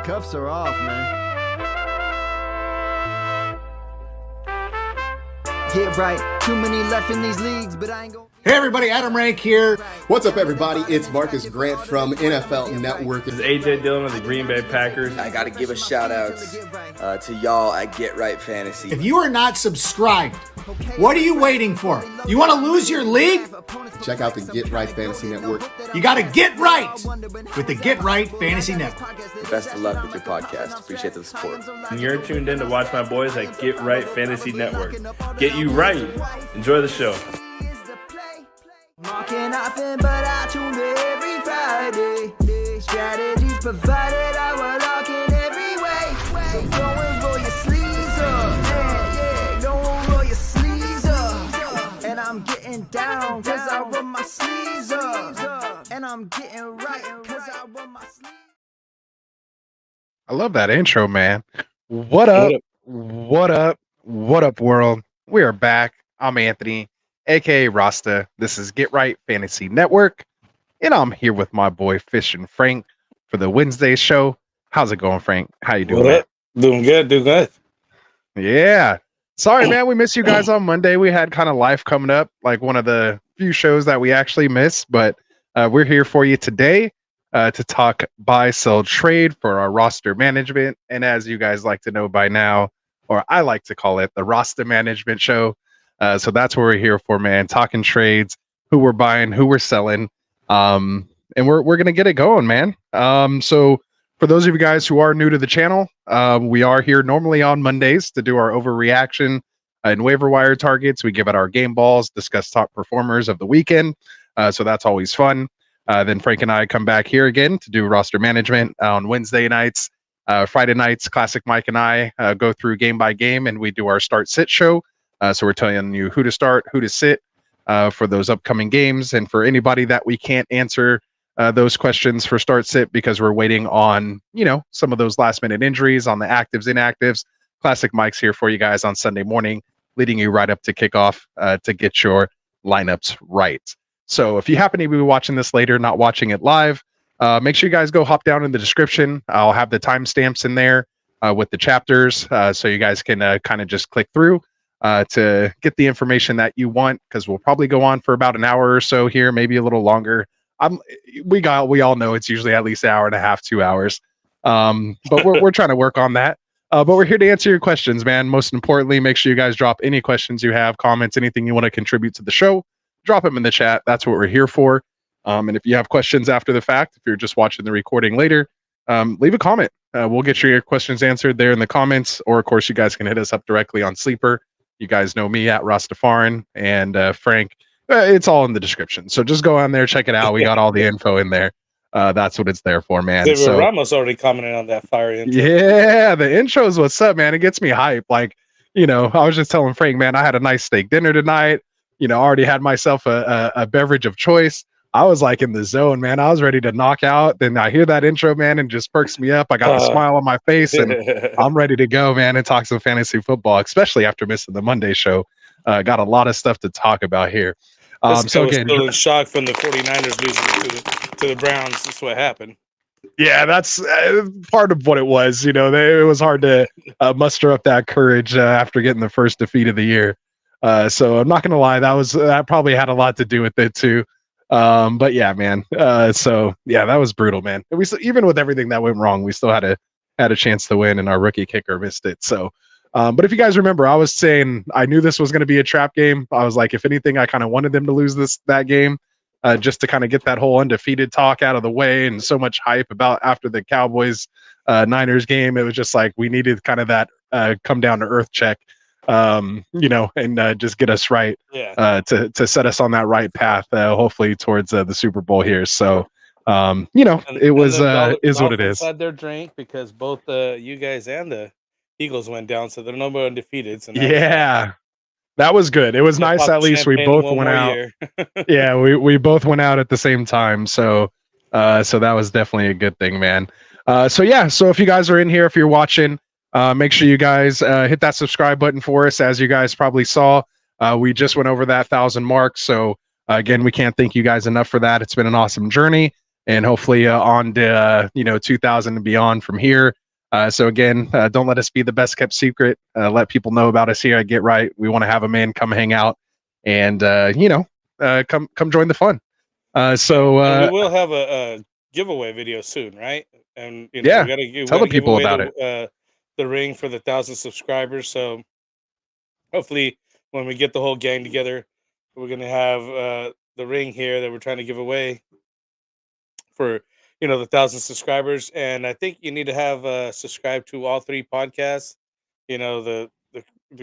Cuffs are off, man. Get right. Too many left in these leagues, but I ain't gonna... Hey everybody, Adam Rank here. What's up everybody? It's Marcus Grant from NFL Network. This is AJ Dillon of the Green Bay Packers. I got to give a shout out to y'all at Get Right Fantasy. If you are not subscribed, what are you waiting for? You want to lose your league? Check out the Get Right Fantasy Network. You got to get right with the Get Right Fantasy Network. Best of luck with your podcast. Appreciate the support. And you're tuned in to watch my boys at Get Right Fantasy Network. Get you right. Enjoy the show. Marking nothing, but I tune in every Friday. Strategies provided, I will lock in every way. So go and roll your sleeves up. Yeah, don't roll your sleeves up. And I'm getting down, cause I roll my sleeves up. And I'm getting right, cause I roll my sleeves. I love that intro, man. What up? What up? What up, world? We are back. I'm Anthony, aka Rasta. This is Get Right Fantasy Network, and I'm here with my boy Fish and Frank for the Wednesday show. How's it going, Frank? How you doing? What? Doing good. Yeah. Sorry, man. We missed you guys on Monday. We had kind of life coming up, like one of the few shows that we actually missed, but we're here for you today to talk buy, sell, trade for our roster management. And as you guys like to know by now, or I like to call it the Rasta Management Show. So that's what we're here for, man. Talking trades, who we're buying, who we're selling. And we're going to get it going, man. So for those of you guys who are new to the channel, we are here normally on Mondays to do our overreaction and waiver wire targets. We give out our game balls, discuss top performers of the weekend. So that's always fun. Then Frank and I come back here again to do roster management on Wednesday nights. Friday nights, Classic Mike and I go through game by game, and we do our start-sit show. So we're telling you who to start, who to sit for those upcoming games. And for anybody that we can't answer those questions for start-sit because we're waiting on, some of those last-minute injuries on the actives, inactives, Classic Mike's here for you guys on Sunday morning, leading you right up to kickoff to get your lineups right. So if you happen to be watching this later, not watching it live, make sure you guys go hop down in the description. I'll have the timestamps in there with the chapters, so you guys can kind of just click through to get the information that you want, because we'll probably go on for about an hour or so here, maybe a little longer. We all know it's usually at least an hour and a half, 2 hours. But we're trying to work on that. But we're here to answer your questions, man. Most importantly, make sure you guys drop any questions you have, comments, anything you want to contribute to the show. Drop them in the chat. That's what we're here for. And if you have questions after the fact, if you're just watching the recording later, leave a comment. We'll get your questions answered there in the comments. Or, of course, you guys can hit us up directly on Sleeper. You guys know me at Rastafarian, and Frank. It's all in the description. So just go on there, check it out. We got all the info in there. That's what it's there for, man. David Ramos already commented on that fire intro. Yeah, the intro is what's up, man. It gets me hype. Like, I was just telling Frank, man, I had a nice steak dinner tonight. Already had myself a beverage of choice. I was like in the zone, man. I was ready to knock out. Then I hear that intro, man, and just perks me up. I got a smile on my face, and I'm ready to go, man, and talk some fantasy football, especially after missing the Monday show. Got a lot of stuff to talk about here. So again, still in shock from the 49ers losing to the Browns. That's what happened. Yeah, that's part of what it was. It was hard to muster up that courage after getting the first defeat of the year. So I'm not going to lie, that probably had a lot to do with it too. But yeah, man. So yeah, that was brutal, man. We even with everything that went wrong, we still had a chance to win, and our rookie kicker missed it. So, but if you guys remember, I was saying I knew this was going to be a trap game. I was like, if anything, I kind of wanted them to lose that game, just to kind of get that whole undefeated talk out of the way, and so much hype about after the Cowboys Niners game. It was just like we needed kind of that come down to earth check. And just get us right to set us on that right path, hopefully towards the Super Bowl here. So, it was is what it is. Had their drink because both you guys and the Eagles went down, so they're no more undefeated. So yeah, that was good. It was nice. At least we both went out. Yeah, we both went out at the same time. So that was definitely a good thing, man. So if you guys are in here, if you're watching, make sure you guys hit that subscribe button for us. As you guys probably saw, we just went over that 1,000 mark. So again, we can't thank you guys enough for that. It's been an awesome journey. and hopefully on to 2000 and beyond from here. So again, don't let us be the best kept secret. Let people know about us here at Get Right. We want to have a man come hang out and come join the fun. And we will have a giveaway video soon, right? And Yeah, we gotta tell the give people away about it. the ring for the 1,000 subscribers. So hopefully, when we get the whole gang together, we're gonna have the ring here that we're trying to give away for the 1,000 subscribers. And I think you need to have subscribed to all three podcasts. The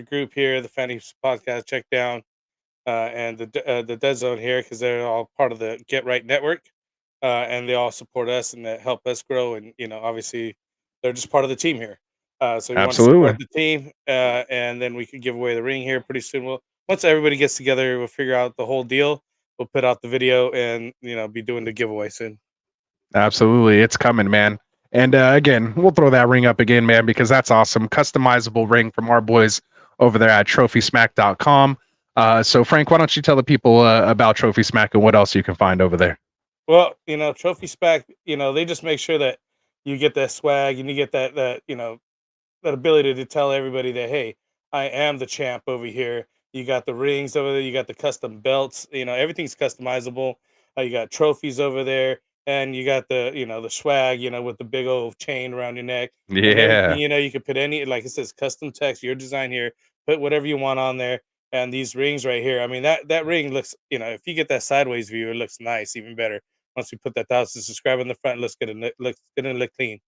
group here, the Fantasy Podcast, check down, and the Dead Zone here, because they're all part of the Get Right Network, and they all support us and that help us grow. And obviously, they're just part of the team here. So we want to Absolutely. support the team, and then we can give away the ring here pretty soon. Once everybody gets together, we'll figure out the whole deal. We'll put out the video and be doing the giveaway soon. Absolutely. It's coming, man. And again, we'll throw that ring up again, man, because that's awesome. Customizable ring from our boys over there at trophysmack.com. So, Frank, why don't you tell the people about Trophy Smack and what else you can find over there? Well, Trophy Smack, they just make sure that you get that swag and you get that ability to tell everybody that, hey, I am the champ over here. You got the rings over there. You got the custom belts. Everything's customizable. You got trophies over there. And you got the swag, with the big old chain around your neck. And Yeah. everything, you can put any, like it says, custom text, your design here, put whatever you want on there. And these rings right here, I mean, that ring looks, if you get that sideways view, it looks nice, even better. Once we put that 1,000 subscriber in the front, it looks good and looks good and look clean.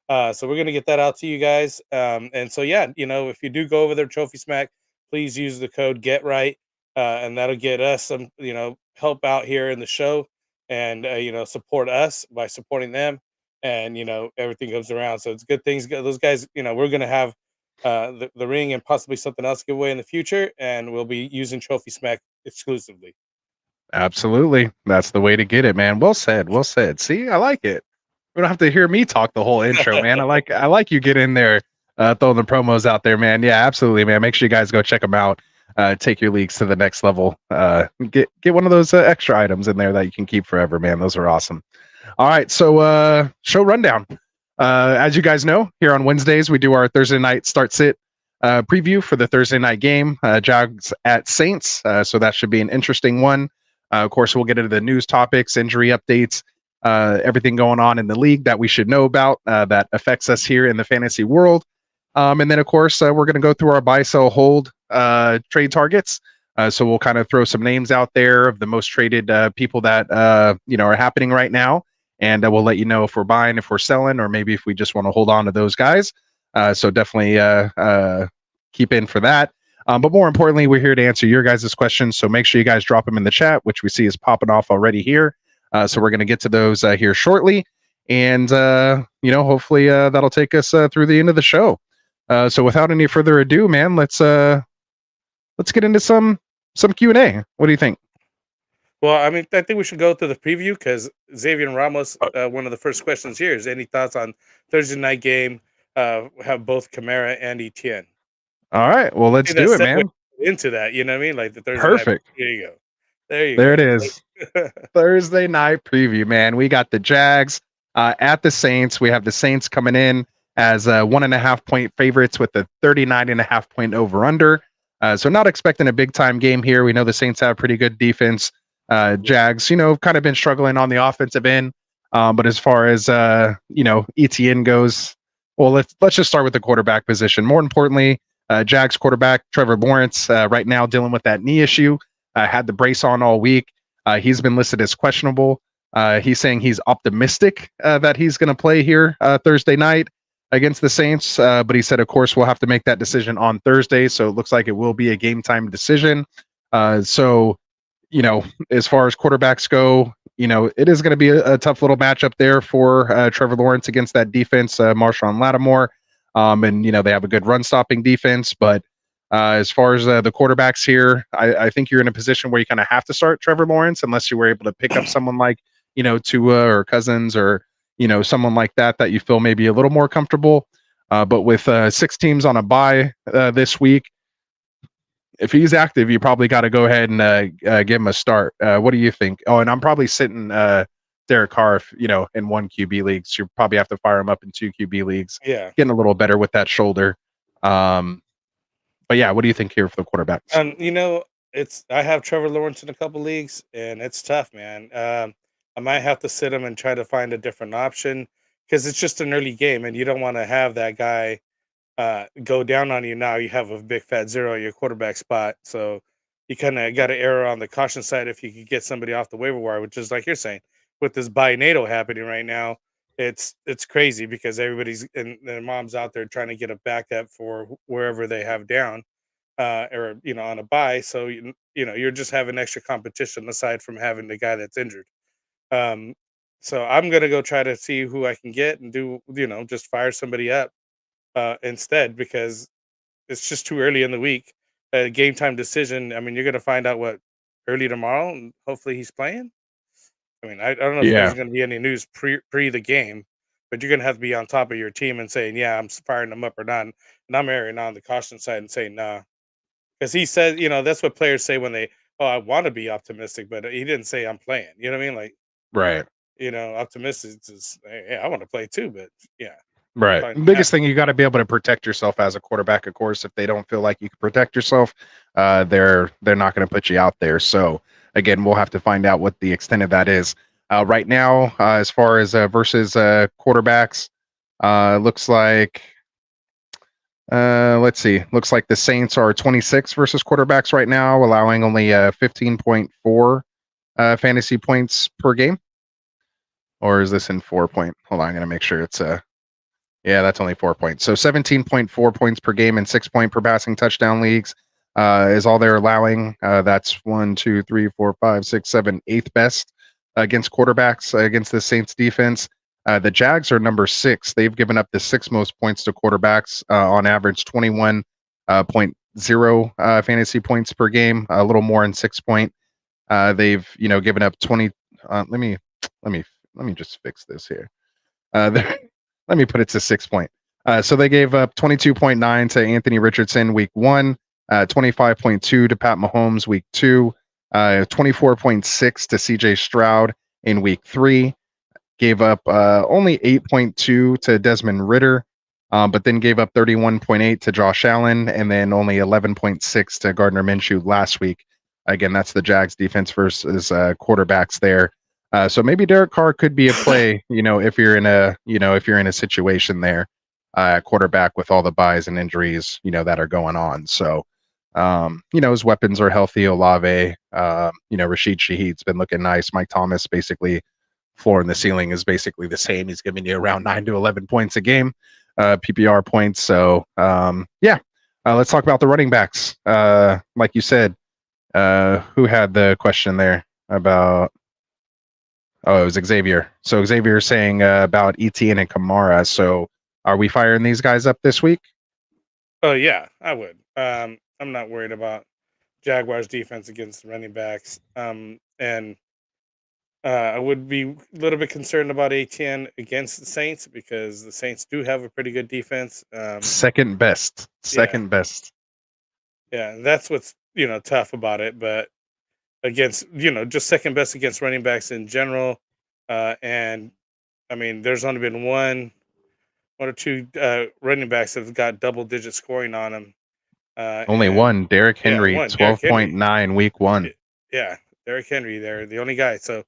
So we're going to get that out to you guys. And so, yeah, if you do go over there, Trophy Smack, please use the code Get Right. And that'll get us some, help out here in the show. And support us by supporting them, and everything comes around. So it's good things. Those guys, we're gonna have the ring and possibly something else give away in the future, and we'll be using Trophy Smack exclusively. Absolutely. That's the way to get it, man. Well said. Well said. See, I like it. We don't have to hear me talk the whole intro, man. I like you get in there, throwing the promos out there, man. Yeah, absolutely, man. Make sure you guys go check them out. Take your leagues to the next level. Get one of those extra items in there that you can keep forever, man. Those are awesome. All right, so show rundown. As you guys know, here on Wednesdays we do our Thursday night start sit preview for the Thursday night game, Jags at Saints. So that should be an interesting one. Of course, we'll get into the news topics, injury updates, everything going on in the league that we should know about that affects us here in the fantasy world. And then, of course, we're going to go through our buy, sell, hold trade targets. So we'll kind of throw some names out there of the most traded people that are happening right now, and we'll let you know if we're buying, if we're selling, or maybe if we just want to hold on to those guys. So definitely keep in for that. But more importantly, we're here to answer your guys' questions. So make sure you guys drop them in the chat, which we see is popping off already here. So we're going to get to those here shortly, and hopefully that'll take us through the end of the show. So without any further ado, man, let's get into some Q&A. What do you think? Well, I mean, I think we should go to the preview, because Xavier Ramos, one of the first questions here is, any thoughts on Thursday night game? Have both Kamara and Etienne. All right, well, let's do it, man. Into that, you know what I mean? Like the Thursday Perfect. night. Here you go. There There it is. Thursday night preview, man. We got the Jags at the Saints. We have the Saints coming in as 1.5 point favorites with a 39.5 point over under. So not expecting a big time game here. We know the Saints have pretty good defense. Jags, kind of been struggling on the offensive end. But as far as ETN goes, well, let's just start with the quarterback position. More importantly, Jags quarterback Trevor Lawrence right now dealing with that knee issue. Had the brace on all week. He's been listed as questionable. He's saying he's optimistic that he's going to play here Thursday night against the Saints, but he said, of course, we'll have to make that decision on Thursday. So it looks like it will be a game time decision. So, as far as quarterbacks go, it is going to be a tough little matchup there for Trevor Lawrence against that defense, Marshawn Lattimore. And, they have a good run stopping defense. But as far as the quarterbacks here, I think you're in a position where you kind of have to start Trevor Lawrence unless you were able to pick up someone like, Tua or Cousins or, someone like that you feel maybe a little more comfortable. But with 6 teams on a bye this week, if he's active, you probably got to go ahead and give him a start. What do you think? Oh, and I'm probably sitting Derek Carr, if, in 1 QB leagues, you probably have to fire him up in 2 QB leagues. Yeah. Getting a little better with that shoulder. But yeah, what do you think here for the quarterbacks? I have Trevor Lawrence in a couple leagues, and it's tough, man. I might have to sit him and try to find a different option because it's just an early game, and you don't want to have that guy go down on you. Now you have a big fat zero at your quarterback spot, so you kind of got to err on the caution side if you could get somebody off the waiver wire, which is like you're saying with this buy NATO happening right now. It's crazy because everybody's and their mom's out there trying to get a backup for wherever they have down, or on a buy. So you're just having extra competition aside from having the guy that's injured. Um, so I'm gonna go try to see who I can get and do just fire somebody up instead because it's just too early in the week. Game time decision. I mean, you're gonna find out what early tomorrow, and hopefully he's playing. I mean, I don't know if there's going to be any news pre the game, but you're going to have to be on top of your team and saying, yeah, I'm firing them up or not. And I'm erring on the caution side and saying, nah. Because he said, that's what players say when I want to be optimistic, but he didn't say I'm playing. You know what I mean? Like, right. Optimistic is, hey, I want to play too, but yeah. Right. Biggest thing, you got to be able to protect yourself as a quarterback. Of course, if they don't feel like you can protect yourself, they're not going to put you out there. So again, we'll have to find out what the extent of that is. Right now, as far as versus quarterbacks, looks like let's see. Looks like the Saints are 26 versus quarterbacks right now, allowing only 15.4 fantasy points per game. Or is this in 4 point? Hold on, I'm going to make sure it's yeah, that's only 4 points. So 17.4 points per game and 6 point per passing touchdown leagues is all they're allowing. That's 1, 2, 3, 4, 5, 6, 7, 8th best against quarterbacks against the Saints defense. The Jags are number 6. They've given up the 6th most points to quarterbacks on average, 21.0 fantasy points per game, a little more in 6 point. They've given up 20. Let me just fix this here. Let me put it to 6 point. So they gave up 22.9 to Anthony Richardson week 1, 25.2 to Pat Mahomes week 2, 24.6 to CJ Stroud in week 3. Gave up only 8.2 to Desmond Ridder, but then gave up 31.8 to Josh Allen, and then only 11.6 to Gardner Minshew last week. Again, that's the Jags defense versus quarterbacks there. So maybe Derek Carr could be a play, if you're in a situation there, quarterback with all the buys and injuries, that are going on. So, his weapons are healthy. Olave, Rashid Shaheed's been looking nice. Mike Thomas, basically, floor and the ceiling is basically the same. He's giving you around 9 to 11 points a game, PPR points. So, let's talk about the running backs. Like you said, who had the question there about? Oh, it was Xavier. So Xavier saying about Etienne and Kamara. So are we firing these guys up this week? Oh yeah, I would. I'm not worried about Jaguars defense against running backs. And I would be a little bit concerned about Etienne against the Saints because the Saints do have a pretty good defense. Second best. Yeah, that's what's tough about it. But against just second best against running backs in general, and I mean, there's only been one or two running backs that have got double-digit scoring on them. Only one, Derrick Henry, 12.9 week 1. Yeah, Derrick Henry, they're the only guy. So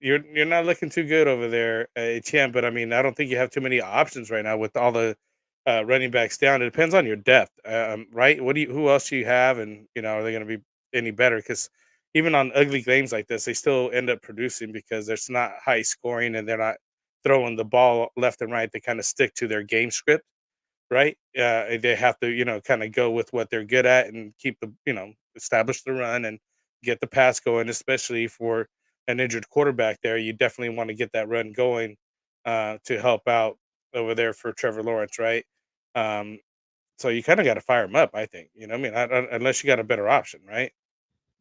you're not looking too good over there, Etienne. But I mean, I don't think you have too many options right now with all the running backs down. It depends on your depth, right? Who else do you have, and are they going to be any better? Because even on ugly games like this, they still end up producing because there's not high scoring and they're not throwing the ball left and right. They kind of stick to their game script, right? They have to, kind of go with what they're good at and keep the, establish the run and get the pass going, especially for an injured quarterback there. You definitely want to get that run going to help out over there for Trevor Lawrence, right? So you kind of got to fire him up, I think. Unless you got a better option, right?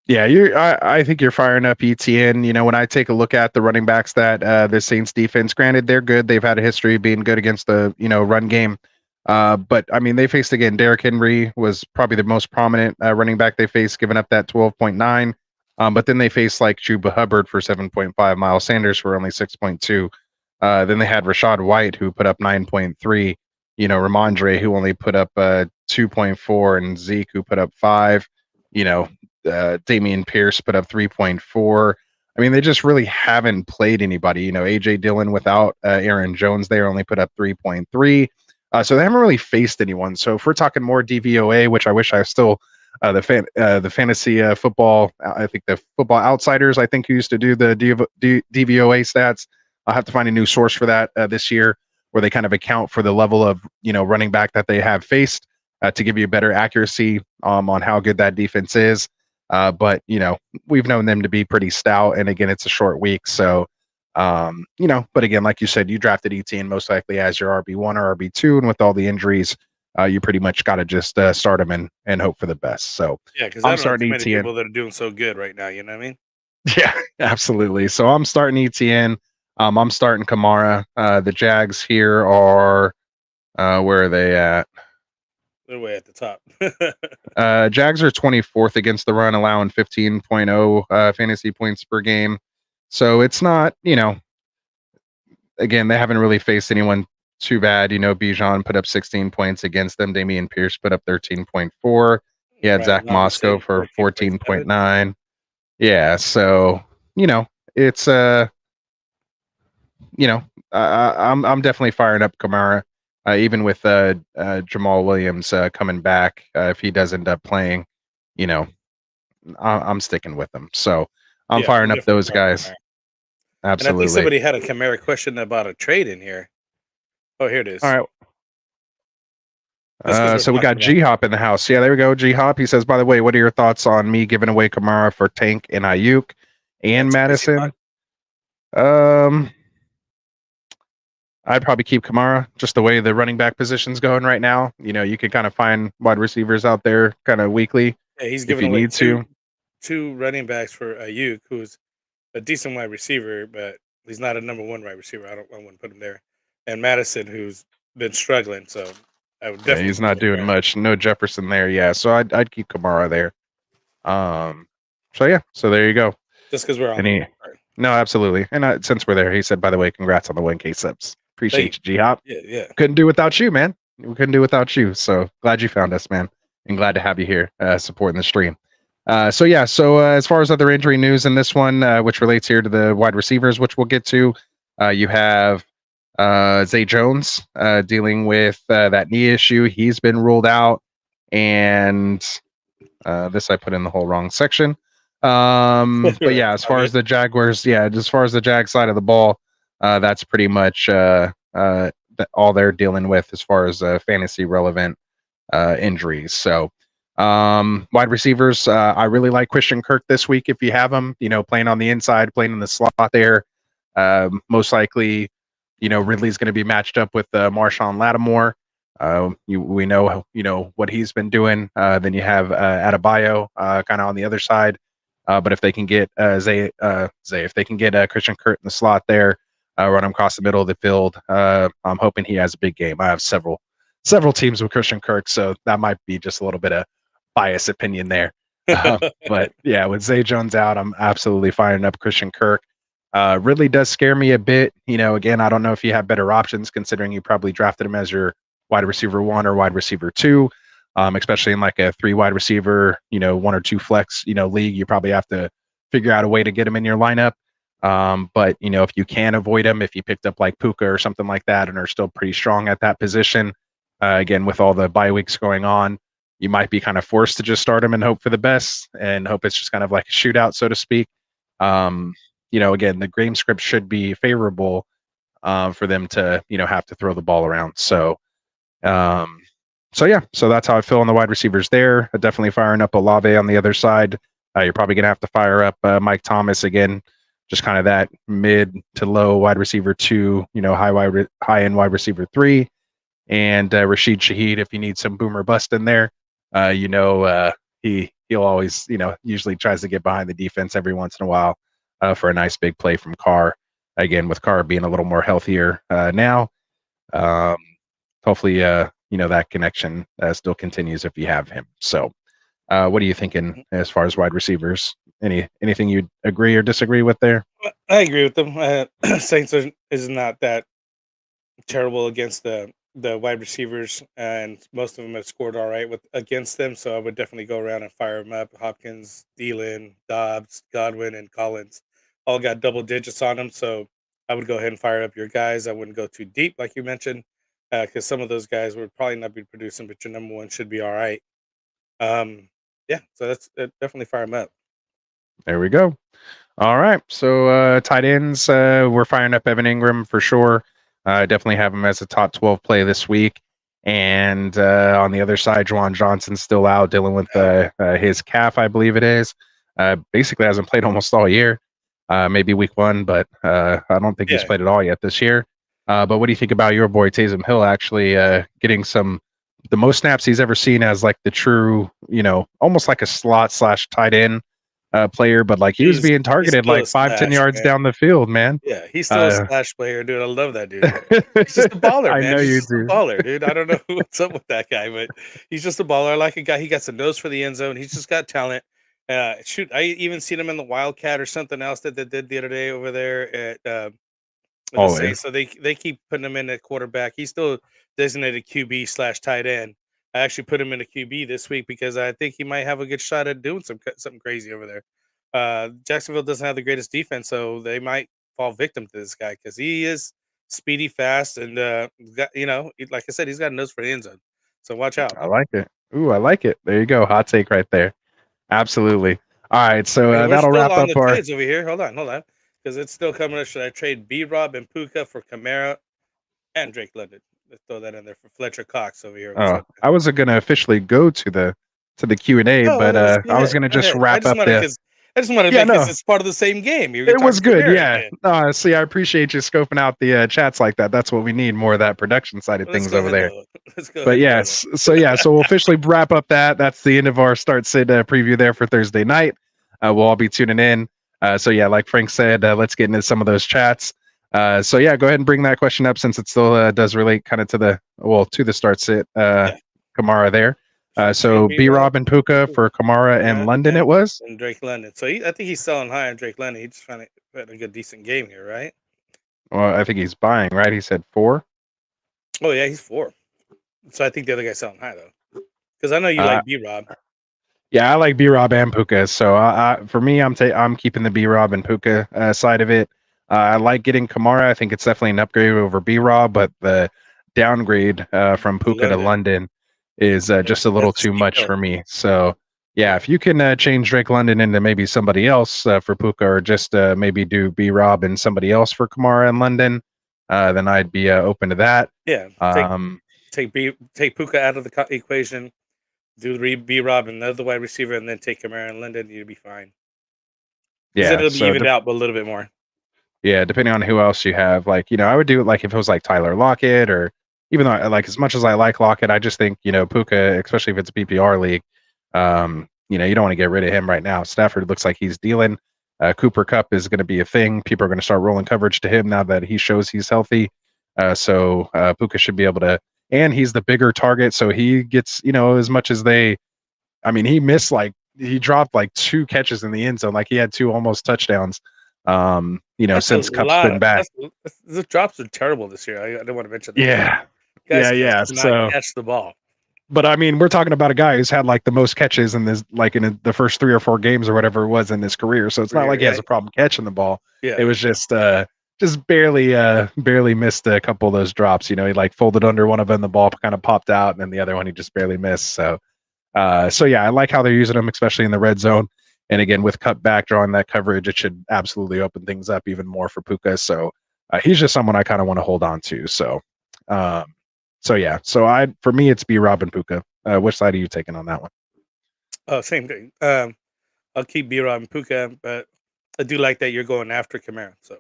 Yeah, I think you're firing up Etienne. When I take a look at the running backs that the Saints defense, granted they're good. They've had a history of being good against the run game. But I mean, they faced again. Derrick Henry was probably the most prominent running back they faced, giving up that 12.9. But then they faced like Chuba Hubbard for 7.5, Miles Sanders for only 6.2. Then they had Rashad White, who put up 9.3. Ramondre, who only put up 2.4, and Zeke, who put up 5. Damian Pierce put up 3.4. I mean, they just really haven't played anybody. AJ Dillon without Aaron Jones there only put up 3.3. So they haven't really faced anyone. So if we're talking more DVOA, which I wish I still the fantasy football, I think the Football Outsiders, I think, who used to do the DVOA stats. I'll have to find a new source for that this year, where they kind of account for the level of running back that they have faced to give you better accuracy on how good that defense is. But we've known them to be pretty stout, and again, it's a short week, so but again, like you said, you drafted ETN most likely as your RB1 or RB2, and with all the injuries, you pretty much got to just start them and hope for the best. So Yeah, because I'm I don't know too starting many ETN. people that are doing so good right now. You know what I mean? Yeah, absolutely. So I'm starting ETN. I'm starting Kamara. The Jags here are where are they at? They're way at the top. Jags are 24th against the run, allowing 15.0 fantasy points per game. So it's not, again, they haven't really faced anyone too bad. Bijan put up 16 points against them. Damian Pierce put up 13.4. He had Right, Zach Robinson, Moscow for 14.7. 14.9. Yeah, so it's I'm definitely firing up Kamara, even with Jamal Williams coming back. If he does end up playing, I'm sticking with him. So I'm firing up those guys. Kamara. Absolutely. And I think somebody had a Kamara question about a trade in here. Oh, here it is. All right. So we got G Hop in the house. Yeah, there we go. G Hop. He says, by the way, what are your thoughts on me giving away Kamara for Tank and Ayuk and Madison? I'd probably keep Kamara, just the way the running back position's going right now. You can kind of find wide receivers out there kind of weekly. Yeah, he's if giving you away need to. two running backs for Ayuk, who's a decent wide receiver, but he's not a number one wide receiver. I wouldn't put him there. And Madison, who's been struggling, so I would definitely. Yeah, he's not doing much. No Jefferson there. Yeah, so I'd keep Kamara there. So there you go. Just because we're on. No, absolutely. And since we're there, he said, by the way, congrats on the 1K subs. Appreciate you, G Hop. Yeah. Couldn't do without you, man. We couldn't do without you. So glad you found us, man. And glad to have you here supporting the stream. So as far as other injury news in this one, which relates here to the wide receivers, which we'll get to, you have Zay Jones dealing with that knee issue. He's been ruled out. And this I put in the whole wrong section. But yeah, as far as the Jaguars, as far as the Jag side of the ball, that's pretty much all they're dealing with as far as fantasy relevant injuries. So wide receivers, I really like Christian Kirk this week if you have him, playing on the inside, playing in the slot there. Most likely, Ridley's going to be matched up with Marshawn Lattimore. We know what he's been doing. Then you have Adebayo kind of on the other side. But if they can get if they can get Christian Kirk in the slot there, run him across the middle of the field, I'm hoping he has a big game. I have several teams with Christian Kirk, so that might be just a little bit of biased opinion there. But yeah, with Zay Jones out, I'm absolutely firing up Christian Kirk. Ridley does scare me a bit. Again, I don't know if you have better options considering you probably drafted him as your wide receiver 1 or wide receiver 2. Especially in like a 3 wide receiver, 1 or 2 flex, league, you probably have to figure out a way to get him in your lineup. But if you can avoid him, if you picked up like Puka or something like that and are still pretty strong at that position, again, with all the bye weeks going on, you might be kind of forced to just start him and hope for the best and hope it's just kind of like a shootout, so to speak. Again, the game script should be favorable for them to, have to throw the ball around. So that's how I feel on the wide receivers there. Definitely firing up Olave on the other side. You're probably going to have to fire up Mike Thomas again, just kind of that mid to low wide receiver 2, high end wide receiver 3, and Rashid Shaheed if you need some boomer bust in there. He'll always usually tries to get behind the defense every once in a while for a nice big play from Carr. Again, with Carr being a little more healthier now, hopefully that connection still continues if you have him. So what are you thinking as far as wide receivers? anything you agree or disagree with there? I agree with them. Saints is not that terrible against the wide receivers, and most of them have scored all right with against them. So I would definitely go around and fire them up. Hopkins, Thielen, Dobbs, Godwin, and Collins all got double digits on them. So I would go ahead and fire up your guys. I wouldn't go too deep, like you mentioned, because some of those guys would probably not be producing, but your number one should be all right. Yeah, so that's definitely fire them up. There we go. All right. So tight ends, we're firing up Evan Ingram for sure. Definitely have him as a top 12 play this week. And on the other side, Juwan Johnson's still out dealing with his calf, I believe it is. Basically hasn't played almost all year. Maybe week 1, but I don't think he's played at all yet this year. But what do you think about your boy Taysom Hill actually getting the most snaps he's ever seen as like the true, almost like a slot / tight end player, but like he was being targeted like 5-10 yards down the field, man. Yeah, he's still a slash player, dude. I love that dude. He's just a baller, man. I know he's you just a baller, dude. I don't know what's up with that guy, but he's just a baller. I like a guy. He got some nose for the end zone. He's just got talent. Shoot, I even seen him in the Wildcat or something else that they did the other day over there at the Saints. So they keep putting him in at quarterback. He's still designated QB / tight end. I actually put him in a QB this week because I think he might have a good shot at doing something crazy over there. Jacksonville doesn't have the greatest defense, so they might fall victim to this guy because he is speedy, fast, and got, like I said, he's got a nose for the end zone. So watch out. I like it. Ooh, I like it. There you go. Hot take right there. Absolutely. All right, so that'll wrap up our trades over here. Hold on, because it's still coming up. Should I trade B-Rob and Puka for Kamara and Drake London? Let's throw that in there for Fletcher Cox over here. I wasn't going to officially go to the Q&A, but I was going to just wrap up the. I just wanted to because it's part of the same game. It was good, yeah. See, I appreciate you scoping out the chats like that. That's what we need, more of that production side of things over there. But yes, so we'll officially wrap up that. That's the end of our Start Sit preview there for Thursday night. We'll all be tuning in. So yeah, like Frank said, let's get into some of those chats. So yeah, go ahead and bring that question up since it still does relate kind of to the Start Sit Kamara there. So B-Rob and Puka for Kamara and London it was? And Drake London. So I think he's selling high on Drake London. He's trying to put a good, decent game here, right? Well, I think he's buying, right? He said 4. Oh, yeah, he's 4. So I think the other guy's selling high, though. Because I know you like B-Rob. Yeah, I like B-Rob and Puka. So for me, I'm keeping the B-Rob and Puka side of it. I like getting Kamara. I think it's definitely an upgrade over B-Rob, but the downgrade from Puka to London is just a little too much for me. So yeah, if you can change Drake London into maybe somebody else for Puka, or just maybe do B-Rob and somebody else for Kamara and London, then I'd be open to that. Yeah. Take Puka out of the equation, do B-Rob and another wide receiver, and then take Kamara and London. You'd be fine. Yeah, it'll be evened out, but a little bit more. Yeah, depending on who else you have. Like, I would do it like if it was like Tyler Lockett, or even though like as much as I like Lockett, I just think, Puka, especially if it's a PPR league, you don't want to get rid of him right now. Stafford looks like he's dealing. Cooper Kupp is going to be a thing. People are going to start rolling coverage to him now that he shows he's healthy. So Puka should be able to, and he's the bigger target. So he gets, as much as he missed, he dropped 2 catches in the end zone. Like he had 2 almost touchdowns. Since Kupp's been back. The drops are terrible this year. I don't want to mention that. Yeah. So catch the ball. But we're talking about a guy who's had the most catches in this, in the first 3 or 4 games or whatever it was in his career. So it's not like he has a problem catching the ball. Yeah. It was just barely missed a couple of those drops. He folded under one of them, the ball kind of popped out, and then the other one he just barely missed. So yeah, I like how they're using him, especially in the red zone. And again, with Kupp back drawing that coverage, it should absolutely open things up even more for Puka. So he's just someone I kind of want to hold on to. So yeah. So for me, it's B-Rob and Puka. Which side are you taking on that one? Oh, same thing. I'll keep B-Rob and Puka, but I do like that you're going after Kamara. So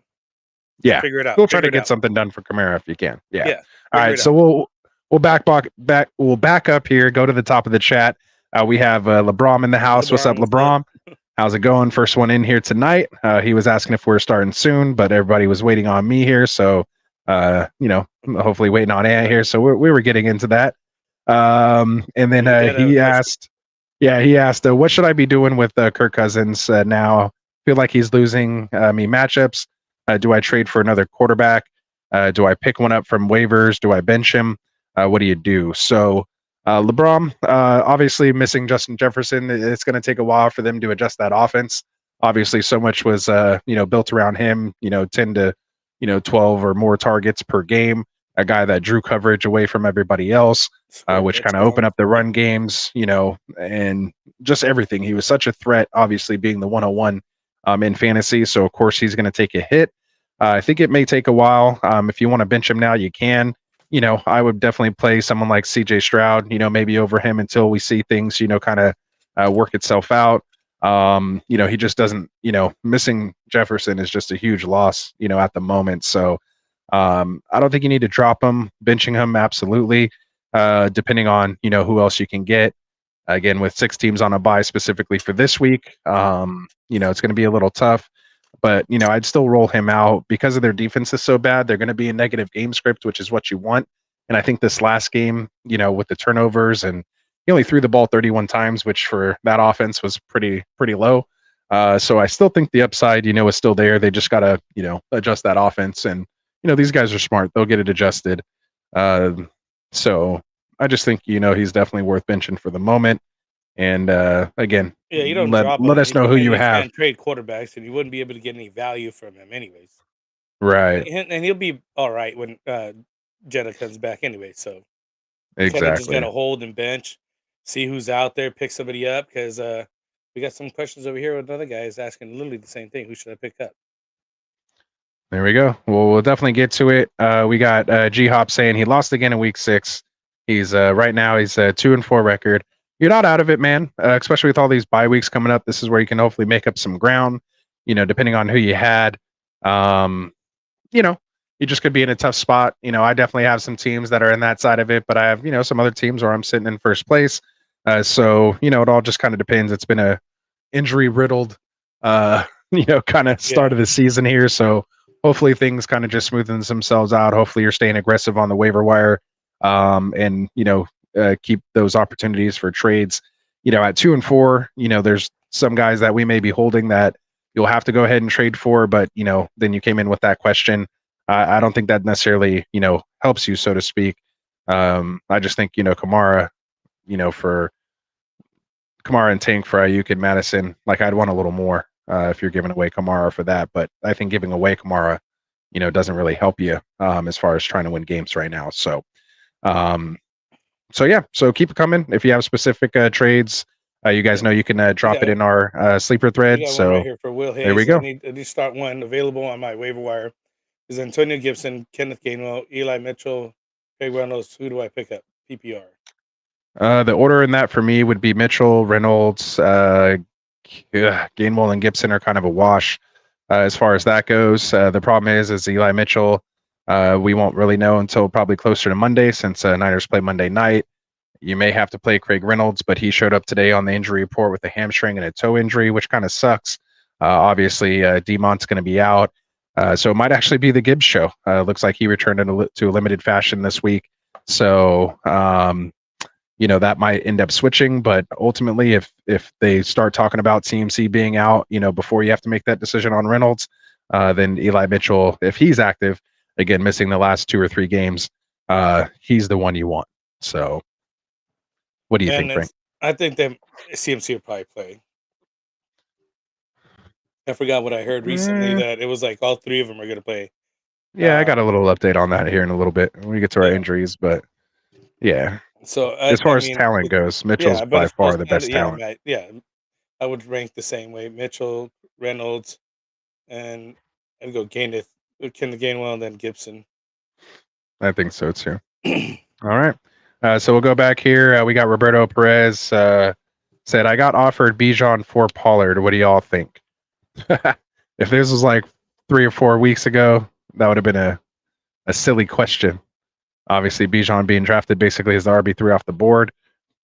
yeah, figure it out. We'll try to get something done for Kamara if you can. Yeah. All right. So we'll back up here. Go to the top of the chat. We have LeBron in the house. What's up, LeBron? How's it going? First one in here tonight. He was asking if we're starting soon, but everybody was waiting on me here. So, hopefully waiting on Ant here. So we were getting into that. And then he asked, Yeah, he asked, what should I be doing with Kirk Cousins now? Feel like he's losing me matchups. Do I trade for another quarterback? Do I pick one up from waivers? Do I bench him? What do you do? So LeBron, obviously missing Justin Jefferson, it's going to take a while for them to adjust that offense. Obviously, so much was built around him. 10 to 12 or more targets per game. A guy that drew coverage away from everybody else, which kind of opened up the run games, and just everything. He was such a threat, obviously being the 101 in fantasy. So, of course, he's going to take a hit. I think it may take a while. If you want to bench him now, you can. I would definitely play someone like CJ Stroud, maybe over him until we see things, kind of work itself out. He just doesn't, missing Jefferson is just a huge loss, at the moment. So, I don't think you need to drop him. Benching him, absolutely. Depending on who else you can get. Again, with 6 teams on a bye specifically for this week, it's going to be a little tough. But I'd still roll him out because of their defense is so bad. They're going to be a negative game script, which is what you want. And I think this last game, with the turnovers, and he only threw the ball 31 times, which for that offense was pretty low. So I still think the upside, is still there. They just got to adjust that offense and. These guys are smart. They'll get it adjusted. So I just think, he's definitely worth benching for the moment. And again, you don't let us know who you have. Can't trade quarterbacks, and you wouldn't be able to get any value from him anyways. Right. And he'll be all right when Jetta comes back anyway. So exactly. Just got to hold and bench, see who's out there, pick somebody up, because we got some questions over here. Another guy is asking literally the same thing. Who should I pick up? There we go. Well, we'll definitely get to it. We got G Hop saying he lost again in week 6. He's right now he's a 2-4 record. You're not out of it, man. Especially with all these bye weeks coming up. This is where you can hopefully make up some ground. Depending on who you had. You just could be in a tough spot. I definitely have some teams that are in that side of it, but I have some other teams where I'm sitting in first place. So it all just kind of depends. It's been a injury riddled kind of start of the season here. So hopefully things kind of just smoothen themselves out. Hopefully you're staying aggressive on the waiver wire, and keep those opportunities for trades. At 2-4, there's some guys that we may be holding that you'll have to go ahead and trade for, but then you came in with that question. I don't think that necessarily helps you, so to speak. I just think Kamara, for Kamara and Tank for Ayuk and Madison, like I'd want a little more. If you're giving away Kamara for that, but I think giving away Kamara, doesn't really help you as far as trying to win games right now. So, so keep it coming. If you have specific trades, you guys know you can drop it in our sleeper thread. So right here for Will Hayes. There we go. I need to start one available on my waiver wire. Is Antonio Gibson, Kenneth Gainwell, Eli Mitchell, Craig Reynolds. Who do I pick up? PPR. The order in that for me would be Mitchell, Reynolds, Gainwell, and Gibson are kind of a wash as far as that goes. The problem is Eli Mitchell, we won't really know until probably closer to Monday since Niners play Monday night. You may have to play Craig Reynolds, but he showed up today on the injury report with a hamstring and a toe injury, which kind of sucks. Obviously, Demont's going to be out. So it might actually be the Gibbs show. Looks like he returned to a limited fashion this week. So, that might end up switching. But ultimately, if they start talking about CMC being out, before you have to make that decision on Reynolds, then Eli Mitchell, if he's active, again, missing the last 2 or 3 games, he's the one you want. So what do you think, Frank? I think that CMC will probably play. I forgot what I heard recently that it was like all 3 of them are going to play. Yeah, I got a little update on that here in a little bit when we get to our injuries, but yeah. So as far as talent goes, Mitchell's by far the best talent. I would rank the same way: Mitchell, Reynolds, and I'd go Kenneth Gainwell, and then Gibson. I think so too. All right, so we'll go back here. We got Roberto Perez said, "I got offered Bijan for Pollard. What do y'all think?" If this was like 3 or 4 weeks ago, that would have been a silly question. Obviously, Bijan being drafted basically as the RB3 off the board.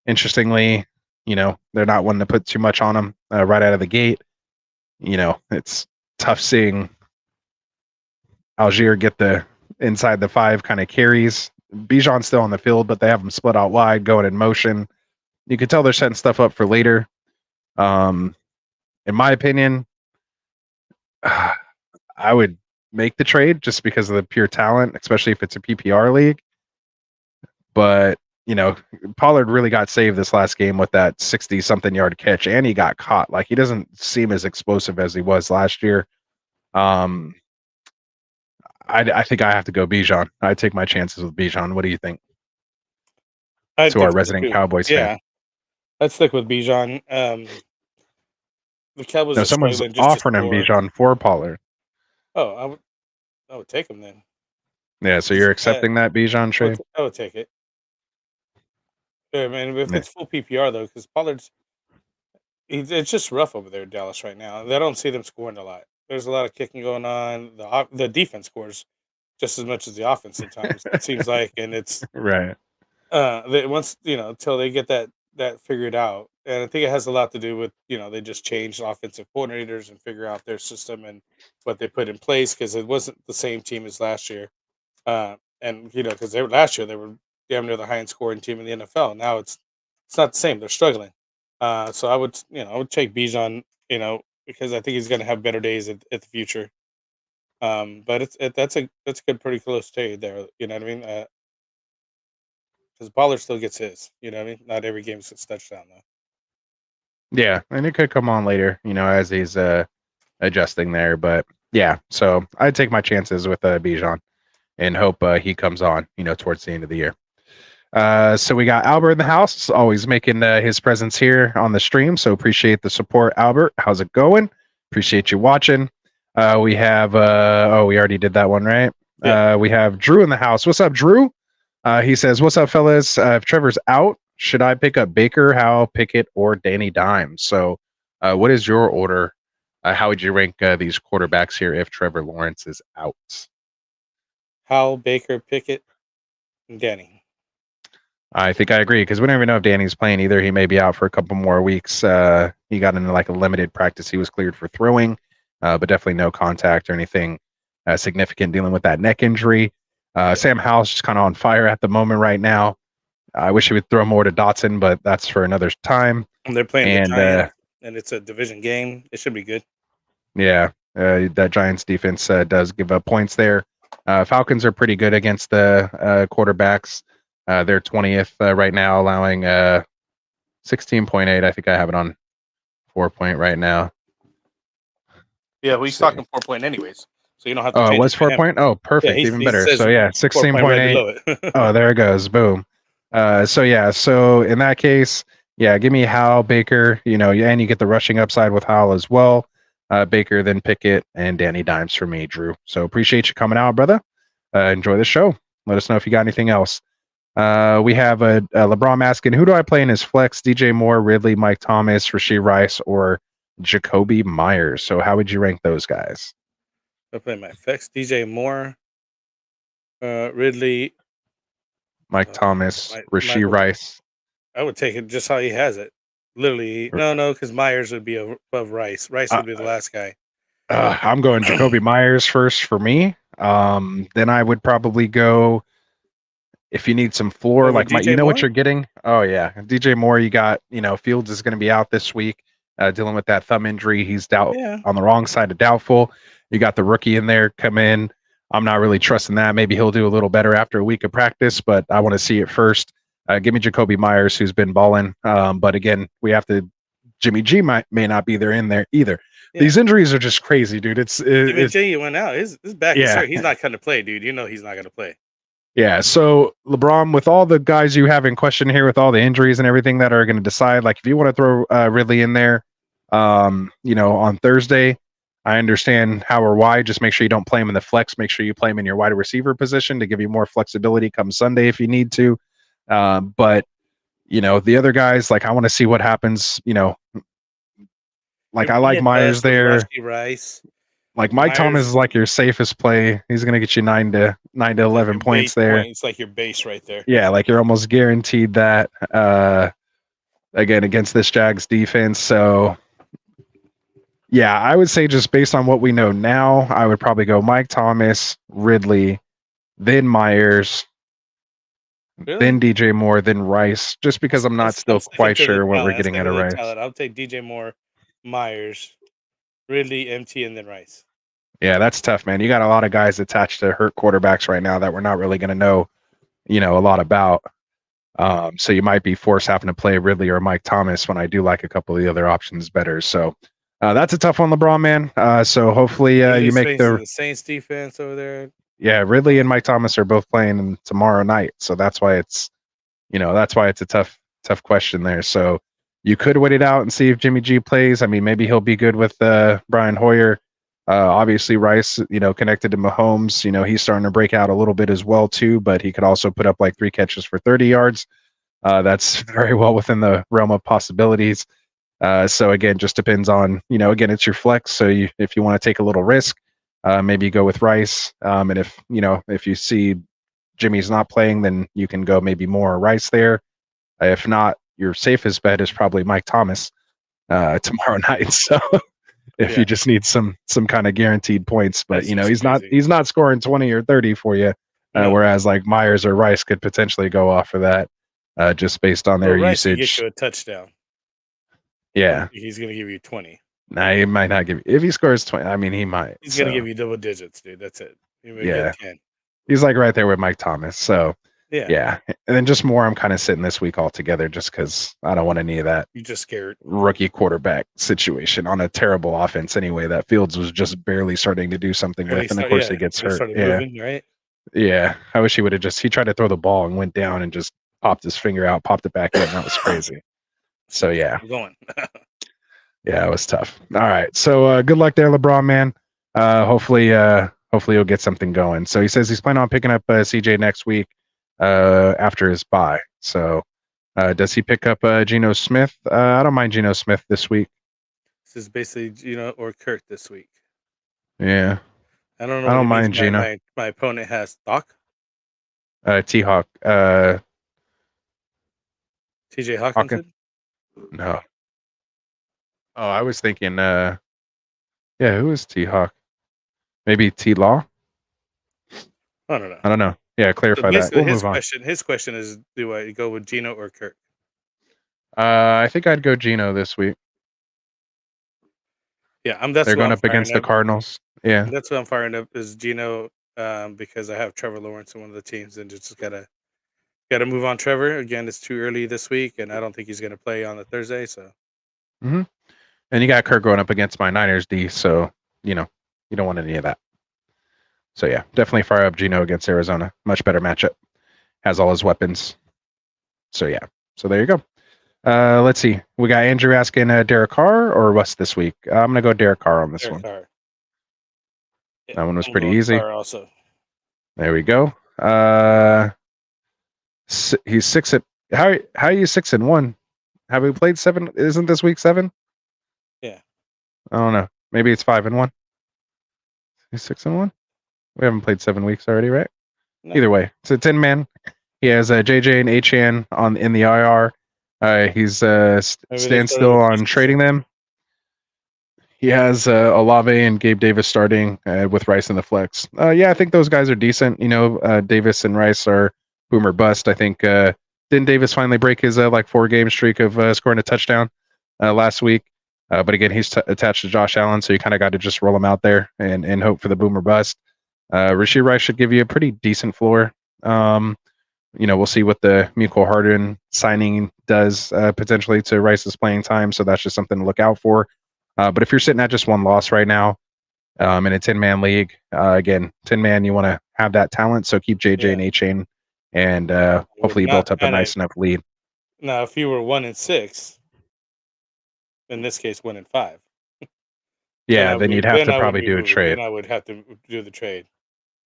Interestingly, they're not wanting to put too much on him right out of the gate. It's tough seeing Algier get the inside the 5 kind of carries. Bijan's still on the field, but they have him split out wide, going in motion. you can tell they're setting stuff up for later. In my opinion, I would make the trade just because of the pure talent, especially if it's a PPR league. But, Pollard really got saved this last game with that 60-something yard catch, and he got caught. Like, he doesn't seem as explosive as he was last year. I think I have to go Bijan. I take my chances with Bijan. What do you think? To our resident Cowboys fan. I'd stick with Bijan. The Cowboys. No, someone's offering him Bijan for Pollard. Oh, I would take him then. Yeah, so you're accepting that Bijan trade? I would take it. Yeah, man. If it's full PPR though, because Pollard's, it's just rough over there in Dallas right now. I don't see them scoring a lot. There's a lot of kicking going on. The defense scores just as much as the offense sometimes. It seems like, and it's right. Once until they get that figured out, and I think it has a lot to do with they just changed offensive coordinators and figure out their system and what they put in place because it wasn't the same team as last year, and because last year they were damn near the highest scoring team in the NFL. Now it's not the same. They're struggling. So I would take Bijan because I think he's going to have better days at the future. But that's a good pretty close trade there. You know what I mean? Because Pollard still gets his. You know what I mean? Not every game is a touchdown though. Yeah, and it could come on later, as he's adjusting there. But yeah, so I'd take my chances with Bijan and hope he comes on, towards the end of the year. So we got Albert in the house, always making his presence here on the stream. So appreciate the support, Albert. How's it going? Appreciate you watching. We have we already did that one, right? Yeah. We have Drew in the house. What's up, Drew? He says, "What's up, fellas? If Trevor's out, should I pick up Baker, Howell, Pickett, or Danny Dimes?" So, what is your order? How would you rank these quarterbacks here if Trevor Lawrence is out? Howell, Baker, Pickett, and Danny. I think I agree because we don't even know if Danny's playing either. He may be out for a couple more weeks. He got into like a limited practice. He was cleared for throwing, but definitely no contact or anything significant dealing with that neck injury. Sam Howell's just kind of on fire at the moment right now. I wish he would throw more to Dotson, but that's for another time. And they're playing the Giants, and it's a division game. It should be good. Yeah, that Giants defense does give up points there. Falcons are pretty good against the quarterbacks. They're 20th right now, allowing 16.8. I think I have it on 4-point right now. Yeah, he's talking 4-point anyways. So you don't have to. Oh, it was 4-point? Oh, perfect. Yeah, even better. So yeah, 16.8. Oh, there it goes. Boom. So in that case, yeah, give me Howell, Baker, and you get the rushing upside with Howell as well. Baker, then Pickett, and Danny Dimes for me, Drew. So appreciate you coming out, brother. Enjoy the show. Let us know if you got anything else. We have a LeBron asking, who do I play in his flex? DJ Moore, Ridley, Mike Thomas, Rashee Rice, or Jacoby Myers? So how would you rank those guys? I play my flex. DJ Moore, Ridley, Mike Thomas, Rashee Rice. I would take it just how he has it. Literally, no, because Myers would be above Rice. Rice would be the last guy. I'm going Jacoby Myers first for me. Then I would probably go, if you need some floor, like what you're getting. Oh yeah, DJ Moore. You got, Fields is going to be out this week, dealing with that thumb injury. He's on the wrong side of doubtful. You got the rookie in there come in. I'm not really trusting that. Maybe he'll do a little better after a week of practice, but I want to see it first. Give me Jacoby Myers, who's been balling. But again, we have to. Jimmy G may not be there either. Yeah. These injuries are just crazy, dude. Jimmy G went out. His back is hurt. He's not going to play, dude. He's not going to play. Yeah. So LeBron, with all the guys you have in question here, with all the injuries and everything that are going to decide, like if you want to throw Ridley in there, on Thursday, I understand how or why. Just make sure you don't play him in the flex. Make sure you play him in your wide receiver position to give you more flexibility come Sunday if you need to. But the other guys, like I want to see what happens. Like I like Myers there. Rice. Like Mike Thomas is like your safest play. He's gonna get you 9 to 11 points there. It's like your base right there. Yeah, like you're almost guaranteed that. Again, against this Jags defense, so. Yeah, I would say just based on what we know now, I would probably go Mike Thomas, Ridley, then Myers, Really? then DJ Moore, then Rice, just because I'm not still quite sure what we're getting out of Rice. I'll take DJ Moore, Myers, Ridley, MT, and then Rice. Yeah, that's tough, man. You got a lot of guys attached to hurt quarterbacks right now that we're not really going to know, a lot about. So you might be forced having to play Ridley or Mike Thomas when I do like a couple of the other options better. So that's a tough one, LeBron, man. So hopefully you make the Saints defense over there. Yeah, Ridley and Mike Thomas are both playing tomorrow night, so that's why it's a tough question there. So you could wait it out and see if Jimmy G plays. I mean, maybe he'll be good with Brian Hoyer. Obviously, Rice, connected to Mahomes. He's starting to break out a little bit as well too, but he could also put up like 3 catches for 30 yards. That's very well within the realm of possibilities. So again, just depends on again, it's your flex. So if you want to take a little risk. Maybe you go with Rice, and if you see Jimmy's not playing, then you can go maybe more Rice there. If not, your safest bet is probably Mike Thomas tomorrow night. So if you just need some kind of guaranteed points, but he's not scoring 20 or 30 for you, whereas like Myers or Rice could potentially go off of that just based on their Rice usage. Get you a touchdown. Yeah, he's going to give you 20. Nah, he might not give you. If he scores 20, I mean, he might. He's going to give you double digits, dude. That's it. Get 10. He's like right there with Mike Thomas. So, yeah. And then just more, I'm kind of sitting this week altogether just because I don't want any of that. You're just scared. Rookie quarterback situation on a terrible offense anyway. That Fields was just barely starting to do something with. And of course, he gets hurt. Moving, right? Yeah. I wish he would have he tried to throw the ball and went down and just popped his finger out, popped it back in. That was crazy. So, yeah. I'm going. Yeah, it was tough. All right. So good luck there, LeBron, man. Hopefully he'll get something going. So he says he's planning on picking up CJ next week after his bye. So does he pick up Geno Smith? I don't mind Geno Smith this week. This is basically Geno or Kirk this week. Yeah. I don't know. I don't mind Geno. My opponent has Doc. T-Hawk. TJ Hawkinson? No. Oh, I was thinking, who is T-Hawk? Maybe T-Law? I don't know. I don't know. Yeah, clarify that. We'll move on. His question is, do I go with Geno or Kirk? I think I'd go Geno this week. Yeah, they're going up against the Cardinals. Yeah. That's what I'm firing up is Geno because I have Trevor Lawrence in one of the teams and just gotta move on Trevor. Again, it's too early this week, and I don't think he's going to play on the Thursday, so. Mm-hmm. And you got Kirk going up against my Niners D, so you don't want any of that. So yeah, definitely fire up Geno against Arizona. Much better matchup. Has all his weapons. So yeah. So there you go. Let's see. We got Andrew asking Derek Carr or Russ this week. I'm gonna go Derek Carr on this one. Carr. Yeah, that one was pretty easy. Carr also. There we go. He's 6 at. How are you 6-1? Have we played 7? Isn't this week 7? Yeah. I don't know. Maybe it's 5-1. He's 6-1. We haven't played 7 weeks already, right? No. Either way, it's a 10-man. He has JJ and Achan in the IR. He's stand still on trading them. He has Olave and Gabe Davis starting with Rice in the flex. I think those guys are decent. Davis and Rice are boom or bust. I think didn't Davis finally break his 4-game streak of scoring a touchdown last week? But again, he's attached to Josh Allen, so you kind of got to just roll him out there and hope for the boom or bust. Rashid Rice should give you a pretty decent floor. We'll see what the Mecole Hardman signing does potentially to Rice's playing time, so that's just something to look out for. But if you're sitting at just one loss right now in a 10-man league, again, 10-man, you want to have that talent, so keep JJ and A-Chain, and hopefully you built up a nice enough lead. Now, if you were 1-6, in this case 1-5. Yeah, then you'd have to probably do a trade. Then I would have to do the trade.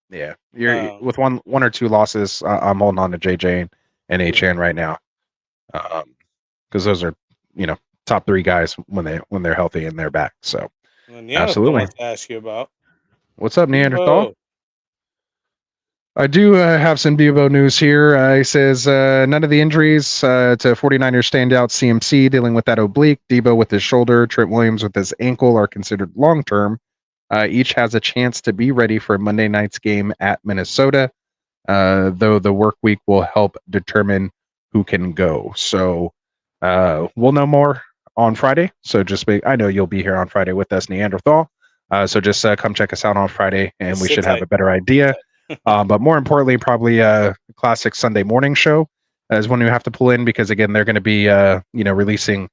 Yeah, you're with one or two losses. I'm holding on to JJ and Achan right now, because those are top 3 guys when they're healthy and they're back. So absolutely. To ask you about what's up, Neanderthal. I do have some Debo news here. He says none of the injuries to 49ers standout CMC dealing with that oblique, Debo with his shoulder, Trent Williams with his ankle are considered long-term. Each has a chance to be ready for Monday night's game at Minnesota. though the work week will help determine who can go. So we'll know more on Friday. So I know you'll be here on Friday with us, Neanderthal. So just come check us out on Friday, and we should have a better idea. But more importantly, probably a classic Sunday morning show is when we have to pull in, because again, they're going to be releasing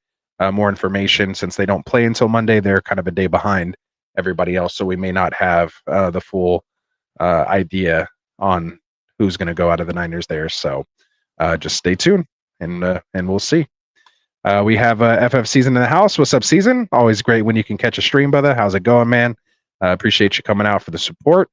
more information since they don't play until Monday. They're kind of a day behind everybody else, so we may not have the full idea on who's going to go out of the Niners there. So just stay tuned, and we'll see. We have FF Season in the house. What's up, Season? Always great when you can catch a stream, brother. How's it going, man? Appreciate you coming out for the support.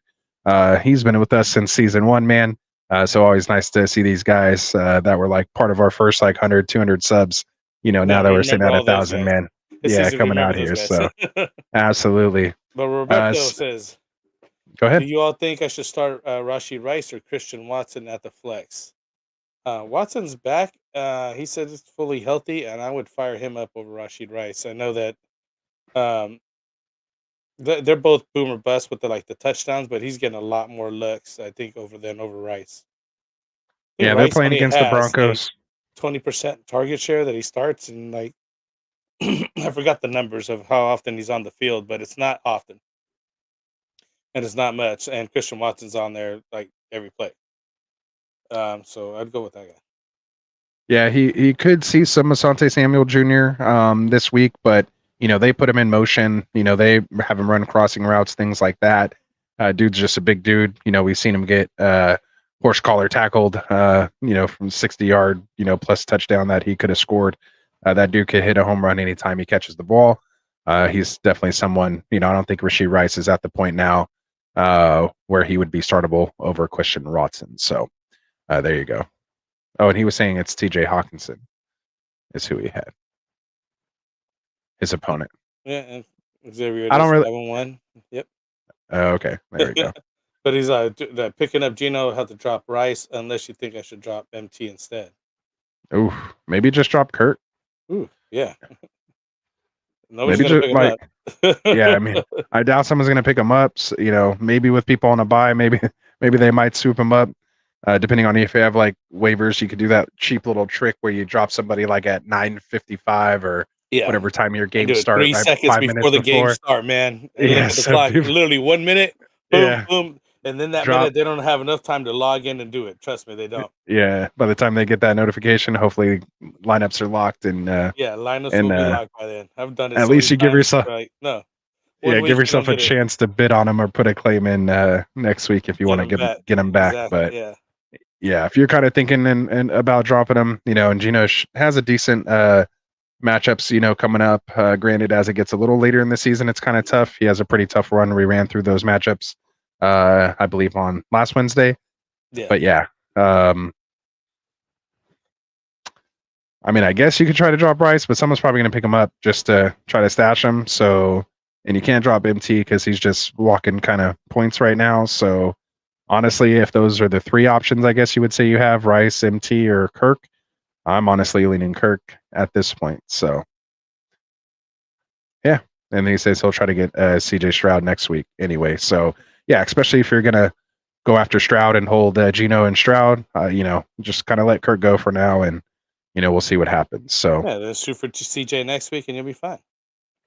He's been with us since Season 1, man. So always nice to see these guys that were like part of our first like 100, 200 subs. Now that we're sitting at 1,000, man. Yeah, coming out here. So absolutely. But Roberto says, go ahead. Do you all think I should start Rashid Rice or Christian Watson at the flex? Watson's back. He said it's fully healthy, and I would fire him up over Rashid Rice. I know that they're both boom or bust with the touchdowns, but he's getting a lot more looks, I think, over Rice. Yeah, they're playing against the Broncos. 20% target share that he starts, and I forgot the numbers of how often he's on the field, but it's not often, and it's not much. And Christian Watson's on there like every play. So I'd go with that guy. Yeah, he could see some Asante Samuel Jr. This week, but they put him in motion. They have him run crossing routes, things like that. Dude's just a big dude. We've seen him get horse collar tackled. From 60-yard, plus touchdown that he could have scored. That dude could hit a home run anytime he catches the ball. He's definitely someone. I don't think Rashid Rice is at the point now where he would be startable over Christian Watson. So there you go. Oh, and he was saying it's T.J. Hawkinson is who he had. His opponent. Yeah, and Xavier. I don't really. 7-1. Yep. Okay, there we go. But he's picking up Gino. Have to drop Rice unless you think I should drop MT instead. Ooh, maybe just drop Kurt. Ooh, yeah. Nobody's gonna pick him up. Yeah, I mean, I doubt someone's gonna pick him up. So, maybe with people on a bye, maybe they might swoop him up. Depending on if you have like waivers, you could do that cheap little trick where you drop somebody like at 9:55 or whatever time your game starts. 3 seconds before the game start, man. Yeah, the clock, literally 1 minute. Boom, boom, and then that minute they don't have enough time to log in and do it. Trust me, they don't. Yeah, by the time they get that notification, hopefully lineups are locked and lineups will be locked by then. I've done it. At least you give yourself give yourself a chance to bid on them or put a claim in next week if you want to get them back. Exactly, but yeah, if you're kind of thinking and about dropping them, and Gino has a decent matchups, coming up. Granted, as it gets a little later in the season, it's kind of tough. He has a pretty tough run. We ran through those matchups, I believe, on last Wednesday. Yeah. But yeah, I mean, I guess you could try to drop Rice, but someone's probably going to pick him up just to try to stash him. So, and you can't drop MT because he's just walking kind of points right now. So, honestly, if those are the three options, I guess you would say you have Rice, MT, or Kirk. I'm honestly leaning Kirk at this point. So, yeah. And he says he'll try to get CJ Stroud next week anyway. So, yeah, especially if you're going to go after Stroud and hold Gino and Stroud, just kind of let Kirk go for now, and, we'll see what happens. So, yeah, then shoot for CJ next week and you'll be fine.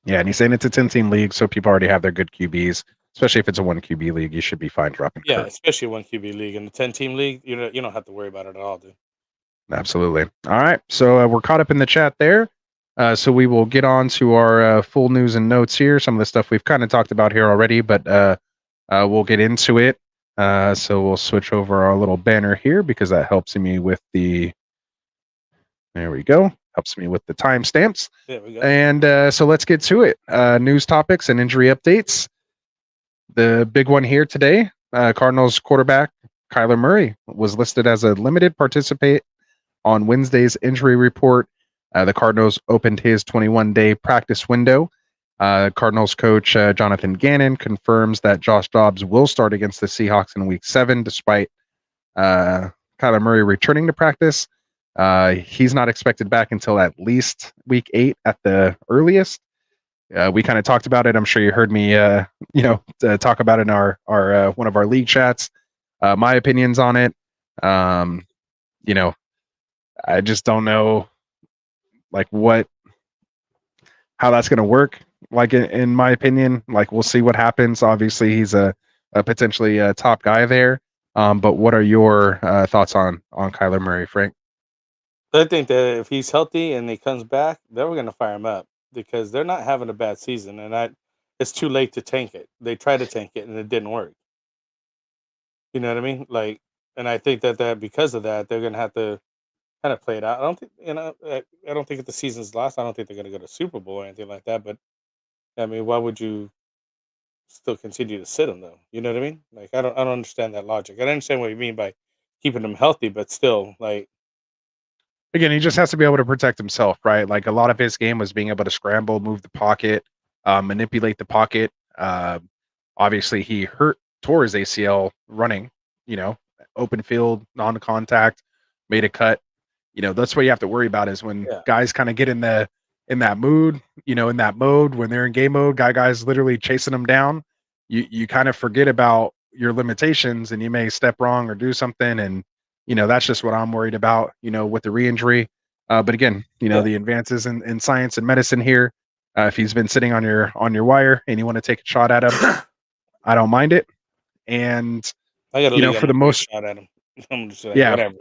Yeah, and he's saying it's a 10-team league, so people already have their good QBs. Especially if it's a 1 QB league, you should be fine dropping Kirk. Yeah, especially a 1 QB league. In the 10-team league, you don't have to worry about it at all, dude. Absolutely. All right, so we're caught up in the chat there. So we will get on to our full news and notes here. Some of the stuff we've kind of talked about here already, but we'll get into it. So we'll switch over our little banner here because that helps me with the. There we go. Helps me with the timestamps. There we go. And so let's get to it. News topics and injury updates. The big one here today, Cardinals quarterback Kyler Murray was listed as a limited participant on Wednesday's injury report. The Cardinals opened his 21-day practice window. Cardinals coach Jonathan Gannon confirms that Josh Dobbs will start against the Seahawks in Week 7, despite Kyler Murray returning to practice. He's not expected back until at least Week 8 at the earliest. We kind of talked about it. I'm sure you heard me, talk about it in our one of our league chats. My opinions on it. You know, I just don't know like how that's going to work. Like in my opinion, like we'll see what happens. Obviously, he's a potentially a top guy there. But what are your thoughts on Kyler Murray, Frank? I think that if he's healthy and he comes back, they're going to fire him up because they're not having a bad season, and it's too late to tank it. They tried to tank it and it didn't work. You know what I mean? Like, and I think that because of that, they're going to have to kind of play it out. I don't think I don't think if the season's lost, I don't think they're going to go to Super Bowl or anything like that. But I mean, why would you still continue to sit him though? You know what I mean? Like, I don't understand that logic. I don't understand what you mean by keeping him healthy, but still, like, Again, he just has to be able to protect himself, right? Like a lot of his game was being able to scramble, move the pocket, manipulate the pocket. Obviously, he tore his ACL running. You know, open field, non-contact, made a cut. You know, that's what you have to worry about is when yeah, guys kind of get in that mood. You know, in that mode when they're in game mode, guys literally chasing them down. You kind of forget about your limitations, and you may step wrong or do something, and you know, that's just what I'm worried about, you know, with the re-injury. But again, you know, yeah. the advances in science and medicine here. If he's been sitting on your wire and you want to take a shot at him, I don't mind it. And I got a you know, league. I'm for gonna the take a most, shot at him. I'm just like, yeah, whatever.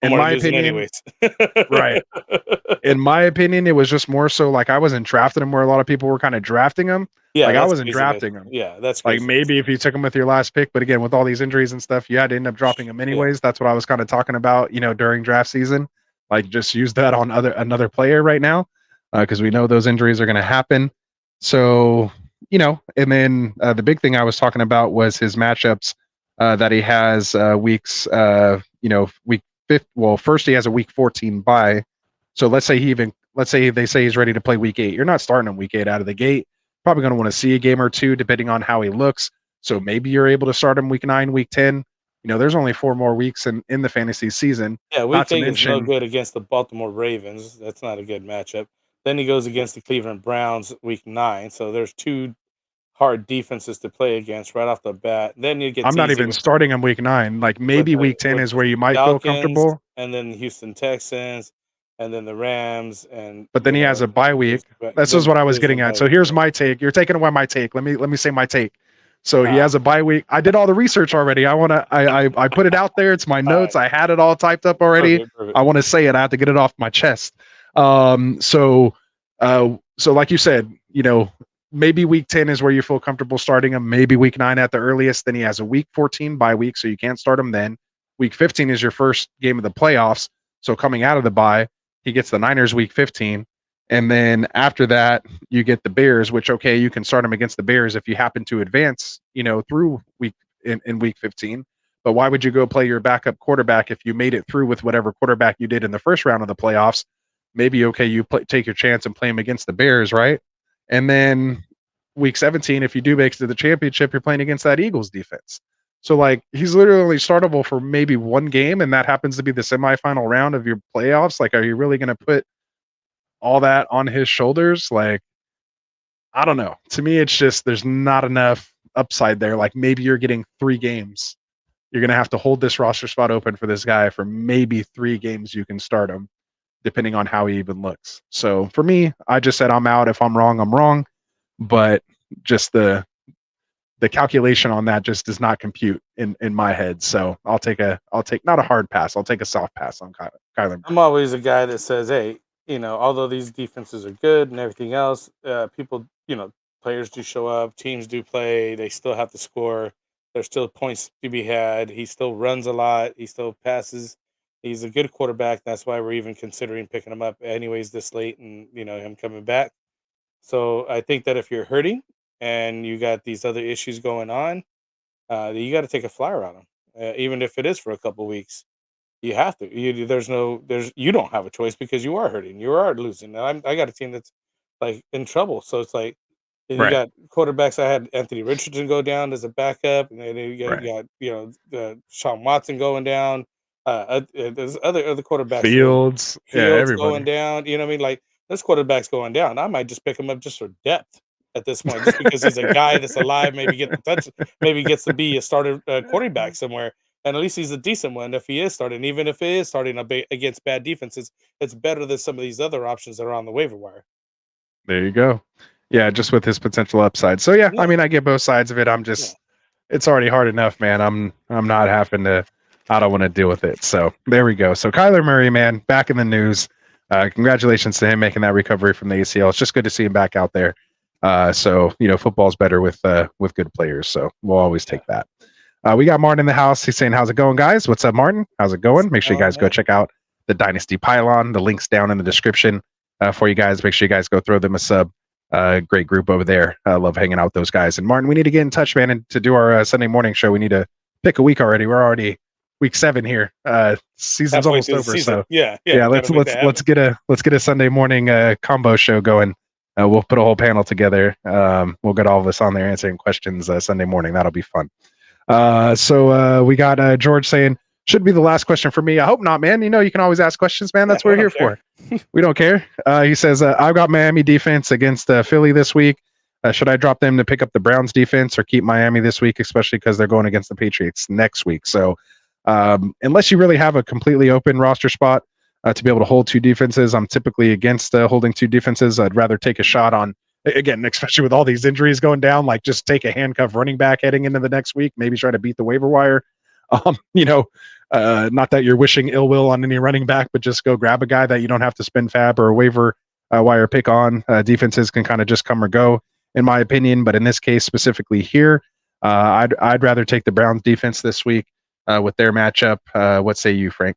I'm in already my losing opinion, anyways. right. In my opinion, it was just more so like I wasn't drafting him where a lot of people were kind of drafting him. Yeah, Like I that's wasn't craziness. drafting him. Yeah, that's Like crazy. maybe if you took him with your last pick, but again, with all these injuries and stuff, you had to end up dropping him Yeah, anyways. That's what I was kind of talking about, you know, during draft season. Like just use that on another player right now, because we know those injuries are going to happen. So you know, and then the big thing I was talking about was his matchups that he has weeks, you know, week fifth. Well, first he has a week 14 bye. So let's say they say he's ready to play week 8. You're not starting him week 8 out of the gate. Probably going to want to see a game or two depending on how he looks. So maybe you're able to start him week 9, week 10. You know, there's only 4 more weeks in the fantasy season. yeah. Not Week to 8 is no mention, good against the Baltimore Ravens. That's not a good matchup. Then he goes against the Cleveland Browns week 9. So there's two hard defenses to play against right off the bat. Then you get I'm not easy even starting him week 9. Like maybe week 10 with is the where you might feel Falcons, comfortable. and then the Houston Texans, and then the Rams, and But then he has a bye week. This is then what I was there's no getting at. bye So week. here's Yeah. my take. You're taking away my take. Let me say my take. So he Nah. has a bye week. I did all the research already. I put it out there. It's my All notes. right. I had it all typed up already. Perfect. I want to say it. I have to get it off my chest. So like you said, you know, maybe week 10 is where you feel comfortable starting him. Maybe week 9 at the earliest. Then he has a week 14 bye week, so you can't start him then. Week 15 is your first game of the playoffs. So coming out of the bye, he gets the Niners week 15. And then after that, you get the Bears, which, okay, you can start him against the Bears if you happen to advance, you know, through in week 15. But why would you go play your backup quarterback if you made it through with whatever quarterback you did in the first round of the playoffs? Maybe, okay, you take your chance and play him against the Bears, right? And then week 17, if you do make it to the championship, you're playing against that Eagles defense. So like he's literally only startable for maybe one game, and that happens to be the semifinal round of your playoffs. Like, are you really going to put all that on his shoulders? Like, I don't know. To me, it's just there's not enough upside there. Like maybe you're getting 3 games. You're going to have to hold this roster spot open for this guy for maybe 3 games you can start him, depending on how he even looks. So for me, I just said I'm out. If I'm wrong, I'm wrong. But just the calculation on that just does not compute in my head. So I'll take not a hard pass. I'll take a soft pass on Kyler. I'm always a guy that says, hey, you know, although these defenses are good and everything else, people, you know, players do show up, teams do play, they still have to score. There's still points to be had. He still runs a lot. He still passes. He's a good quarterback. That's why we're even considering picking him up anyways this late and, you know, him coming back. So I think that if you're hurting and you got these other issues going on, you got to take a flyer on him, even if it is for a couple weeks. You have to. You don't have a choice because you are hurting. You are losing. And I got a team that's like in trouble. So it's like, and you Right. got quarterbacks. I had Anthony Richardson go down as a backup, and then Right. you got Sean Watson going down. There's other quarterbacks. Fields. Yeah, Fields going everybody. down. You know what I mean? Like this quarterback's going down. I might just pick him up just for depth at this point, just because he's a guy that's alive. Maybe get the touch. Maybe gets to be a starter quarterback somewhere. and at least he's a decent one if he is starting. Even if he is starting against bad defenses, it's better than some of these other options that are on the waiver wire. There you go. Yeah, just with his potential upside. So yeah, Yeah. I mean, I get both sides of it. I'm just, it's already hard enough, man. I'm not having to. I don't want to deal with it. So there we go. So Kyler Murray, man, back in the news. Congratulations to him making that recovery from the ACL. It's just good to see him back out there. So football's better with good players. So we'll always take that. We got Martin in the house. He's saying, "How's it going, guys? What's up, Martin? How's it going? Make sure you guys go check out the Dynasty Pylon. The link's down in the description for you guys. Make sure you guys go throw them a sub. Great group over there. I love hanging out with those guys. And Martin, we need to get in touch, man. And to do our Sunday morning show, we need to pick a week already. We're already week 7 here. Season's almost over. Season. So yeah. Let's get a Sunday morning combo show going. We'll put a whole panel together. We'll get all of us on there answering questions Sunday morning. That'll be fun. So we got George saying, should be the last question for me. I hope not, man. You can always ask questions, man. That's what we're here for. We don't care. He says, I've got Miami defense against Philly this week. Should I drop them to pick up the Browns defense or keep Miami this week, especially because they're going against the Patriots next week? So unless you really have a completely open roster spot to be able to hold 2 defenses, I'm typically against holding 2 defenses. I'd rather take a shot on, again, especially with all these injuries going down, like just take a handcuff running back heading into the next week, maybe try to beat the waiver wire. Not that you're wishing ill will on any running back, but just go grab a guy that you don't have to spend fab or a waiver wire pick on. Defenses can kind of just come or go, in my opinion. But in this case, specifically here, I'd rather take the Browns defense this week with their matchup. What say you, Frank?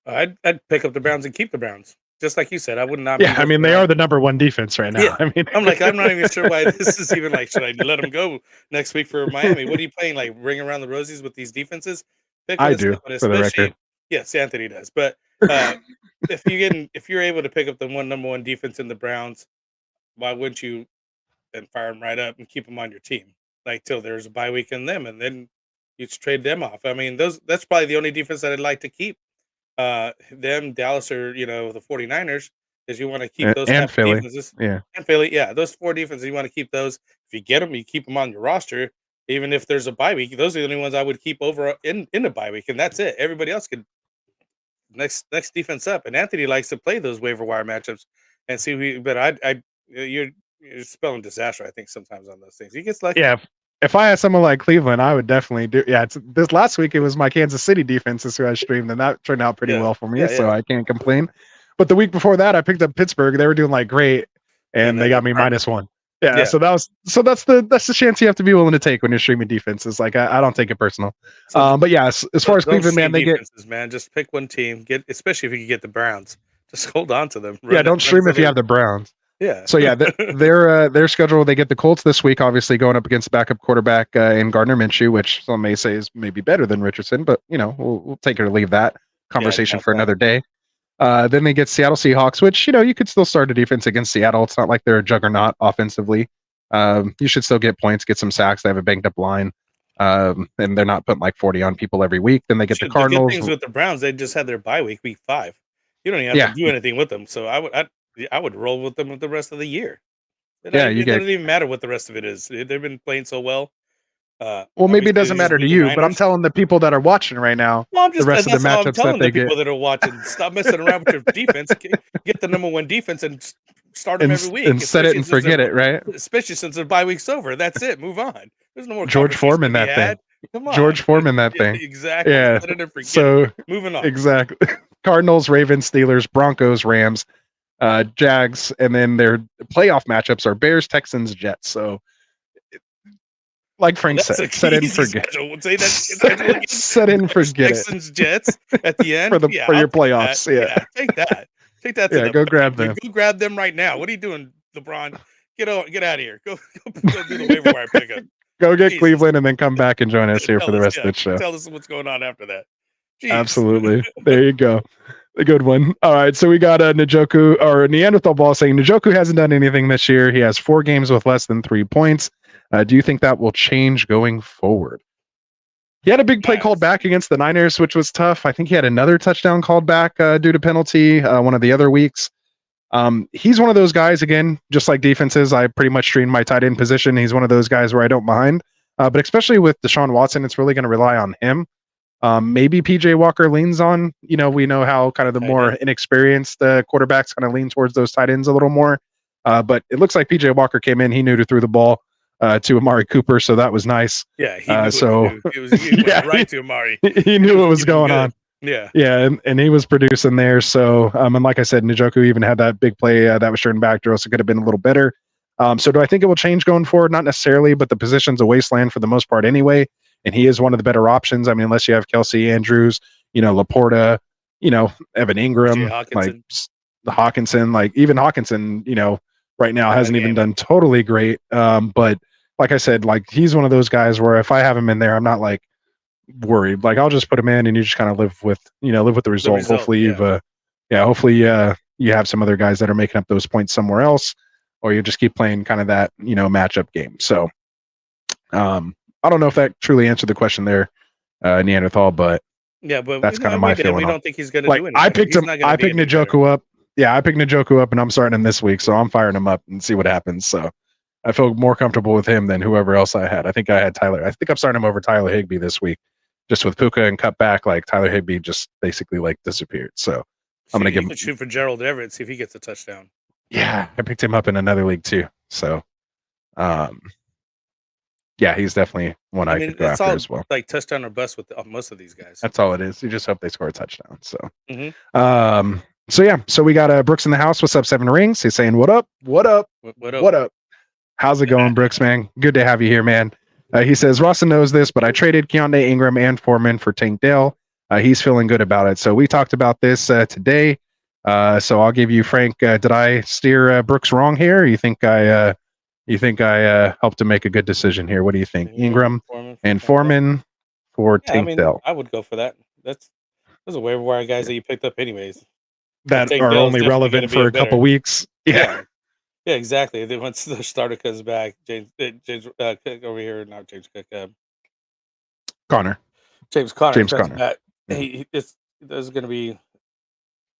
I'd pick up the Browns and keep the Browns. Just like you said, I would not. Yeah, I mean, they are the number 1 defense right now. Yeah. I mean, I'm not even sure why this is even like, should I let them go next week for Miami? What are you playing? Like ring around the rosies with these defenses? I do, for the record. Yes, Anthony does. But if you're able to pick up the number 1 defense in the Browns, why wouldn't you then fire them right up and keep them on your team? Like till there's a bye week in them, and then you trade them off. I mean, that's probably the only defense that I'd like to keep. Them, Dallas, or the 49ers, is you want to keep those and Philly. Defenses. Yeah. And Philly, yeah, those 4 defenses, you want to keep those. If you get them, you keep them on your roster. Even if there's a bye week, those are the only ones I would keep over in the bye week, and that's it. Everybody else could next defense up. And Anthony likes to play those waiver wire matchups and see but you're spelling disaster, I think, sometimes on those things. He gets lucky. Yeah. If I had someone like Cleveland, I would definitely do. Yeah, this last week it was my Kansas City defenses who I streamed, and that turned out pretty well for me. So I can't complain. But the week before that, I picked up Pittsburgh. They were doing like great, and they got me -1. Yeah. So that's the chance you have to be willing to take when you're streaming defenses. Like I don't take it personal. But yeah, as far as Cleveland, man, they man, just pick one team. Especially if you can get the Browns. Just hold on to them. Don't stream if you have the Browns. Yeah. So yeah, their schedule, they get the Colts this week, obviously going up against backup quarterback in Gardner Minshew, which some may say is maybe better than Richardson, but we'll take it or leave that conversation for another day. Then they get Seattle Seahawks, which you could still start a defense against Seattle. It's not like they're a juggernaut offensively. You should still get points, get some sacks. They have a banged up line, and they're not putting like 40 on people every week. Then they get the Cardinals. The good things with the Browns, they just had their bye week 5. You don't even have to do anything with them. So I would roll with them the rest of the year. It doesn't even matter what the rest of it is. They've been playing so well. Maybe it doesn't matter to you, but I'm telling the people that are watching right now, the rest of the matchups that they get. People that are watching, stop messing around with your defense. Get the number 1 defense and start them every week. And set it and forget it, right? Especially since the bye week's over. That's it. Move on. There's no more George Foreman that thing. Come on. George Foreman that thing. Exactly. Yeah. Set it and forget so it. Moving on. Exactly. Cardinals, Ravens, Steelers, Broncos, Rams, Jags, and then their playoff matchups are Bears, Texans, Jets. So, like Frank said, set it and forget. Set it and forget it. Texans, Jets at the end for your playoffs. Take that. Take that. To go grab them. Go grab them right now. What are you doing, LeBron? Get out of here. Go do the waiver wire pickup. Go get Cleveland and then come back and join us here for the rest of the show. Tell us what's going on after that. Jeez. Absolutely. There you go. A good one. All right. So we got Njoku or Neanderthal Ball saying Njoku hasn't done anything this year. He has 4 games with less than 3 points. Do you think that will change going forward? He had a big play called back against the Niners, which was tough. I think he had another touchdown called back due to penalty one of the other weeks. He's one of those guys, again, just like defenses, I pretty much stream my tight end position. He's one of those guys where I don't mind. But especially with Deshaun Watson, it's really going to rely on him. Maybe PJ Walker leans on, we know how kind of the Tight more end. inexperienced quarterbacks kind of lean towards those tight ends a little more. But it looks like PJ Walker came in. He knew to throw the ball to Amari Cooper, so that was nice. Yeah, he knew so what to do. He went right to Amari. he knew what was going good. on. Yeah. Yeah, and he was producing there. So, and like I said, Njoku even had that big play that was turned back. So it could have been a little better. So do I think it will change going forward? Not necessarily, but the position's a wasteland for the most part anyway. And he is one of the better options. I mean, unless you have Kelsey Andrews, Laporta, Evan Ingram, like the Hawkinson, like even Hawkinson, right now hasn't even done totally great. But like I said, like he's one of those guys where if I have him in there, I'm not like worried. Like I'll just put him in and you just kind of live with the result. Hopefully hopefully you have some other guys that are making up those points somewhere else, or you just keep playing kind of that, matchup game. So I don't know if that truly answered the question there, Neanderthal, but but that's kind of my feeling. We don't think he's going to like do anything. I picked Njoku up. Yeah, I picked Njoku up, and I'm starting him this week, so I'm firing him up and see what happens. So I feel more comfortable with him than whoever else I had. I think I had Tyler. I think I'm starting him over Tyler Higbee this week, just with Puka and cut back. Like Tyler Higbee just basically like disappeared. So I'm gonna give him shoot for Gerald Everett, see if he gets a touchdown. Yeah, I picked him up in another league too. So, yeah, he's definitely one I could go after as well. Like touchdown or bust with most of these guys. That's all it is. You just hope they score a touchdown. So, so yeah, so we got Brooks in the house. What's up, Seven Rings? He's saying, "What up? What up? What up? How's it going, Brooks, man? Good to have you here, man." He says, Rasta knows this, but I traded Keontae Ingram and Foreman for Tank Dell. He's feeling good about it. So we talked about this today. So I'll give you, Frank. Did I steer Brooks wrong here? Or you think I helped him make a good decision here? What do you think? Ingram and Foreman for Tank Dell. I would go for that. Those are waiver wire guys that you picked up anyways. That are only relevant for a couple weeks. Yeah. Yeah, exactly. Then once the starter comes back, James Cook over here, not James Cook, Connor. James Conner. Back, there's going to be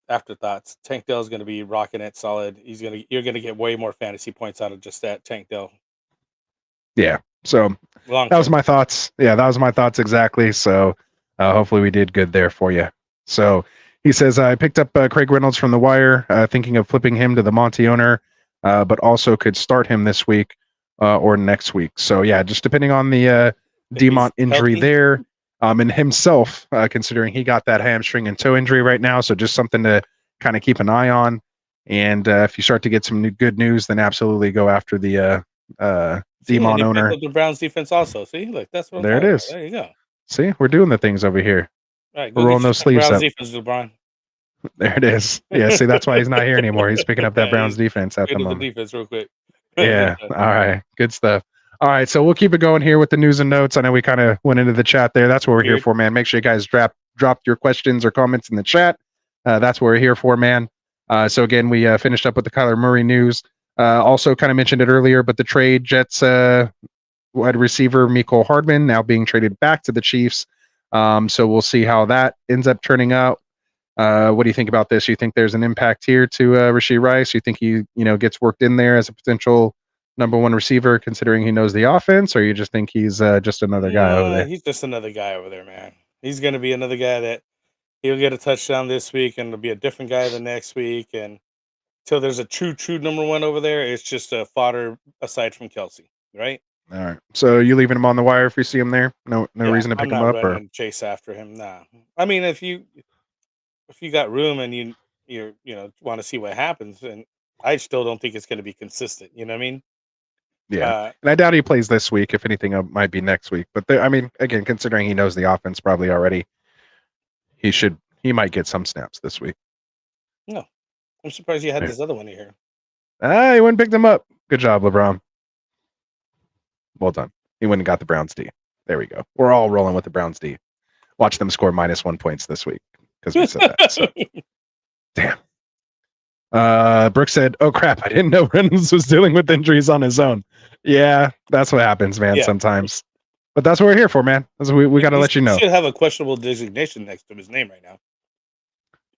afterthoughts. Tank Dell is going to be rocking it solid. You're going to get way more fantasy points out of just that Tank Dell. Yeah. So that was my thoughts. Yeah, that was my thoughts exactly. So hopefully we did good there for you. So he says, I picked up Craig Reynolds from the wire, thinking of flipping him to the Monty owner, but also could start him this week or next week. So yeah, just depending on the Demont injury there. And himself, considering he got that hamstring and toe injury right now. So just something to kind of keep an eye on. And if you start to get some good news, then absolutely go after the Demont owner. The Browns defense also. See, look, that's what there it is. There you go. See, we're doing the things over here. All right, we're rolling those sleeves Browns up. Defense, LeBron. There it is. Yeah, see, that's why he's not here anymore. He's picking up that Browns defense at the moment. The defense real quick. Yeah. All right. Good stuff. All right, so we'll keep it going here with the news and notes. I know we kind of went into the chat there. That's what we're here for, man. Make sure you guys drop your questions or comments in the chat. That's what we're here for, man. So again, we finished up with the Kyler Murray news. Also kind of mentioned it earlier, but the trade, Jets wide receiver Mecole Hardman now being traded back to the Chiefs. So we'll see how that ends up turning out. What do you think about this? You think there's an impact here to Rashee Rice? You think he gets worked in there as a potential number one receiver, considering he knows the offense, or you just think he's just another guy over there? He's just another guy over there, man. He's going to be another guy that he'll get a touchdown this week, and it'll be a different guy the next week. And till there's a true number one over there, it's just a fodder aside from Kelsey, right? All right. So you leaving him on the wire if you see him there? No reason to pick him up, or chase after him? Nah. I mean, if you got room and you want to see what happens, and I still don't think it's going to be consistent. You know what I mean? Yeah, and I doubt he plays this week. If anything, it might be next week. But I mean, again, considering he knows the offense probably already, he might get some snaps this week. No, I'm surprised you had this other one here. He wouldn't pick them up. Good job, LeBron. Well done. He went and got the Browns D. There we go. We're all rolling with the Browns D. Watch them score -1 points this week because we said that. So. Damn. Brooks said, "Oh crap! I didn't know Reynolds was dealing with injuries on his own." Yeah, that's what happens, man. Sometimes, but that's what we're here for, man. We got to let you know. He should have a questionable designation next to his name right now.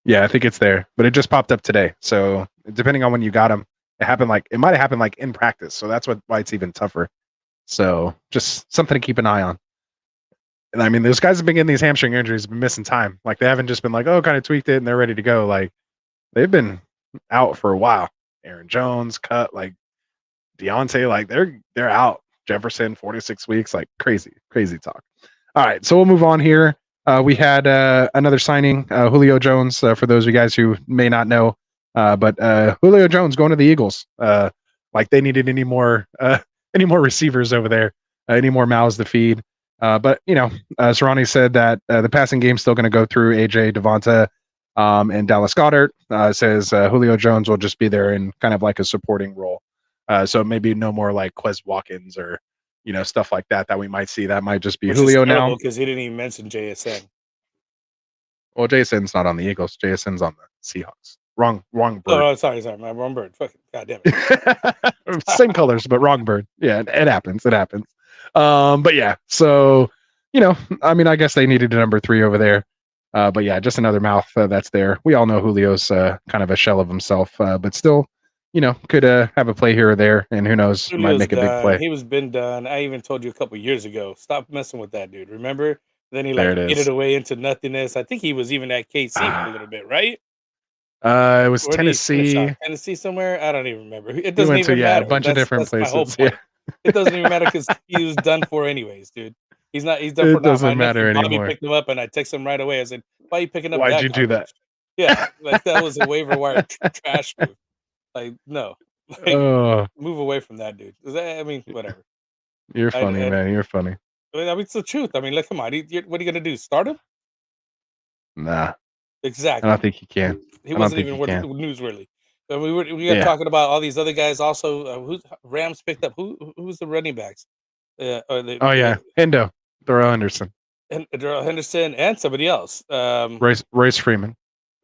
Yeah, I think it's there, but it just popped up today. So depending on when you got him, it might have happened in practice. So that's why it's even tougher. So just something to keep an eye on. And I mean, those guys have been getting these hamstring injuries, been missing time. Like they haven't just been like, oh, kind of tweaked it and they're ready to go. Like they've been out for a while. Aaron Jones cut, like Deontay, like they're out. Jefferson 46 weeks, like crazy talk. All right, so we'll move on here. We had another signing, Julio Jones. For those of you guys who may not know, but Julio Jones going to the Eagles. Like they needed any more receivers over there, any more mouths to feed. But Serrani said that the passing game's still going to go through AJ, Devonta, and Dallas Goedert. Says Julio Jones will just be there in kind of like a supporting role. So maybe no more like Quez Watkins or stuff like that we might see. That might just be Julio now, because he didn't even mention JSN. Well, JSN's not on the Eagles. JSN's on the Seahawks. Wrong bird. Oh, sorry, my wrong bird. Fucking goddamn it. Same colors, but wrong bird. Yeah, it happens. But yeah, so I mean, I guess they needed a number 3 over there. But yeah, just another mouth that's there. We all know Julio's kind of a shell of himself, but still, could have a play here or there, and who knows, Julio's might make a big play. He was been done. I even told you a couple years ago, stop messing with that dude. Remember? Then he There like it is. hid it away into nothingness. I think he was even at KC for a little bit, right? It was Where did he finish Tennessee. off? Tennessee somewhere. I don't even remember. It He doesn't went to even matter. a bunch of different that's my whole places. point. Yeah, It doesn't even matter because he was done for anyways, dude. He's done It for not. doesn't My matter nephew Bobby anymore. picked him up, and I texted him right away. I said, "Why are you picking up? Why'd that you do that?" garbage?" Yeah, like that was a waiver wire trash move. Like no, like Oh, move away from that dude. I mean, whatever. you're I, funny, I, man. You're funny. I mean, it's the truth. I mean, like, come on. What are you gonna do? Start him? Nah, I Exactly. don't think you can. He I don't wasn't think even you worth can. newsworthy. But we were Yeah. talking about all these other guys also. Who's Rams picked up? Who's the running backs? Or the, Oh yeah, Hendo, Thorough Henderson, and Darrell Henderson and somebody else. Royce Freeman.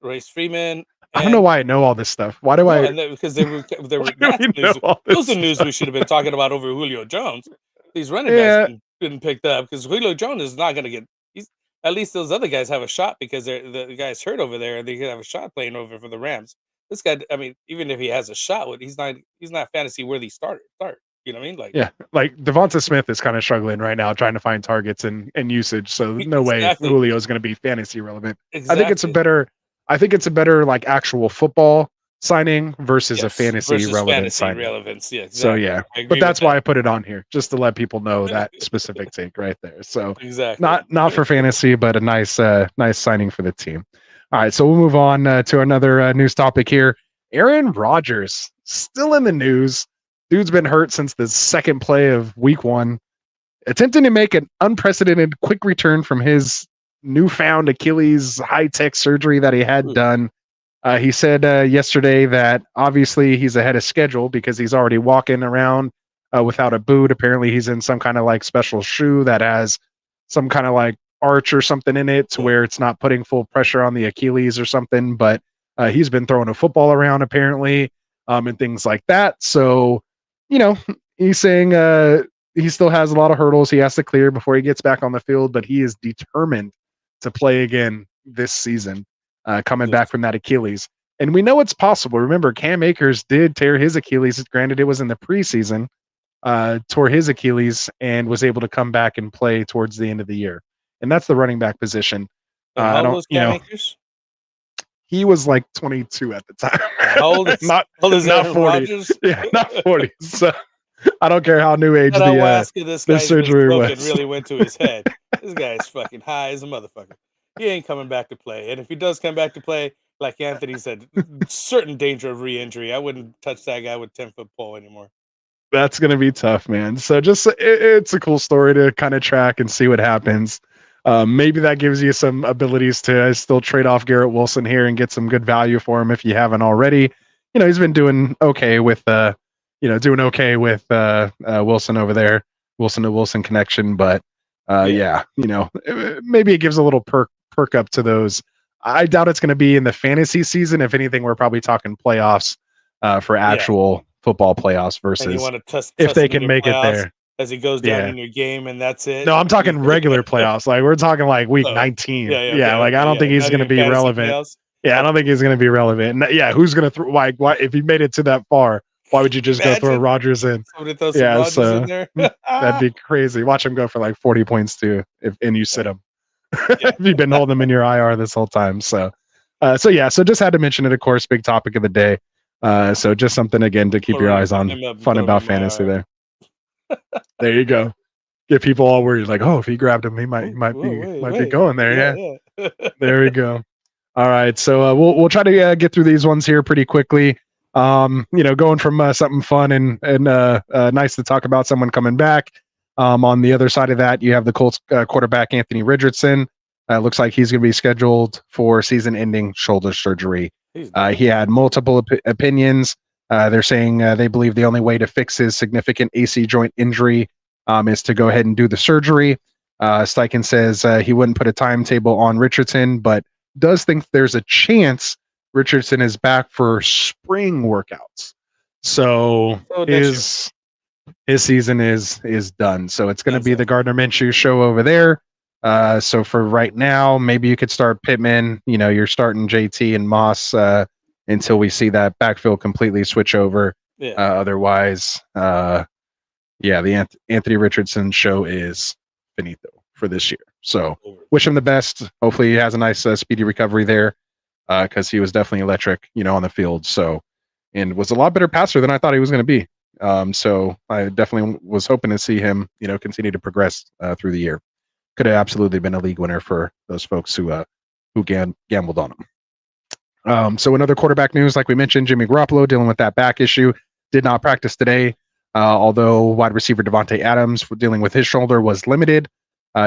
Royce Freeman. I don't know why I know all this stuff. Why do I? Because they were Why do that's we know news. all Those this are news stuff? we should have been talking about over Julio Jones. These running Yeah. backs been picked up because Julio Jones is not going to get. He's at least those other guys have a shot because the guy's hurt over there and they can have a shot playing over for the Rams. This guy, I mean, even if he has a shot, he's not fantasy worthy start. You know what I mean? Like Yeah, like Devonta Smith is kind of struggling right now, trying to find targets and usage. So no way Exactly. Julio is going to be fantasy relevant. exactly. I think it's a better like actual football signing versus a fantasy versus relevant fantasy signing. relevance. Yeah, exactly. So yeah, I agree but that's with why that. I put it on here just to let people know that specific take right there. So Exactly. not for fantasy, but a nice signing for the team. All right, so we'll move on to another news topic here. Aaron Rodgers still in the news. Dude's been hurt since the second play of week 1, attempting to make an unprecedented quick return from his newfound Achilles high-tech surgery that he had done. He said yesterday that obviously he's ahead of schedule because he's already walking around without a boot. Apparently he's in some kind of like special shoe that has some kind of like arch or something in it to where it's not putting full pressure on the Achilles or something. But he's been throwing a football around apparently and things like that. So, he's saying he still has a lot of hurdles he has to clear before he gets back on the field, but he is determined to play again this season, coming back from that Achilles. And we know it's possible. Remember, Cam Akers did tear his Achilles. Granted, it was in the preseason, tore his Achilles and was able to come back and play towards the end of the year. And that's the running back position. How old was Cam Akers? He was like 22 at the time. How old is not Aaron 40. Rodgers? Yeah, not 40. So I don't care how new age That ayahuasca this guy's surgery smoking was. really went to his head. This guy's fucking high as a motherfucker. He ain't coming back to play. And if he does come back to play, like Anthony said, certain danger of re-injury. I wouldn't touch that guy with 10-foot pole anymore. That's going to be tough, man. So just it's a cool story to kind of track and see what happens. Maybe that gives you some abilities to still trade off Garrett Wilson here and get some good value for him if you haven't already. He's been doing okay with Wilson over there, Wilson to Wilson connection. But maybe it gives a little perk up to those. I doubt it's going to be in the fantasy season. If anything, we're probably talking playoffs for actual football playoffs versus And you want to test if they him in can your make it playoffs there. as he goes down in your game, and that's it. No, I'm talking regular playoffs. Like we're talking like week 19. Yeah, like I don't think he's not going to even be fantasy relevant. playoffs. Yeah, I don't think he's going to be relevant. And, who's going to who's if he made it to that far? Why would you just go throw Imagine Rodgers in? somebody throw some Yeah, Rodgers so in there. that'd be crazy. Watch him go for like 40 points too, and you sit him. Yeah. You've been holding him in your IR this whole time. So just had to mention it. Of course, big topic of the day. So just something again to keep your eyes on. Fun about fantasy there. There you go. Get people all worried, like, oh, if he grabbed him, he might be going there. Yeah. There we go. All right, so we'll try to get through these ones here pretty quickly. Going from something fun and nice to talk about someone coming back. On the other side of that, you have the Colts quarterback Anthony Richardson. Looks like he's going to be scheduled for season-ending shoulder surgery. He had multiple opinions. They're saying they believe the only way to fix his significant AC joint injury is to go ahead and do the surgery. Steichen says he wouldn't put a timetable on Richardson, but does think there's a chance Richardson is back for spring workouts. So his season is done. So it's going to be the Gardner Minshew show over there. So for right now, maybe you could start Pittman. You're starting JT and Moss until we see that backfield completely switch over. Otherwise, the Anthony Richardson show is finito for this year. So wish him the best. Hopefully he has a nice speedy recovery there, because he was definitely electric, on the field. So, and was a lot better passer than I thought he was going to be. So I definitely was hoping to see him, continue to progress through the year. Could have absolutely been a league winner for those folks who gambled on him. So another quarterback news, like we mentioned, Jimmy Garoppolo dealing with that back issue, did not practice today. Although wide receiver Devontae Adams dealing with his shoulder was limited.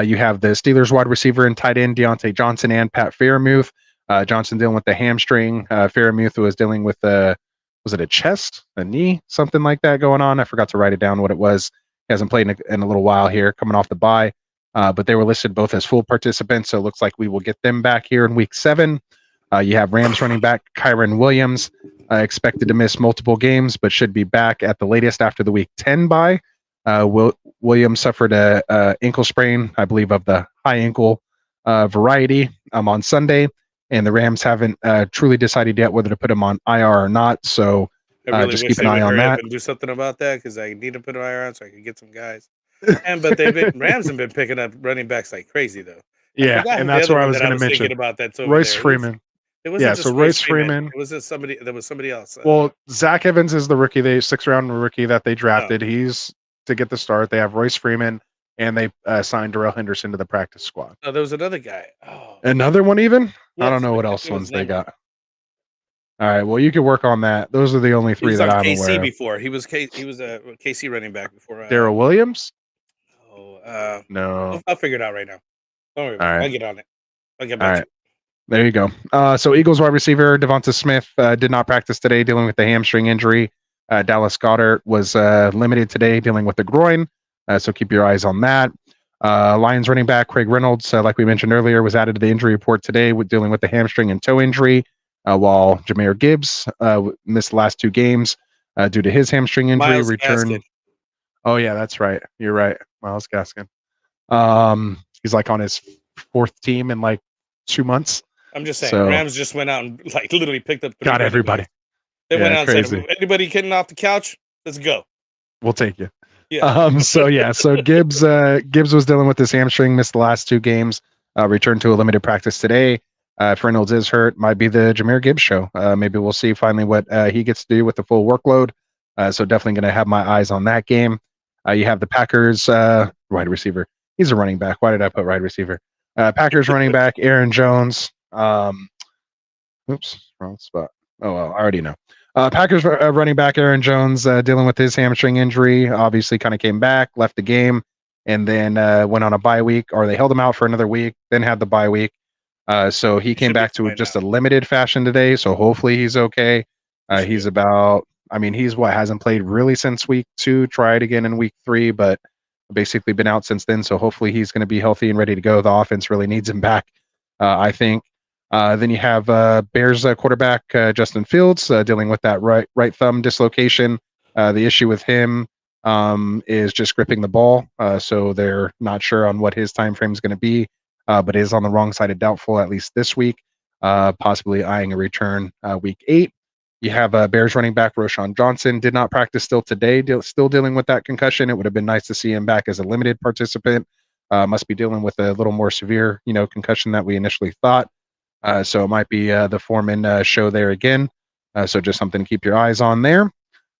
You have the Steelers wide receiver and tight end Deontay Johnson and Pat Freiermuth. Johnson dealing with the hamstring. Freiermuth was dealing with was it a chest, a knee, something like that going on? I forgot to write it down what it was. He hasn't played in a little while here, coming off the bye. But they were listed both as full participants, so it looks like we will get them back here in week 7. You have Rams running back Kyron Williams, expected to miss multiple games, but should be back at the latest after the week 10 bye. Williams suffered a ankle sprain, I believe, of the high ankle variety on Sunday, and the Rams haven't truly decided yet whether to put him on IR or not. So just keep an eye on that. And do something about that, because I need to put an IR on so I can get some guys. But Rams have been picking up running backs like crazy, though. Yeah, and that's where I was going to mention about that. Royce Freeman. It wasn't so Royce Freeman. It wasn't somebody. There was somebody else. Well, Zach Evans is the rookie. They 6th-round rookie that they drafted. He's to get the start. They have Royce Freeman, and they signed Darrell Henderson to the practice squad. Oh, there was another guy. Another one even? Yes, I don't know what else ones they got. All right. Well, you could work on that. Those are the only 3 that I'm aware of. Before he was a KC running back before. Darrell Williams? No. I'll figure it out right now. Don't worry about it. I'll get on it. I'll get back. All right. There you go. So Eagles wide receiver Devonta Smith did not practice today, dealing with the hamstring injury. Dallas Goedert was limited today, dealing with the groin. So keep your eyes on that. Lions running back Craig Reynolds, like we mentioned earlier, was added to the injury report today with dealing with the hamstring and toe injury, while Jahmyr Gibbs missed the last 2 games due to his hamstring injury. Myles Gaskin. Oh yeah, that's right. You're right, Myles Gaskin. He's like on his 4th team in like 2 months. I'm just saying, Rams just went out and like literally picked up. Got everybody. They went out and said, "Anybody getting off the couch? Let's go. We'll take you." Yeah. So Gibbs was dealing with this hamstring, missed the last 2 games. Returned to a limited practice today. If Reynolds is hurt, might be the Jahmyr Gibbs show. Maybe we'll see finally what he gets to do with the full workload. So definitely going to have my eyes on that game. You have the Packers wide receiver. He's a running back. Why did I put wide receiver? Packers running back Aaron Jones. Oops, wrong spot. Oh, well, I already know. Packers running back Aaron Jones dealing with his hamstring injury. Obviously, kind of came back, left the game, and then went on a bye week, or they held him out for another week, then had the bye week. So he came back to just a limited fashion today. So hopefully he's okay. He's hasn't played really since week 2. Tried again in week 3, but basically been out since then. So hopefully he's going to be healthy and ready to go. The offense really needs him back, I think. Then you have Bears quarterback Justin Fields dealing with that right thumb dislocation. The issue with him is just gripping the ball. So they're not sure on what his time frame is going to be, but is on the wrong side of doubtful, at least this week, possibly eyeing a return week 8. You have Bears running back Roshan Johnson did not practice still today, still dealing with that concussion. It would have been nice to see him back as a limited participant. Must be dealing with a little more severe, concussion that we initially thought. So it might be the Foreman show there again. So just something to keep your eyes on there.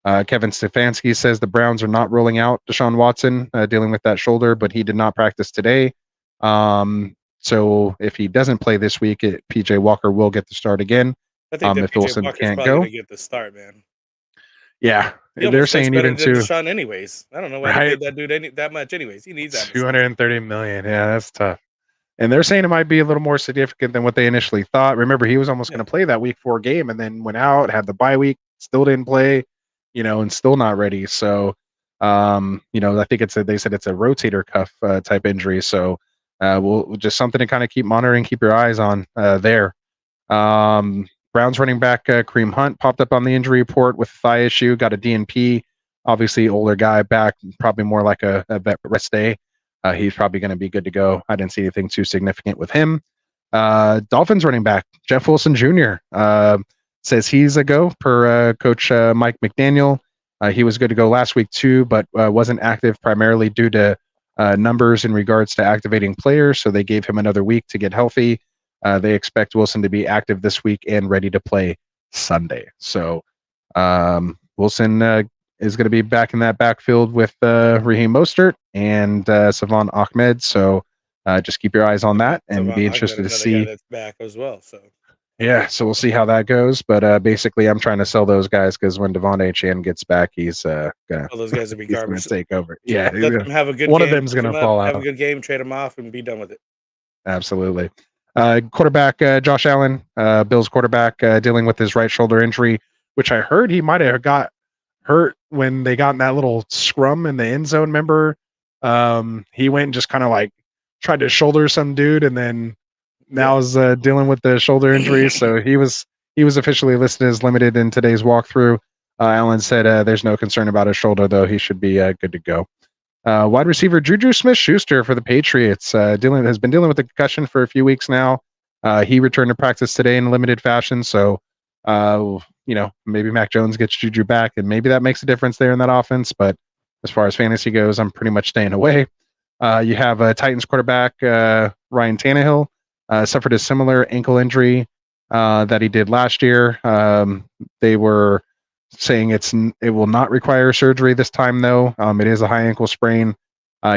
Kevin Stefanski says the Browns are not ruling out Deshaun Watson dealing with that shoulder, but he did not practice today. So if he doesn't play this week, PJ Walker will get the start again. I think that if PJ Wilson Walker's can't probably go, gonna get the start, man. yeah, He they're almost makes saying better even than to Deshaun anyways. I don't know why Right. they paid that dude that much anyways. He needs that. 230 million. Yeah, that's tough. And they're saying it might be a little more significant than what they initially thought. Remember, he was almost going to play that week 4 game and then went out, had the bye week, still didn't play, and still not ready. So, I think they said it's a rotator cuff type injury. So, we'll just something to kind of keep monitoring, keep your eyes on there. Browns running back Kareem Hunt popped up on the injury report with a thigh issue, got a DNP. Obviously, older guy back, probably more like a vet rest day. He's probably going to be good to go. I didn't see anything too significant with him. Dolphins running back Jeff Wilson Jr. Says he's a go per Coach Mike McDaniel. He was good to go last week too, but wasn't active primarily due to numbers in regards to activating players. So they gave him another week to get healthy. They expect Wilson to be active this week and ready to play Sunday. So Wilson is going to be back in that backfield with Raheem Mostert and Savon Ahmed. So just keep your eyes on that and Savon be Ahmed, interested to another see. guy that's back as well. So Yeah, so we'll see how that goes. But basically, I'm trying to sell those guys because when Devon Achane gets back, he's gonna all those guys will be he's gonna garbage. take over. Yeah, Let them have a good one game. of them's Pick gonna them up, fall have a out. good game, trade them off, and be done with it. Absolutely. Quarterback Josh Allen, Bills quarterback, dealing with his right shoulder injury, which I heard he might have got hurt when they got in that little scrum in the end zone. Remember, he went and just kind of like tried to shoulder some dude, and then now is dealing with the shoulder injury. So he was officially listed as limited in today's walkthrough. Allen said there's no concern about his shoulder, though. He should be good to go. Wide receiver Juju Smith-Schuster for the Patriots has been dealing with the concussion for a few weeks now. He returned to practice today in limited fashion. So, maybe Mac Jones gets Juju back, and maybe that makes a difference there in that offense. But as far as fantasy goes, I'm pretty much staying away. You have Titans quarterback Ryan Tannehill suffered a similar ankle injury that he did last year. They were saying it will not require surgery this time, though. It is a high ankle sprain.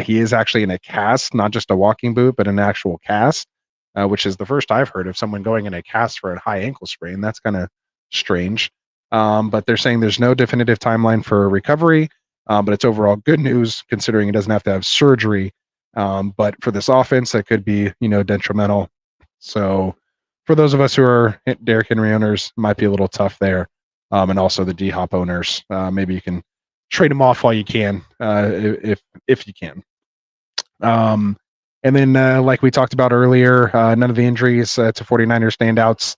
He is actually in a cast, not just a walking boot, but an actual cast, which is the first I've heard of someone going in a cast for a high ankle sprain. That's kind of strange. But they're saying there's no definitive timeline for recovery, but it's overall good news considering he doesn't have to have surgery. But for this offense, that could be, detrimental. So for those of us who are Derrick Henry owners, might be a little tough there. And also the D-Hop owners, maybe you can trade them off while you can, if you can. And then, like we talked about earlier, none of the injuries to 49ers standouts.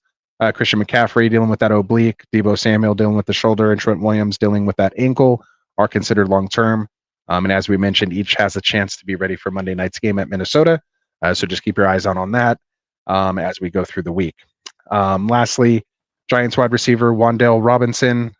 Christian McCaffrey dealing with that oblique, Deebo Samuel dealing with the shoulder, and Trent Williams dealing with that ankle are considered long-term. And as we mentioned, each has a chance to be ready for Monday night's game at Minnesota. So just keep your eyes on that as we go through the week. Lastly, Giants wide receiver Wan'Dale Robinson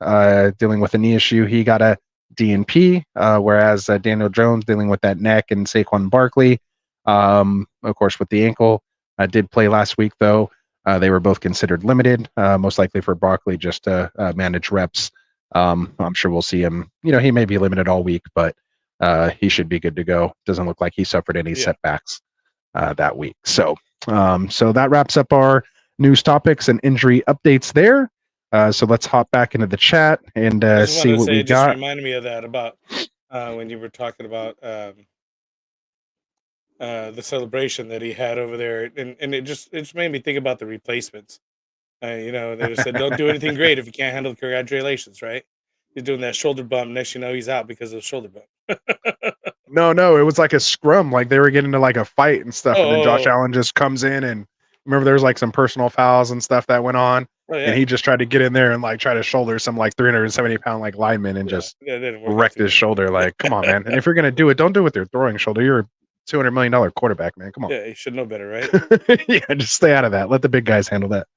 dealing with a knee issue. He got a DNP, whereas Daniel Jones dealing with that neck, and Saquon Barkley, of course, with the ankle, did play last week, though. They were both considered limited, most likely for Barkley just to manage reps. I'm sure we'll see him. He may be limited all week, but he should be good to go. Doesn't look like he suffered any setbacks that week. So that wraps up our news topics and injury updates there. So let's hop back into the chat and see what we got. Just reminded me of that about when you were talking about the celebration that he had over there, and it just made me think about the replacements. They just said, "Don't do anything great if you can't handle the congratulations." Right? He's doing that shoulder bump. Next, he's out because of the shoulder bump. No, it was like a scrum. Like they were getting into like a fight and stuff, and then Josh Allen just comes in and. Remember, there was like some personal fouls and stuff that went on, and he just tried to get in there and like try to shoulder some like 370-pound like lineman and just wrecked his shoulder. Like, come on, man! And if you're gonna do it, don't do it with your throwing shoulder. You're a $200 million quarterback, man. Come on. Yeah, you should know better, right? Yeah, just stay out of that. Let the big guys handle that.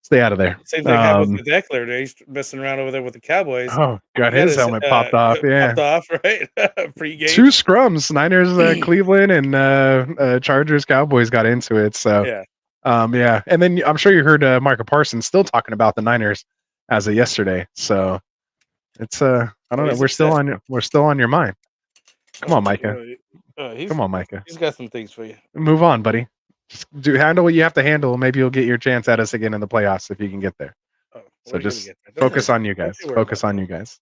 stay out of there. Same thing happened with Eckler. He's messing around over there with the Cowboys. Oh, got He had his helmet popped off. Yeah. Popped off, right? Pre-game. 2 scrums, Niners, Cleveland, and Chargers, Cowboys got into it. So, Yeah. Yeah. And then I'm sure you heard Micah Parsons still talking about the Niners as of yesterday. So it's I don't know. he's We're still on your mind. Come on, Micah. Come on, Micah. He's got some things for you. Move on, buddy. Just handle what you have to handle. Maybe you'll get your chance at us again in the playoffs if you can get there. Oh, So just Don't focus worry. on you guys. Don't you worry Focus about on you guys.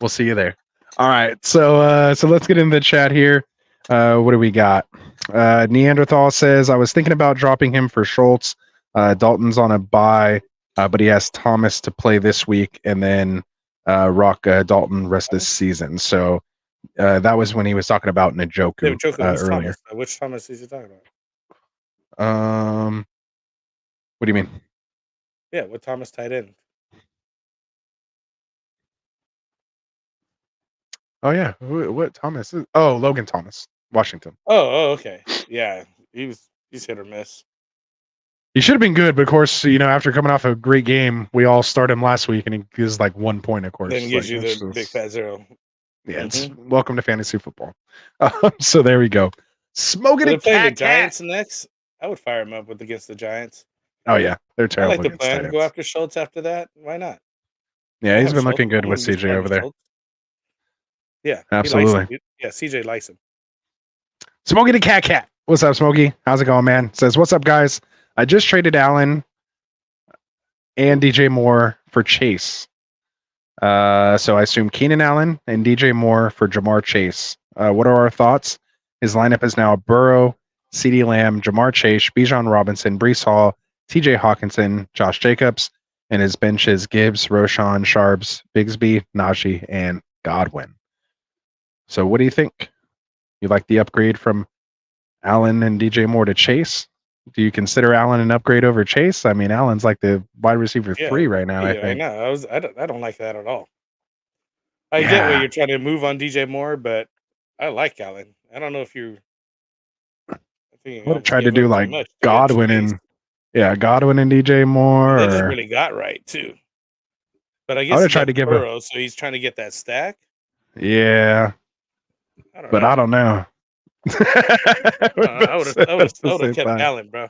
We'll see you there. All right. So let's get into the chat here. What do we got? Neanderthal says, I was thinking about dropping him for Schultz. Dalton's on a bye, but he has Thomas to play this week and then rock Dalton rest this season. So that was when he was talking about Njoku earlier. Which Thomas is he talking about? What do you mean? Yeah, what Thomas tight end? Oh yeah, what Thomas? Oh, Logan Thomas, Washington. Oh, okay. Yeah, he's hit or miss. He should have been good, but of course, after coming off a great game, we all start him last week, and he gives like 1 point. Of course, Then gives you the big fat 0. Yeah, it's welcome to fantasy football. So there we go. Smoking They're a playing the cat. Giants next. I would fire him up against the Giants. Oh yeah, they're I terrible. like the against plan to tight go ends. after Schultz after that. Why not? Yeah, he's Have been Schultz. looking good I with wouldn't be CJ over there. Schultz. Yeah, Absolutely. He likes him. Yeah, CJ likes him. Smokey the cat. What's up, Smokey? How's it going, man? Says, what's up, guys? I just traded Allen and DJ Moore for Chase. So I assume Keenan Allen and DJ Moore for Jamar Chase. What are our thoughts? His lineup is now Burrow, CeeDee Lamb, Jamar Chase, Bijan Robinson, Breece Hall, TJ Hawkinson, Josh Jacobs, and his bench is Gibbs, Roshan, Sharps, Bigsby, Najee, and Godwin. So what do you think? You like the upgrade from Allen and DJ Moore to Chase? Do you consider Allen an upgrade over Chase? I mean, Allen's like the wide receiver 3 right now, I think. I know. I don't like that at all. I get where you're trying to move on DJ Moore, but I like Allen. I don't know if you would have tried to do like Godwin and Godwin and DJ Moore. That just really got right too. But I guess I would have tried to give Burrow, so he's trying to get that stack. Yeah, I don't know. I would have kept Allen, bro.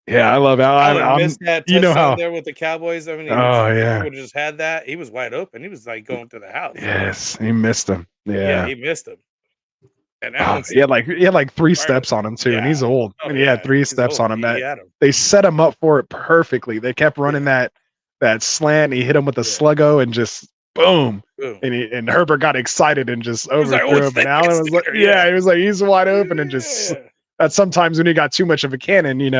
Yeah, I love Allen. Missed that touchdown there with the Cowboys. I mean, he would have just had that. He was wide open. He was like going to the house. Yes, he missed him. Yeah, he missed him. And Allen, he had like 3 steps on him too, and he's old. And he had 3 steps on him. They set him up for it perfectly. They kept running that slant. He hit him with a sluggo and just boom. And Herbert got excited and just overthrew him. And Allen was like, he was like, he's wide open and just. That's sometimes when you got too much of a cannon, you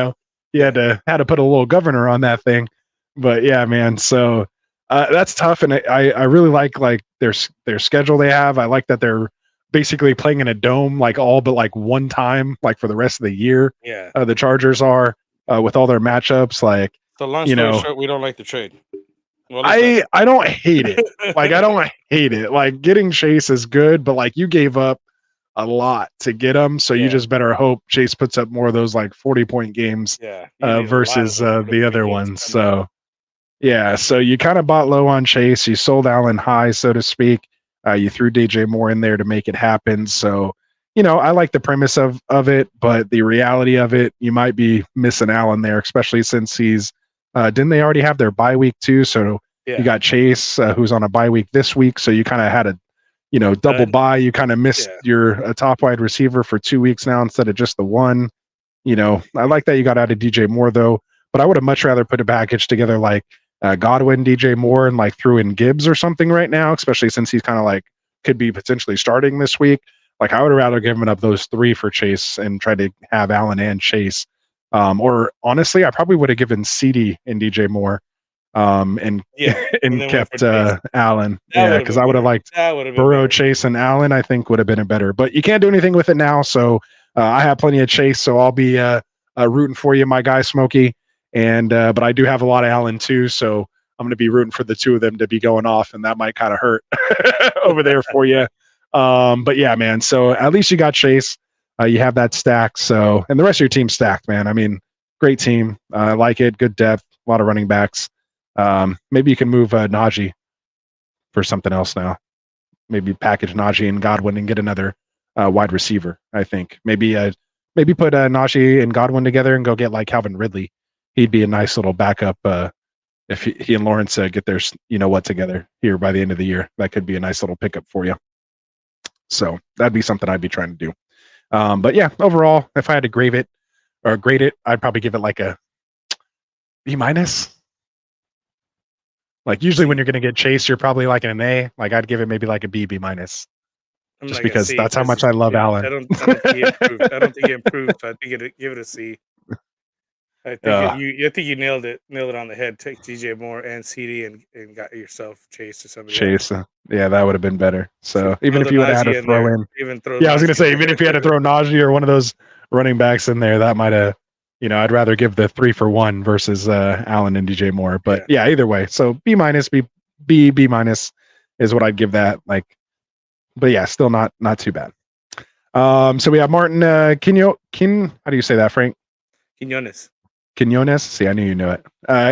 had to put a little governor on that thing. But yeah, man. So that's tough, and I really like their schedule they have. I like that they're basically playing in a dome like all but like one time like for the rest of the year. Yeah. The Chargers are with all their matchups like. So long story short, we don't like the trade. Well, I don't hate it. Like I don't hate it. Like getting Chase is good, but like you gave up a lot to get him, so you just better hope Chase puts up more of those like 40-point games versus the other ones. So so you kind of bought low on Chase, you sold Allen high, so to speak. You threw DJ Moore in there to make it happen. So I like the premise of it, but the reality of it, you might be missing Allen there, especially since he's didn't they already have their bye week too? So you got Chase who's on a bye week this week, so you kind of had a double bye. You kind of missed your top wide receiver for 2 weeks now instead of just the one. I like that you got out of DJ Moore though, but I would have much rather put a package together like Godwin, DJ Moore, and like threw in Gibbs or something right now, especially since he's kind of like could be potentially starting this week. Like I would have rather given up those 3 for Chase and tried to have Allen and Chase. Or honestly, I probably would have given CeeDee and DJ Moore. And kept Allen. Because I would have liked Burrow, Chase, and Allen. I think would have been a better. But you can't do anything with it now. So I have plenty of Chase. So I'll be rooting for you, my guy Smokey. And but I do have a lot of Allen too. So I'm going to be rooting for the 2 of them to be going off, and that might kind of hurt over there for you. But yeah, man. So at least you got Chase. You have that stack. So and the rest of your team's stacked, man. I mean, great team. I like it. Good depth. running backs. Maybe you can move Najee for something else now. Maybe package Najee and Godwin and get another wide receiver. I think maybe put Najee and Godwin together and go get like Calvin Ridley. He'd be a nice little backup if he and Lawrence get their together here by the end of the year. That could be a nice little pickup for you. So that'd be something I'd be trying to do. But yeah, overall, if I had to grade it, I'd probably give it like a B-. Like usually when you're going to get Chase, you're probably like an A. Like I'd give it maybe like a B-. Just like because that's how much I love Allen. I don't think he improved. I don't think he improved. So I think give it a C. I think you nailed it on the head. Take DJ Moore and CD and got yourself Chase or somebody. Chase, yeah, that would have been better. So even if you would have had to throw in, I was going to say even if you had to throw Najee or one of those running backs in there, that might have. I'd rather give the 3-for-1 versus Allen and DJ Moore. But yeah, either way. So B-, B- is what I'd give that. Like, but yeah, still not too bad. So we have Martin how do you say that, Frank? Quinones. See, I knew you knew it.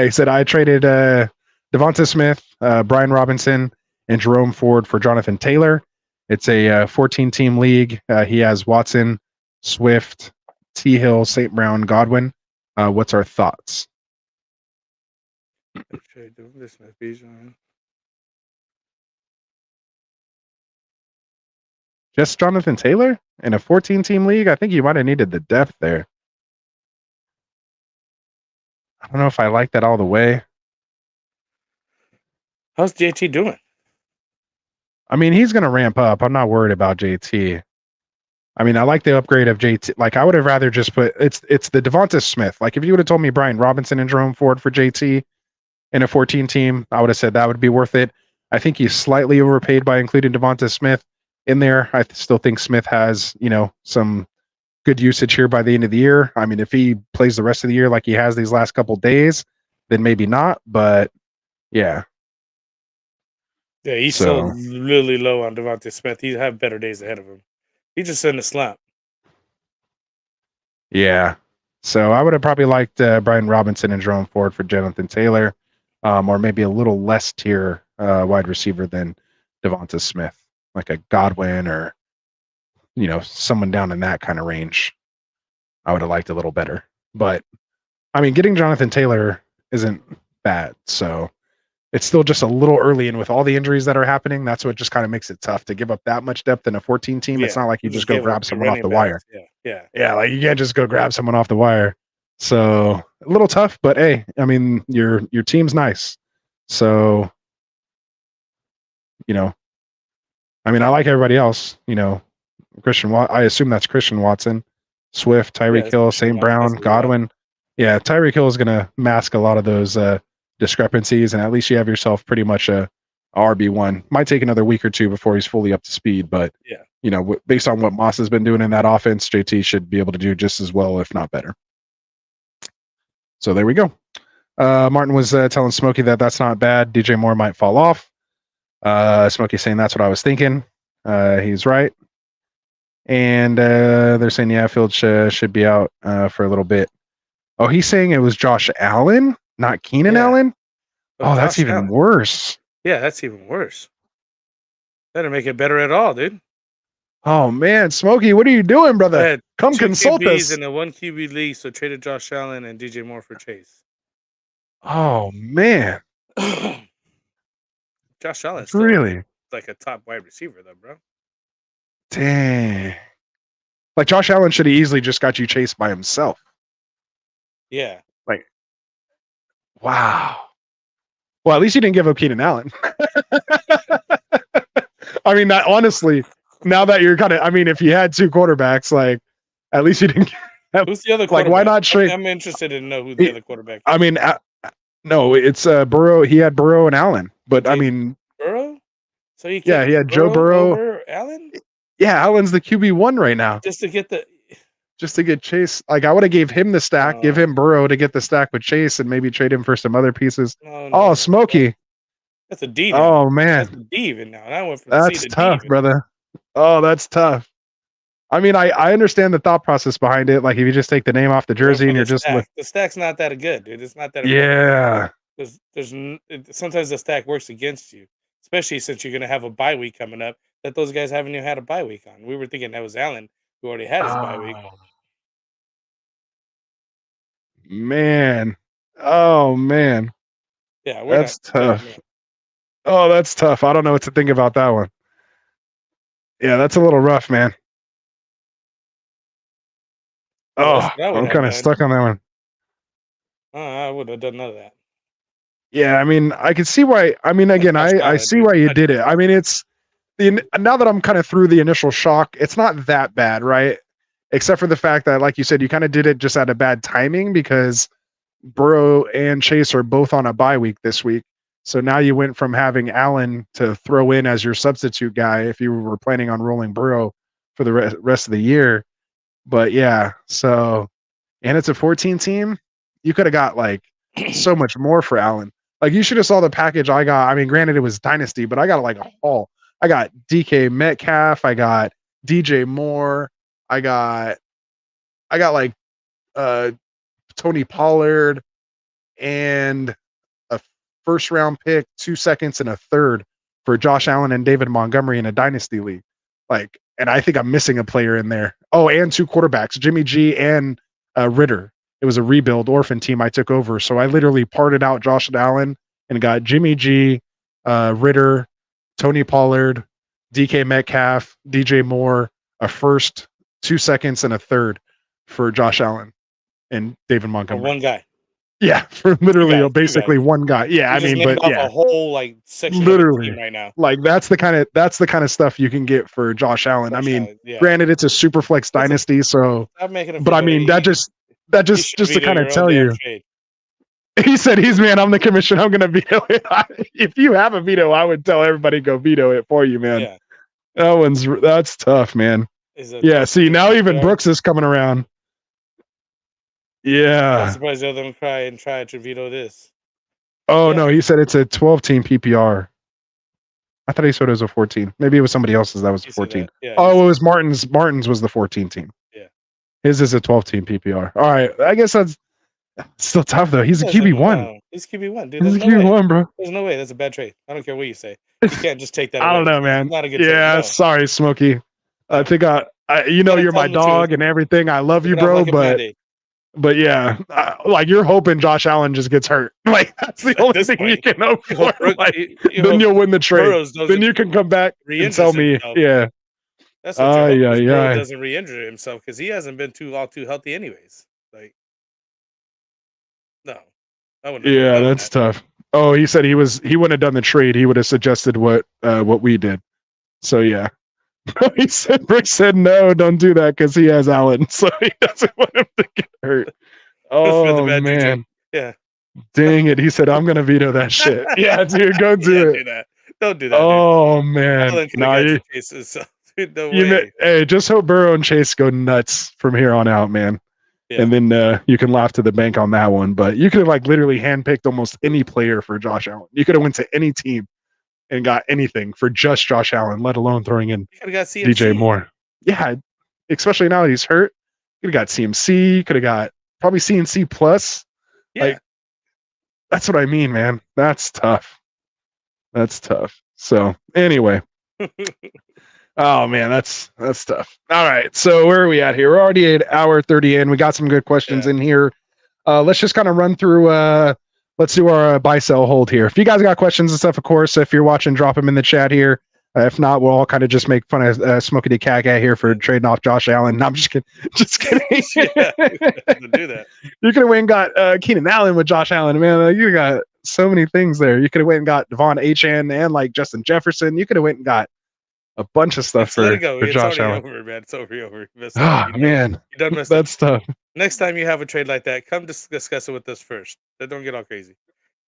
He said I traded Devonta Smith, Brian Robinson, and Jerome Ford for Jonathan Taylor. It's a 14-team league. He has Watson, Swift, T. Hill, St. Brown, Godwin. What's our thoughts? Just Jonathan Taylor in a 14-team league? I think you might have needed the depth there. I don't know if I like that all the way. How's JT doing? I mean, he's going to ramp up. I'm not worried about JT. I mean, I like the upgrade of JT. Like, I would have rather just put it's the Devonta Smith. Like, if you would have told me Brian Robinson and Jerome Ford for JT in a 14 team, I would have said that would be worth it. I think he's slightly overpaid by including Devonta Smith in there. I still think Smith has, some good usage here by the end of the year. I mean, if he plays the rest of the year like he has these last couple days, then maybe not. But yeah. Yeah, he's so really low on Devonta Smith. He'd have better days ahead of him. He's just in a slump. Yeah. So I would have probably liked Brian Robinson and Jerome Ford for Jonathan Taylor, or maybe a little less tier wide receiver than Devonta Smith, like a Godwin or, someone down in that kind of range. I would have liked a little better. But, I mean, getting Jonathan Taylor isn't bad. So it's still just a little early, and with all the injuries that are happening, that's what just kind of makes it tough to give up that much depth in a 14 team. Yeah. It's not like you just go grab someone off the wire. Yeah, like you can't just go grab someone off the wire. So a little tough, but hey, I mean, your team's nice. So, I mean, I like everybody else. I assume that's Christian Watson, Swift, Tyreek Hill, St. Brown, Godwin. Yeah, Tyreek Hill is going to mask a lot of those discrepancies, and at least you have yourself pretty much a RB1. Might take another week or two before he's fully up to speed, but based on what Moss has been doing in that offense, JT should be able to do just as well, if not better. So there we go. Martin was telling Smokey that's not bad. DJ Moore might fall off. Smokey saying that's what I was thinking. He's right. And they're saying, Fields should be out for a little bit. Oh, he's saying it was Josh Allen, not Keenan Allen? Oh, that's Josh even Allen. Worse. Yeah, that's even worse. Better make it better at all, dude. Oh, man. Smokey, what are you doing, brother? Come consult us. In a 1 QB league, so traded Josh Allen and DJ Moore for Chase. Oh, man. Josh Allen's really like a top wide receiver, though, bro. Dang. Like, Josh Allen should have easily just got you Chase by himself. Yeah. Like, wow. Well, at least you didn't give up Keenan Allen. I mean, that honestly, now that you're kind of, I mean, if you had two quarterbacks, like, at least you didn't. Who's the other quarterback? Like, why not trade? I'm interested to know who the other quarterback is. I mean, no, it's Burrow. He had Burrow and Allen, but I mean, Burrow. So he had Joe Burrow. Over Allen. Yeah, Allen's the QB1 right now. Just to get Chase. Like, I would have gave him the stack, give him Burrow to get the stack with Chase, and maybe trade him for some other pieces. No, Smokey. That's a D. Oh man, that's a D even now. And I went from that's C to tough, D brother. Oh, that's tough. I mean, I understand the thought process behind it. Like if you just take the name off the jersey and you're just the stack's not that good, dude. It's not that yeah. sometimes the stack works against you, especially since you're gonna have a bye week coming up that those guys haven't even had a bye week on. We were thinking that was Allen who already had his bye week. Man. Oh man. Yeah, That's tough. Oh, that's tough. I don't know what to think about that one. Yeah, that's a little rough, man. Oh, I'm kind of stuck on that one. I would have done none of that. Yeah, I mean, I can see why. I mean, again, I see why you did it. I mean, it's now that I'm kind of through the initial shock, it's not that bad, right? Except for the fact that, like you said, you kind of did it just at a bad timing because Burrow and Chase are both on a bye week this week. So now you went from having Allen to throw in as your substitute guy if you were planning on rolling Burrow for the rest of the year. But yeah, so, and it's a 14 team. You could have got like so much more for Allen. Like you should have saw the package I got. I mean, granted it was Dynasty, but I got like a haul. I got DK Metcalf. I got DJ Moore. I got like Tony Pollard and a first round pick, 2 seconds, and a third for Josh Allen and David Montgomery in a Dynasty league. Like, and I think I'm missing a player in there. Oh, and 2 quarterbacks, Jimmy G and Ritter. It was a rebuild orphan team I took over. So I literally parted out Josh Allen and got Jimmy G, Ritter, Tony Pollard, DK Metcalf, DJ Moore, a first, 2 seconds, and a third for Josh Allen and David Montgomery. One guy. Yeah, for literally basically one guy. Yeah, I mean, but yeah, a whole like section literally of the team right now. Like that's the kind of stuff you can get for Josh Allen. I mean, granted, it's a super flex dynasty, so but I mean that just to kind of tell you. He said man, I'm the commissioner. I'm gonna veto it. If you have a veto, I would tell everybody go veto it for you, man. Yeah. That's tough, man. Yeah, see now even Brooks is coming around. Yeah. I'm surprised the other them try to veto this. Oh no, he said it's a 12 team PPR. I thought he said it was a 14. Maybe it was somebody else's that was a 14. Yeah, oh, it was Martin's. Martin's was the 14 team. Yeah. His is a 12 team PPR. All right. I guess that's still tough though. He's a QB1. No. He's QB1, dude. He's a QB1, bro. There's no way. That's a bad trade. I don't care what you say. You can't just take that I don't know, man. It's not a good trade. No. Sorry, Smokey. I think you're my dog and everything. I love you, bro, but yeah, like you're hoping Josh Allen just gets hurt. Like that's the only thing you can hope for. Like, then you'll win the trade. Then you can come back and tell me, himself. Yeah. That's what Burrow doesn't re-injure himself because he hasn't been too healthy anyways. Like, no, I wouldn't. Yeah, that's tough. Oh, he said he wouldn't have done the trade. He would have suggested what we did. So yeah. Rick said no, don't do that because he has Allen, so he doesn't want him to get hurt. Oh man, yeah. Dang it! He said I'm gonna veto that shit. Yeah, dude, go do it. Do that. Don't do that. Oh dude. Man, hey, just hope Burrow and Chase go nuts from here on out, man. Yeah. And then you can laugh to the bank on that one. But you could have like literally handpicked almost any player for Josh Allen. You could have went to any team and got anything for just Josh Allen, let alone throwing in DJ Moore. Yeah, especially now that he's hurt. You could have got CMC. Could have got probably CMC plus. Yeah. Like, that's what I mean, man. That's tough. That's tough. So anyway. Oh man, that's tough. All right. So where are we at here? We're already at hour 30 in. We got some good questions in here. Let's just kind of run through let's do our buy, sell, hold here. If you guys got questions and stuff, of course, if you're watching, drop them in the chat here. If not, we'll all kind of just make fun of Smokey the Cat Guy here for trading off Josh Allen. No, I'm just kidding. Just kidding. Do that. You could have went and got Keenan Allen with Josh Allen. Man, you got so many things there. You could have went and got Devon Achane and like Justin Jefferson. You could have went and got a bunch of stuff for Josh Allen. Over, man. It's over. Man, that's tough. Next time you have a trade like that, come discuss it with us first. Don't get all crazy.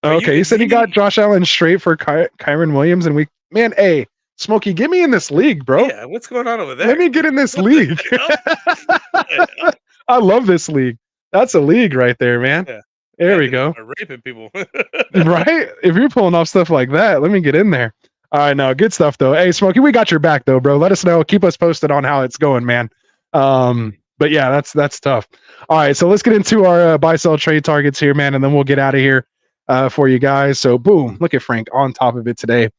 Okay, you said he got Josh Allen straight for Kyron Williams, and hey, Smokey, get me in this league, bro. Yeah, what's going on over there? Let me get in this league. I love this league. That's a league right there, man. Yeah. There we go. Raping people. Right? If you're pulling off stuff like that, let me get in there. All right, no, good stuff though. Hey, Smokey, we got your back though, bro. Let us know. Keep us posted on how it's going, man. But yeah, that's tough. All right, so let's get into our buy sell trade targets here, man, and then we'll get out of here for you guys. So boom, look at Frank on top of it today.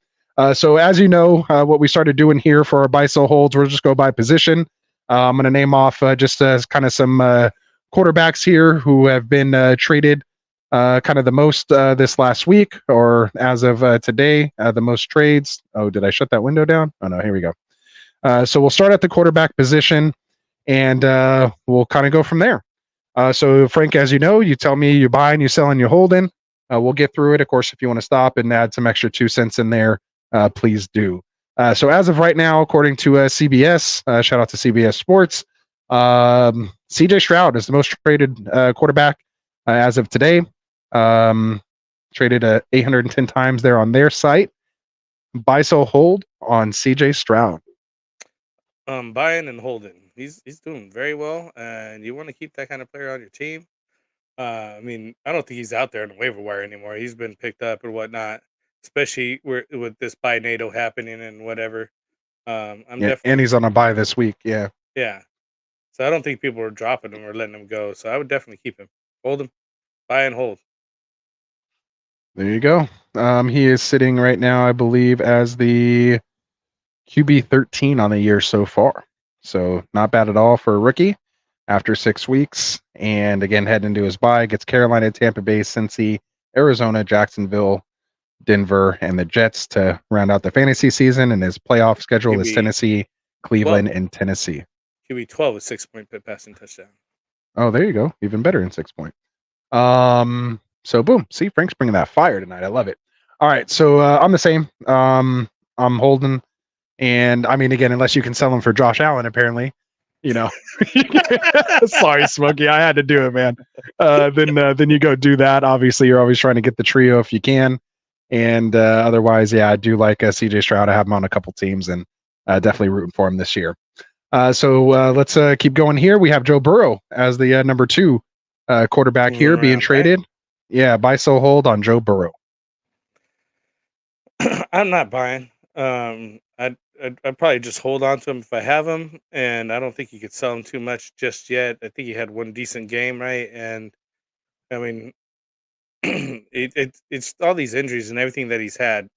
So as you know, what we started doing here for our buy sell holds, we'll just go by position. I'm going to name off just kind of some quarterbacks here who have been traded kind of the most this last week, or as of today, the most trades. Oh, did I shut that window down? Oh no, here we go. So we'll start at the quarterback position, and we'll kind of go from there. So Frank, as you know, you tell me you buy and you sell and you hold in. We'll get through it. Of course, if you want to stop and add some extra 2 cents in there, please do. So as of right now, according to CBS, shout out to CBS Sports, CJ Stroud is the most traded quarterback as of today. Traded 810 times there on their site. Buy, sell, hold on CJ Stroud. Buying and holding. He's doing very well, and you want to keep that kind of player on your team. I mean, I don't think he's out there on the waiver wire anymore. He's been picked up and whatnot, especially with this buy NATO happening and whatever. I'm Yeah, definitely and he's on a buy this week. Yeah. yeah. So I don't think people are dropping him or letting him go. So I would definitely keep him, hold him, buy and hold. There you go. He is sitting right now, I believe, as the QB 13 on the year so far. So not bad at all for a rookie after 6 weeks. And again, heading into his bye, gets Carolina, Tampa Bay, Cincy, Arizona, Jacksonville, Denver, and the Jets to round out the fantasy season. And his playoff schedule is QB Tennessee, Cleveland, and Tennessee. QB 12 with 6-point passing touchdown. Oh, there you go. Even better in 6 point. So boom. See, Frank's bringing that fire tonight. I love it. All right. So I'm the same. I'm holding. And I mean, again, unless you can sell them for Josh Allen, apparently, you know. Sorry, Smokey, I had to do it, man. Then you go do that. Obviously, you're always trying to get the trio if you can. And otherwise, yeah, I do like CJ Stroud. I have him on a couple teams, and definitely rooting for him this year. So let's keep going here. We have Joe Burrow as the number 2 quarterback here being traded. Right? Yeah, buy, sell, hold on Joe Burrow. I'm not buying. I'd probably just hold on to him if I have him, and I don't think you could sell him too much just yet. I think he had one decent game, right? And I mean, it's all these injuries and everything that he's had,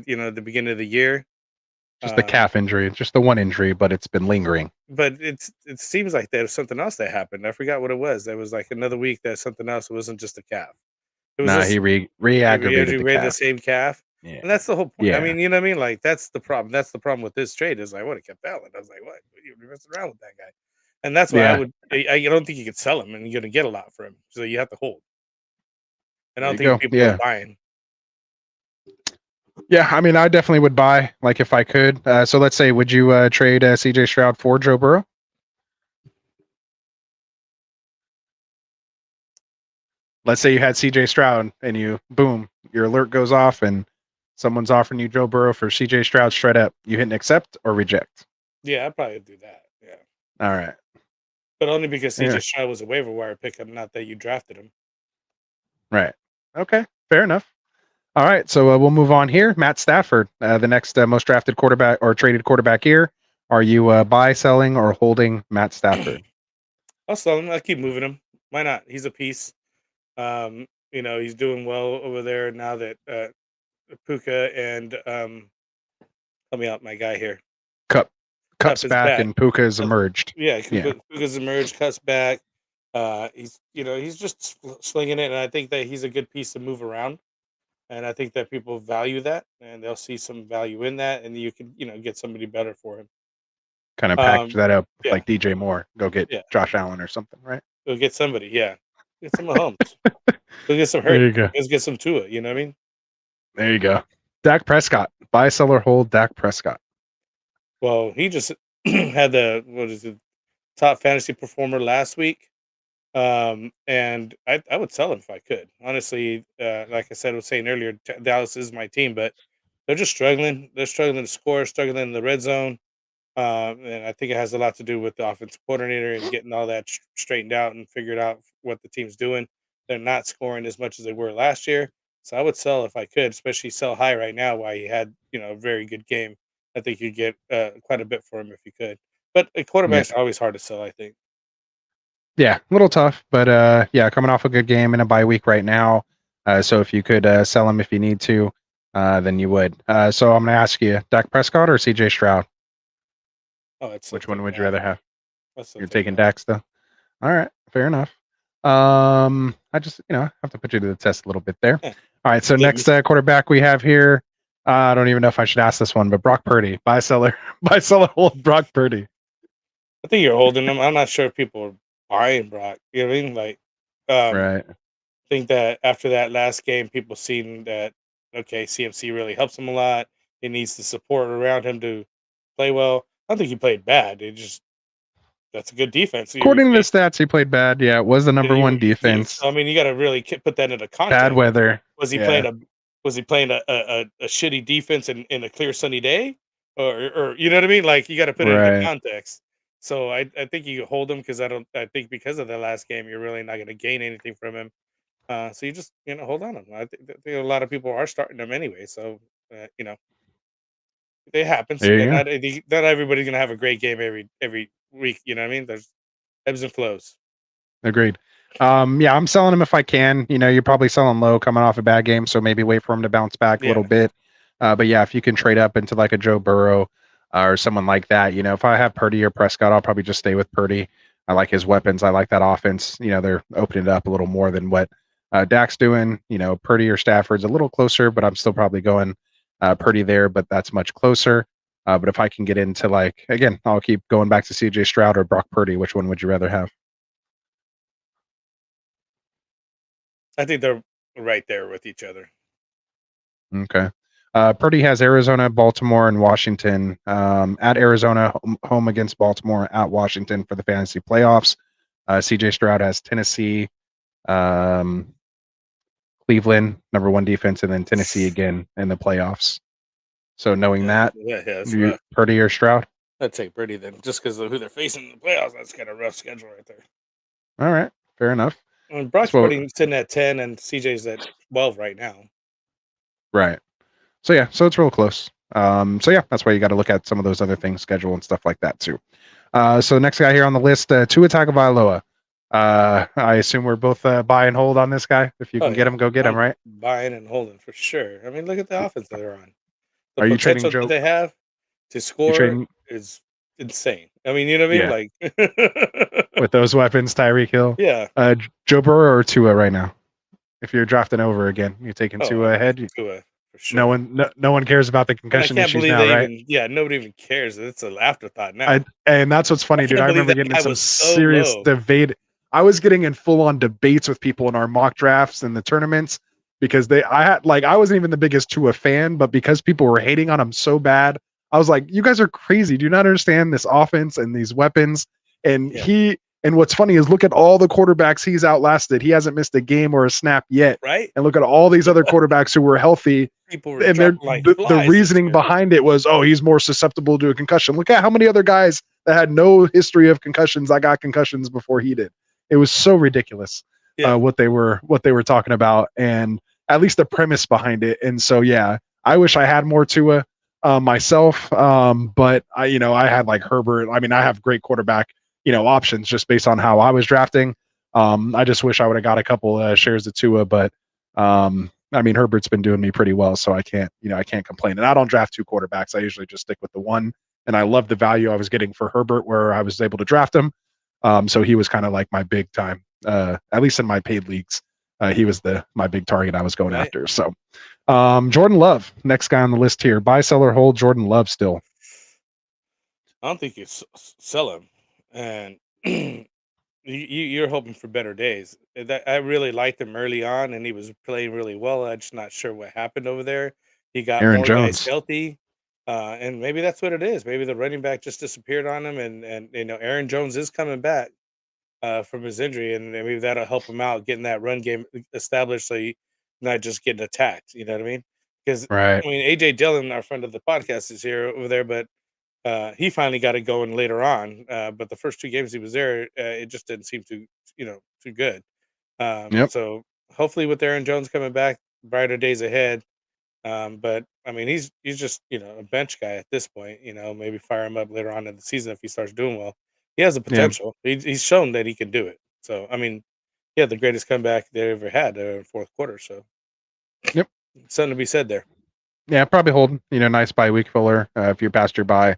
you know, at the beginning of the year. Just the calf injury, just the one injury, but it's been lingering. But it seems like there was something else that happened. I forgot what it was. There was like another week that something else. It wasn't just a calf. It was he re-aggravated the same calf. Yeah. And that's the whole point. Yeah. I mean, you know what I mean? Like, that's the problem. That's the problem with this trade is I would have kept Allen. I was like, what? You're messing around with that guy. And that's why I don't think you could sell him and you're going to get a lot for him. So you have to hold. And I don't think people are buying. Yeah, I mean, I definitely would buy, like, if I could. So let's say, would you trade CJ Stroud for Joe Burrow? Let's say you had CJ Stroud and you, boom, your alert goes off and someone's offering you Joe Burrow for CJ Stroud straight up. You hit an accept or reject? Yeah, I'd probably do that. Yeah. All right. But only because CJ Stroud was a waiver wire pick, not that you drafted him. Right. Okay. Fair enough. All right. So we'll move on here. Matt Stafford, the next most drafted quarterback or traded quarterback here. Are you buy, selling, or holding Matt Stafford? I'll sell him. I'll keep moving him. Why not? He's a piece. You know, he's doing well over there now that Puka and help me out, my guy here. Cup's back and Puka has emerged. Yeah, Puka's emerged, Cup's back. He's just slinging it, and I think that he's a good piece to move around. And I think that people value that, and they'll see some value in that, and you can, get somebody better for him. Kind of package that up like DJ Moore. Go get Josh Allen or something, right? Go get somebody, Get some Mahomes. Go get some Hurt. There you go. Let's get some Tua, you know what I mean? There you go. Dak Prescott. Buy, sell, or hold Dak Prescott. Well, he just had the top fantasy performer last week. And I would sell him if I could. Honestly, like I said, I was saying earlier, Dallas is my team, but they're just struggling. They're struggling to score, struggling in the red zone. And I think it has a lot to do with the offensive coordinator and getting all that straightened out and figured out what the team's doing. They're not scoring as much as they were last year. So I would sell if I could, especially sell high right now while he had, a very good game. I think you'd get quite a bit for him if you could. But quarterbacks are always hard to sell, I think. Yeah, a little tough, but yeah, coming off a good game in a bye week right now. So if you could sell him if you need to, then you would. So I'm going to ask you, Dak Prescott or CJ Stroud? Oh, it's Which one would you rather have? That's You're taking Dak still. All right, fair enough. I just have to put you to the test a little bit there. Yeah. All right, so next quarterback we have here. I don't even know if I should ask this one, but Brock Purdy, buy seller, hold Brock Purdy. I think you're holding him. I'm not sure if people are buying Brock. You know what I mean? Like, Right. I think that after that last game, people seen that CMC really helps him a lot. He needs the support around him to play well. I don't think he played bad. That's a good defense. According to the stats, he played bad. Yeah, it was the number one defense. I mean, you got to really put that into context. Bad weather. Was he playing a shitty defense in a clear sunny day, or you know what I mean? Like, you got to put it into context. So I think you hold him because I think because of the last game, you're really not going to gain anything from him. So you just hold on him. I think a lot of people are starting him anyway. So it happens. There you And not everybody's going to have a great game every week. You know what I mean? There's ebbs and flows. Agreed. Yeah, I'm selling him if I can. You're probably selling low coming off a bad game, so maybe wait for him to bounce back a little bit. But yeah, if you can trade up into like a Joe Burrow or someone like that, if I have Purdy or Prescott, I'll probably just stay with Purdy. I like his weapons. I like that offense. They're opening it up a little more than what Dak's doing. Purdy or Stafford's a little closer, but I'm still probably going Purdy there, but that's much closer. But if I can get into again, I'll keep going back to CJ Stroud or Brock Purdy. Which one would you rather have? I think they're right there with each other. Okay. Purdy has Arizona, Baltimore, and Washington. At Arizona, home against Baltimore, at Washington for the fantasy playoffs. CJ Stroud has Tennessee, Cleveland, number one defense, and then Tennessee again in the playoffs. So knowing that, Purdy or Stroud? I'd take Purdy then, just because of who they're facing in the playoffs. That's kind of a rough schedule right there. All right, fair enough. Brock's sitting at 10 and CJ's at 12 right now. Right. So yeah, so it's real close. So yeah, that's why you got to look at some of those other things, schedule and stuff like that too. So next guy here on the list, Tua Tagovailoa. I assume we're both buy and hold on this guy. If you can get him, go get him, right? Buying and holding for sure. I mean, look at the offense that they're on. The Are you trading potential that they have to score is insane. I mean, you know what I mean? Like with those weapons, Tyreek Hill. Yeah. Joe Burrow or Tua right now? If you're drafting over again, you're taking Tua ahead. Tua, for sure. No one cares about the concussion issues now, right? Nobody even cares. It's an afterthought now. And that's what's funny, dude. I remember getting in some serious debate. I was getting in full-on debates with people in our mock drafts and the tournaments because I wasn't even the biggest Tua fan, but because people were hating on him so bad, I was like, you guys are crazy. Do you not understand this offense and these weapons? And what's funny is look at all the quarterbacks he's outlasted. He hasn't missed a game or a snap yet. Right. And look at all these other quarterbacks who were healthy. The reasoning behind it was, he's more susceptible to a concussion. Look at how many other guys that had no history of concussions. I got concussions before he did. It was so ridiculous what they were talking about, and at least the premise behind it. And so, yeah, I wish I had more Tua myself. But I had like Herbert. I mean, I have great quarterback, options just based on how I was drafting. I just wish I would have got a couple shares of Tua, but I mean, Herbert's been doing me pretty well, so I can't complain. And I don't draft two quarterbacks. I usually just stick with the one. And I love the value I was getting for Herbert where I was able to draft him. So he was kind of like my big time, at least in my paid leagues. He was my big target I was going after. So Jordan Love, next guy on the list here. Buy, sell, or hold Jordan Love still? I don't think you sell him. And you're hoping for better days. I really liked him early on, and he was playing really well. I'm just not sure what happened over there. He got Aaron more Jones. guys healthy. And maybe that's what it is. Maybe the running back just disappeared on him, and Aaron Jones is coming back from his injury, and maybe that'll help him out getting that run game established, so he's not just getting attacked. You know what I mean? Because right. I mean, AJ Dillon, our friend of the podcast, is here over there, but he finally got it going later on. But the first two games he was there, it just didn't seem too good. So hopefully with Aaron Jones coming back, brighter days ahead. But I mean, he's just a bench guy at this point. Maybe fire him up later on in the season if he starts doing well. He has the Yeah. potential. He's shown that he can do it. So I mean, he had the greatest comeback they ever had in fourth quarter. So Yep. something to be said there. Yeah, probably holding. Nice bye week filler. If you're past your bye,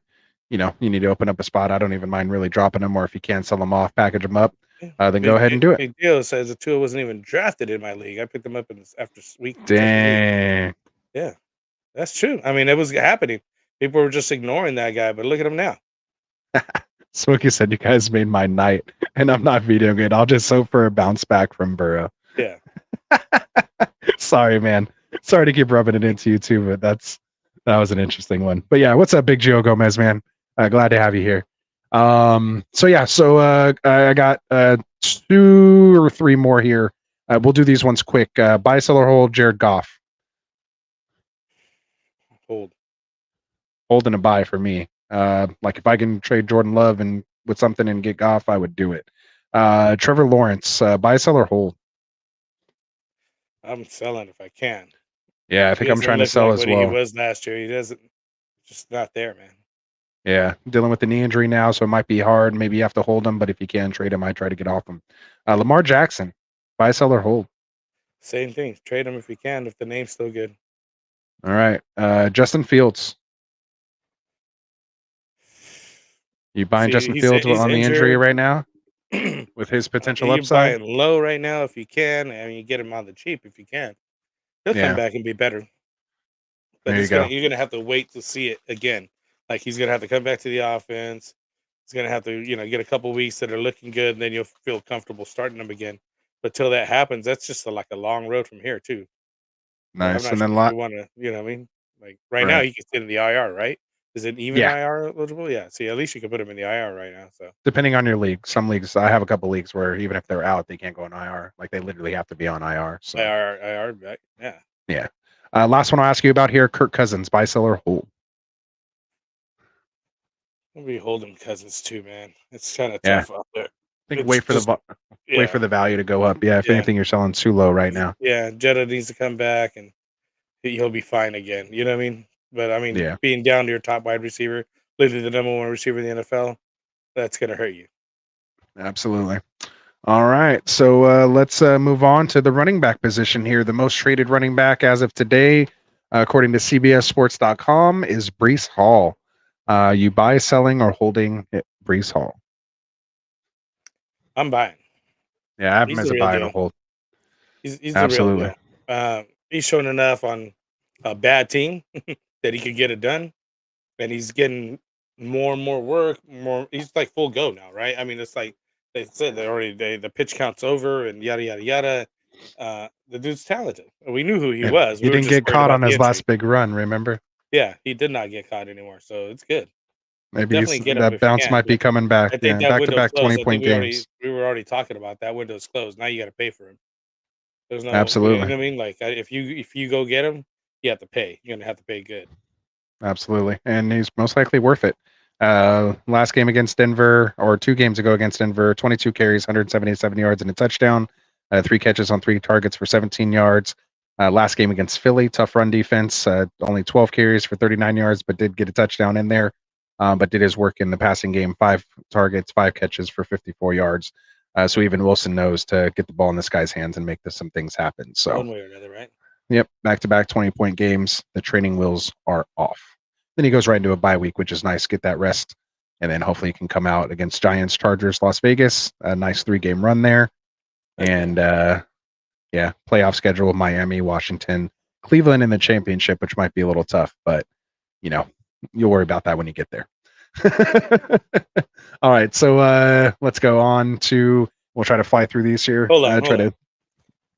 you need to open up a spot. I don't even mind really dropping them, or if you can sell them off, package them up. Then go ahead and do it. Big deal says the Tua wasn't even drafted in my league. I picked him up after week. Dang. Yeah, that's true. I mean, it was happening. People were just ignoring that guy, but look at him now. Smokey said you guys made my night, and I'm not videoing it. I'll just hope for a bounce back from Burrow. Yeah. Sorry, man. Sorry to keep rubbing it into you too, but that was an interesting one. But yeah, what's up, Big Gio Gomez, man? Glad to have you here. So I got 2 or 3 more here. We'll do these ones quick. Buy, sell, or hold Jared Goff. Hold and a buy for me. Like if I can trade Jordan Love and with something and get Goff, I would do it. Trevor Lawrence, buy, sell, or hold? I'm selling if I can. Yeah, I think I'm trying to sell as well. He was last year. He doesn't. Just not there, man. Yeah, dealing with the knee injury now, so it might be hard. Maybe you have to hold him, but if you can trade him, I try to get off him. Lamar Jackson, buy, sell, or hold? Same thing. Trade him if you can, if the name's still good. All right. Justin Fields. You buying Justin Fields on the injury right now with his potential upside? Buying low right now if you can. I mean, you get him on the cheap if you can. He'll come back and be better. But you're going to have to wait to see it again. Like he's going to have to come back to the offense. He's going to have to, get a couple weeks that are looking good, and then you'll feel comfortable starting him again. But till that happens, that's just like a long road from here too. Nice. And then you want to, what I mean? Like now, he can sit in the IR, right? Is it even IR eligible? Yeah. See, at least you can put him in the IR right now. So depending on your league, some leagues, I have a couple leagues where even if they're out, they can't go on IR. Like they literally have to be on IR. So IR, right? Yeah. Yeah. Last one I'll ask you about here: Kirk Cousins, buy, sell, or hold? I'll be holding Cousins too, man. It's kind of tough out there. I think wait for the value to go up. Yeah, if anything, you're selling too low right now. Yeah, Jetta needs to come back and he'll be fine again. You know what I mean? But I mean, being down to your top wide receiver, literally the number 1 receiver in the NFL, that's gonna hurt you. Absolutely. All right, so let's move on to the running back position here. The most traded running back as of today, according to CBSSports.com, is Breece Hall. You buy, selling, or holding Breece Hall? I'm buying. Yeah, I have him as a buy and a hold. He's absolutely. The real deal. He's shown enough on a bad team that he could get it done, and he's getting more and more work. He's like full go now, right? I mean, it's like they said the pitch count's over and yada yada yada. The dude's talented. We knew who he was. He didn't get caught on his last big run, remember? Yeah, he did not get caught anymore, so it's good. Maybe that bounce might be coming back. I think back-to-back 20-point games. We were already talking about that window's closed. Now you got to pay for him. There's no, absolutely. You know what I mean? Like if you go get him, you have to pay. You're gonna have to pay good. Absolutely, and he's most likely worth it. Last game against Denver, or 2 games ago against Denver, 22 carries, 177 yards, and a touchdown. 3 catches on 3 targets for 17 yards. Last game against Philly, tough run defense. Only 12 carries for 39 yards, but did get a touchdown in there. But did his work in the passing game, 5 targets, 5 catches for 54 yards. So even Wilson knows to get the ball in this guy's hands and make some things happen. So one way or another, right? Yep, back-to-back 20-point games. The training wheels are off. Then he goes right into a bye week, which is nice. Get that rest, and then hopefully he can come out against Giants, Chargers, Las Vegas. A nice 3-game run there, and playoff schedule: Miami, Washington, Cleveland in the championship, which might be a little tough, but you'll worry about that when you get there. All right, so let's go on to. We'll try to fly through these here. Hold on.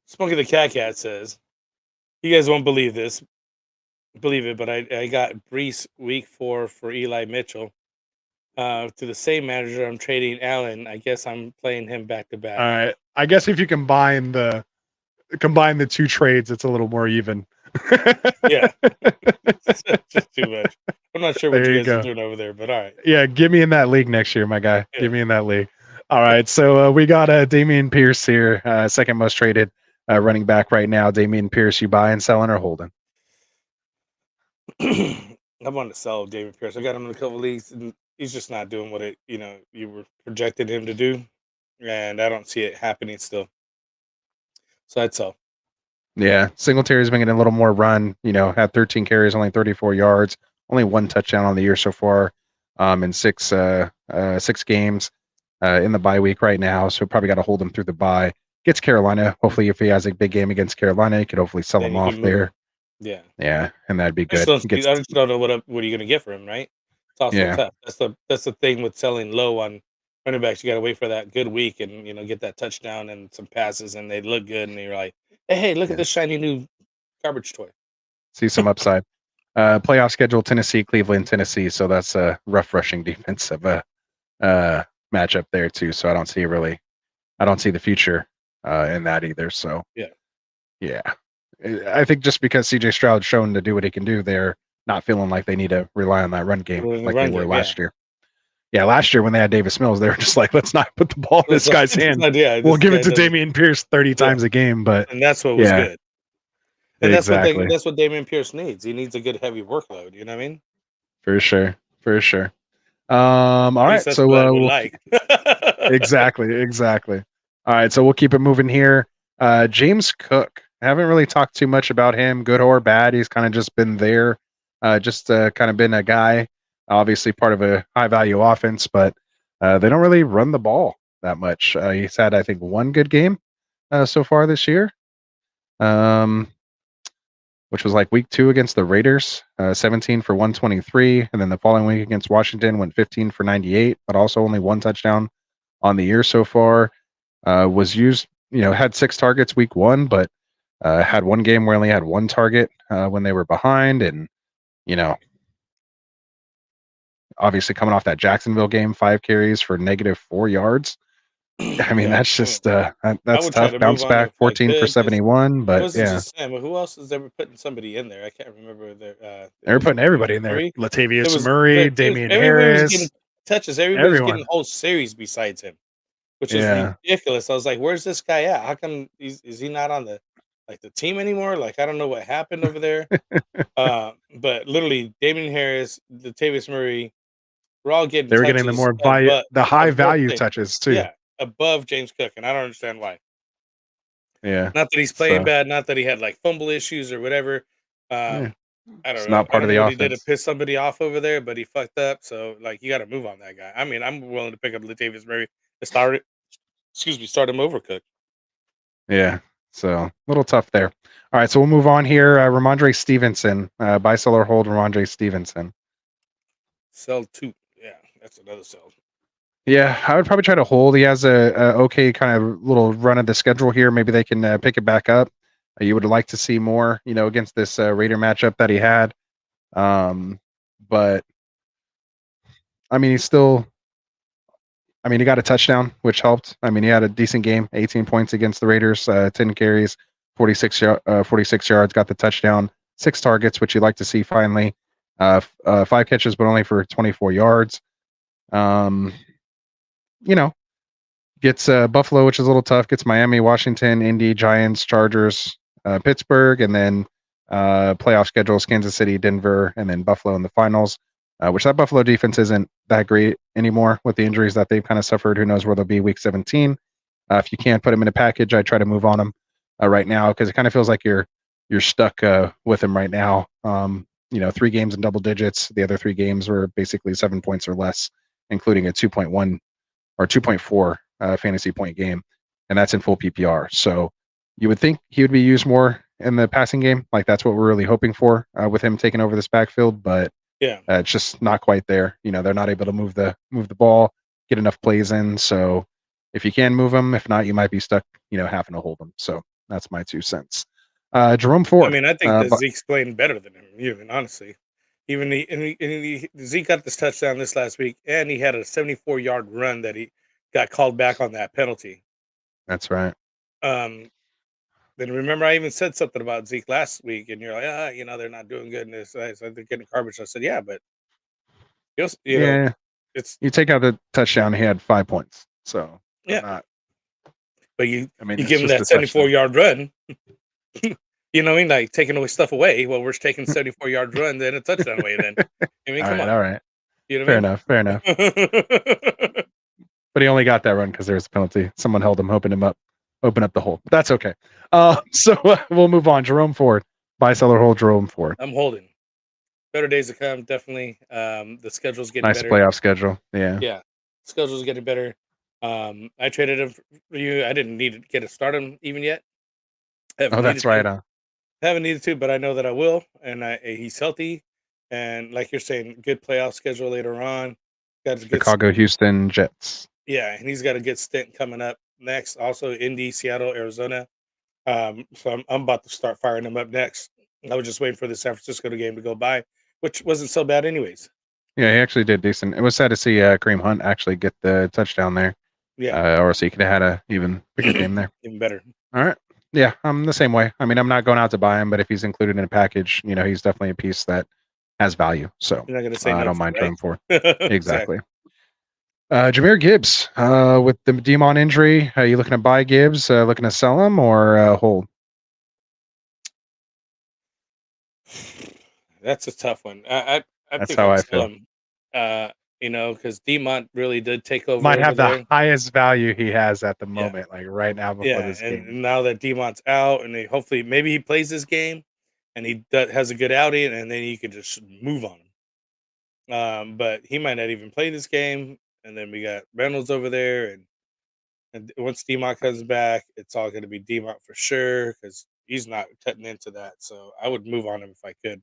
Smokey the Cat says, "You guys won't believe it, but I got Breece week 4 for Eli Mitchell. To the same manager, I'm trading Allen. I guess I'm playing him back to back. All right. I guess if you combine the 2 trades, it's a little more even. Yeah, just too much. I'm not sure what you guys are doing over there, but all right. Yeah, give me in that league next year, my guy. Yeah. Give me in that league. All right, so we got Dameon Pierce here, second most traded running back right now. Dameon Pierce, you buying, selling, or holding? I want to sell David Pierce. I got him in a couple leagues, and he's just not doing what you were projected him to do, and I don't see it happening still. So I'd sell. Yeah, Singletary's been getting a little more run. Had 13 carries, only 34 yards, only one touchdown on the year so far, in six games in the bye week right now. So probably got to hold him through the bye. Gets Carolina. Hopefully, if he has a big game against Carolina, he could hopefully sell Then him you off can move there. him. Yeah. Yeah, and that'd be I good. just don't know what are you going to get for him, right? It's also Yeah. tough. That's the thing with selling low on running backs. You got to wait for that good week and get that touchdown and some passes, and they look good, and you're like, hey, look Yeah. at this shiny new garbage toy. See some upside. Playoff schedule: Tennessee, Cleveland, Tennessee. So that's a rough rushing defensive matchup there too. So I don't see the future in that either. So yeah. I think just because CJ Stroud's shown to do what he can do, they're not feeling like they need to rely on that run game like they were last year. Yeah, last year when they had Davis Mills, they were just like, let's not put the ball in this guy's hand. We'll give it to Dameon Pierce 30 times a game, and that's what was good. And exactly. that's what Dameon Pierce needs. He needs a good heavy workload. You know what I mean? For sure. All right, so exactly. All right, so we'll keep it moving here. James Cook. I haven't really talked too much about him, good or bad. He's kind of just been there, kind of been a guy, obviously part of a high value offense, but they don't really run the ball that much. He's had, I think, one good game so far this year, which was like week 2 against the Raiders, 17 for 123, and then the following week against Washington went 15 for 98, but also only one touchdown on the year so far. Was used, had 6 targets week 1, but had one game where only had one target when they were behind, and obviously coming off that Jacksonville game, 5 carries for -4 yards. I mean, that's just that's tough. Bounce back, 14 for 71, but just him. Who else is ever putting somebody in there? I can't remember. They were putting everybody in there. Latavius Murray, Everybody Damian was Harris, getting touches. Everybody's getting whole series besides him, which is ridiculous. I was like, "Where's this guy at? How come is he not on the team anymore? Like, I don't know what happened over there." But literally, Damian Harris, Latavius Murray, we're all getting. They were getting the high value touches too. Yeah, above James Cook, and I don't understand why. Yeah, not that he's playing bad, not that he had fumble issues or whatever. I don't know. Not part of the offense. He did to piss somebody off over there, but he fucked up. So you got to move on that guy. I mean, I'm willing to pick up Latavius Murray to start him over Cook. Yeah, so a little tough there. All right, so we'll move on here. Ramondre Stevenson, buy, sell, or hold Ramondre Stevenson. Sell 2. Yeah, that's another sell. Yeah, I would probably try to hold. He has a okay kind of little run of the schedule here. Maybe they can pick it back up. You would like to see more, against this Raider matchup that he had. But I mean, he got a touchdown, which helped. I mean, he had a decent game, 18 points against the Raiders, 10 carries, 46 yards, got the touchdown, 6 targets, which you'd like to see finally. 5 catches, but only for 24 yards. Gets Buffalo, which is a little tough. Gets Miami, Washington, Indy, Giants, Chargers, Pittsburgh, and then playoff schedules: Kansas City, Denver, and then Buffalo in the finals. Which that Buffalo defense isn't that great anymore with the injuries that they've kind of suffered. Who knows where they'll be week 17? If you can't put them in a package, I try to move on them right now because it kind of feels like you're stuck with them right now. 3 games in double digits. The other 3 games were basically 7 points or less, including a 2.1 or 2.4 fantasy point game, and that's in full PPR. So you would think he would be used more in the passing game. Like that's what we're really hoping for with him taking over this backfield, but it's just not quite there. They're not able to move the ball, get enough plays in. So if you can move them, if not, you might be stuck, having to hold them. So that's my 2 cents. Jerome Ford. I mean, I think that Zeke's playing better than him, even honestly. Even Zeke got this touchdown this last week, and he had a 74-yard run that he got called back on that penalty. That's right. Then remember, I even said something about Zeke last week, and you're like, they're not doing good in this. So they're getting garbage. I said, yeah, but it's you take out the touchdown, he had 5 points. So but you give him that 74-yard run. You know what I mean? Like taking away stuff away. Well, we're taking 74 yards run, then a touchdown away. Then I mean, come on. All right. You know Fair what enough. Fair enough. I mean? But he only got that run because there was a penalty. Someone held him, open up the hole. But that's okay. So we'll move on. Jerome Ford, buy, sell, or hold Jerome Ford. I'm holding. Better days to come, definitely. The schedule's getting Nice better. playoff schedule. Yeah. Yeah, schedule's getting better. I traded him for you. I didn't need to get a start him even yet. Oh, that's right. Haven't needed to, but I know that I will, and he's healthy, and like you're saying, good playoff schedule later on. Got a good Chicago, Houston, Jets. yeah, and he's got a good stint coming up next. Also, Indy, Seattle, Arizona. So I'm about to start firing him up next. I was just waiting for the San Francisco game to go by, which wasn't so bad, anyways. Yeah, he actually did decent. It was sad to see Kareem Hunt actually get the touchdown there. Yeah, Or else he could have had a even bigger game there. even better. All right. Yeah, I'm the same way. I mean, I'm not going out to buy him, but if he's included in a package, he's definitely a piece that has value. So You're not going to say I no don't to mind it, Jerome Ford. right? Exactly. Jameer Gibbs, with the Demon injury, are you looking to buy Gibbs, looking to sell him, or hold? That's a tough one. I That's think how I'd I sell feel. him. Because Demont really did take over Might over have the there. highest value he has at the Yeah. moment, like right now before Yeah, this and game. now that Demont's out, and hopefully maybe he plays this game, and he has a good outing, and then you could just move on him. But he might not even play this game, and then we got Reynolds over there, and once Demont comes back, it's all going to be Demont for sure because he's not cutting into that. So I would move on him if I could.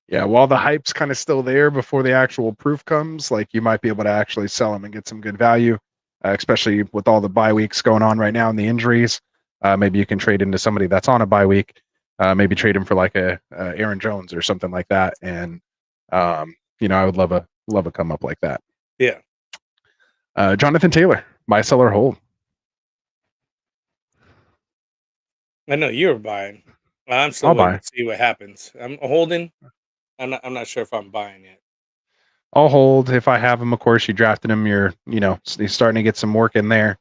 Yeah, while the hype's kind of still there before the actual proof comes, like you might be able to actually sell him and get some good value, especially with all the bye weeks going on right now and the injuries. Maybe you can trade into somebody that's on a bye week. Maybe trade him for like a Aaron Jones or something like that. And I would love a come up like that. Yeah. Jonathan Taylor, buy, sell, or hold. I know you're buying. I'm still I'll waiting buy. to see what happens. I'm holding. I'm not sure if I'm buying yet. I'll hold if I have him. Of course, you drafted him. He's starting to get some work in there.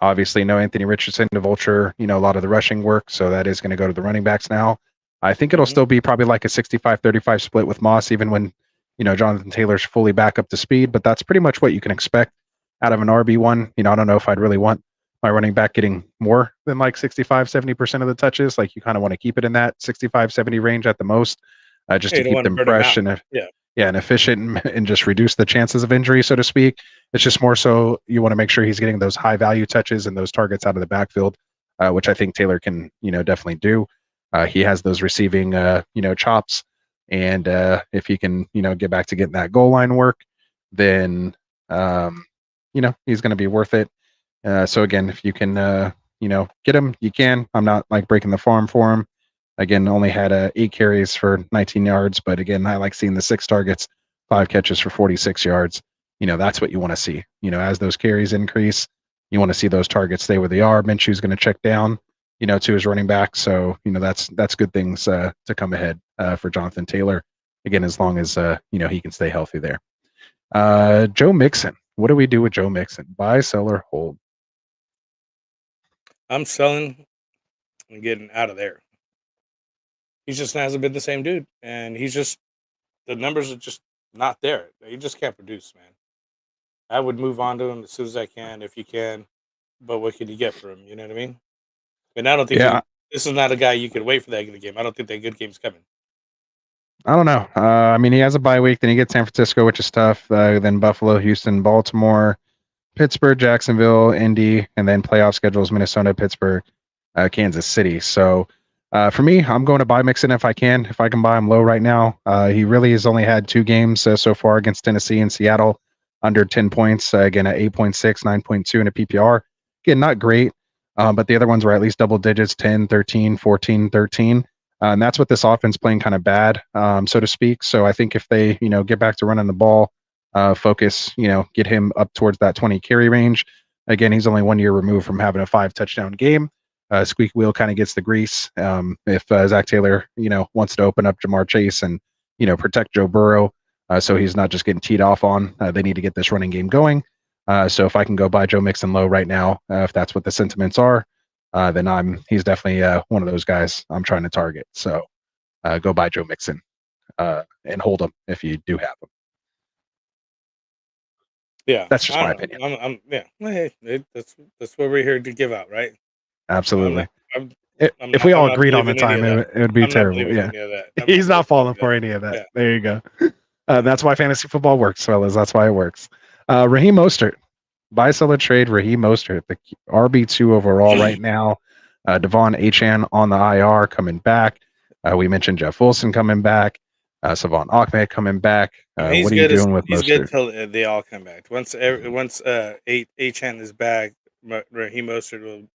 Obviously, no Anthony Richardson to vulture, a lot of the rushing work. So that is going to go to the running backs now. I think it'll still be probably like a 65-35 split with Moss, even when, Jonathan Taylor's fully back up to speed. But that's pretty much what you can expect out of an RB1. I don't know if I'd really want my running back getting more than like 65-70% of the touches. Like you kind of want to keep it in that 65-70 range at the most, just to keep them fresh and efficient and just reduce the chances of injury, so to speak. It's just more so you want to make sure he's getting those high value touches and those targets out of the backfield, which I think Taylor can, definitely do. He has those receiving, chops. And if he can, get back to getting that goal line work, then, he's going to be worth it. So again, if you can, get him, you can. I'm not like breaking the farm for him. Again, only had 8 carries for 19 yards, but again, I like seeing the 6 targets, 5 catches for 46 yards. That's what you want to see. As those carries increase, you want to see those targets stay where they are. Minshew's going to check down, to his running back. So, that's good things to come ahead for Jonathan Taylor. Again, as long as, he can stay healthy there. Joe Mixon. What do we do with Joe Mixon? Buy, sell, or hold? I'm selling and getting out of there. He just hasn't been the same dude, and the numbers are just not there. He just can't produce, man. I would move on to him as soon as I can, if you can. But what can you get for him? You know what I mean? And I don't think this is not a guy you could wait for that good game. I don't think that good game's coming. I don't know. I mean, he has a bye week, then he gets San Francisco, which is tough. Then Buffalo, Houston, Baltimore, Pittsburgh, Jacksonville, Indy, and then playoff schedules: Minnesota, Pittsburgh, Kansas City. So for me, I'm going to buy Mixon if I can. If I can buy him low right now. He really has only had 2 games so far against Tennessee and Seattle under 10 points. Again, at 8.6, 9.2 in a PPR. Again, not great, but the other ones were at least double digits, 10, 13, 14, 13. And that's what this offense playing kind of bad, so to speak. So I think if they, get back to running the ball, focus, get him up towards that 20 carry range. Again, he's only 1 year removed from having a 5 touchdown game. Squeak wheel kind of gets the grease. If Zach Taylor, wants to open up Jamar Chase and, protect Joe Burrow, so he's not just getting teed off on, they need to get this running game going. So if I can go buy Joe Mixon low right now, if that's what the sentiments are, then he's definitely one of those guys I'm trying to target. So go buy Joe Mixon and hold him if you do have him. Yeah, That's just I my don't know. opinion. Yeah. Well, hey, that's what we're here to give out, right? I'm Absolutely. not. I'm. If we I'm all not agreed on the believing any time, of that. it would be I'm not terrible. believing Yeah. any of that. He's not falling believing for that. any of that. Yeah. There you go. That's why fantasy football works, fellas. That's why it works. Raheem Mostert, buy, sell, or trade. Raheem Mostert, the RB2 overall right now. Devon Achan on the IR coming back. We mentioned Jeff Wilson coming back. Savon Ahmed coming back. I mean, What are you doing with he's good Mostert? till they all come back. Once Achan is back, Raheem Mostert will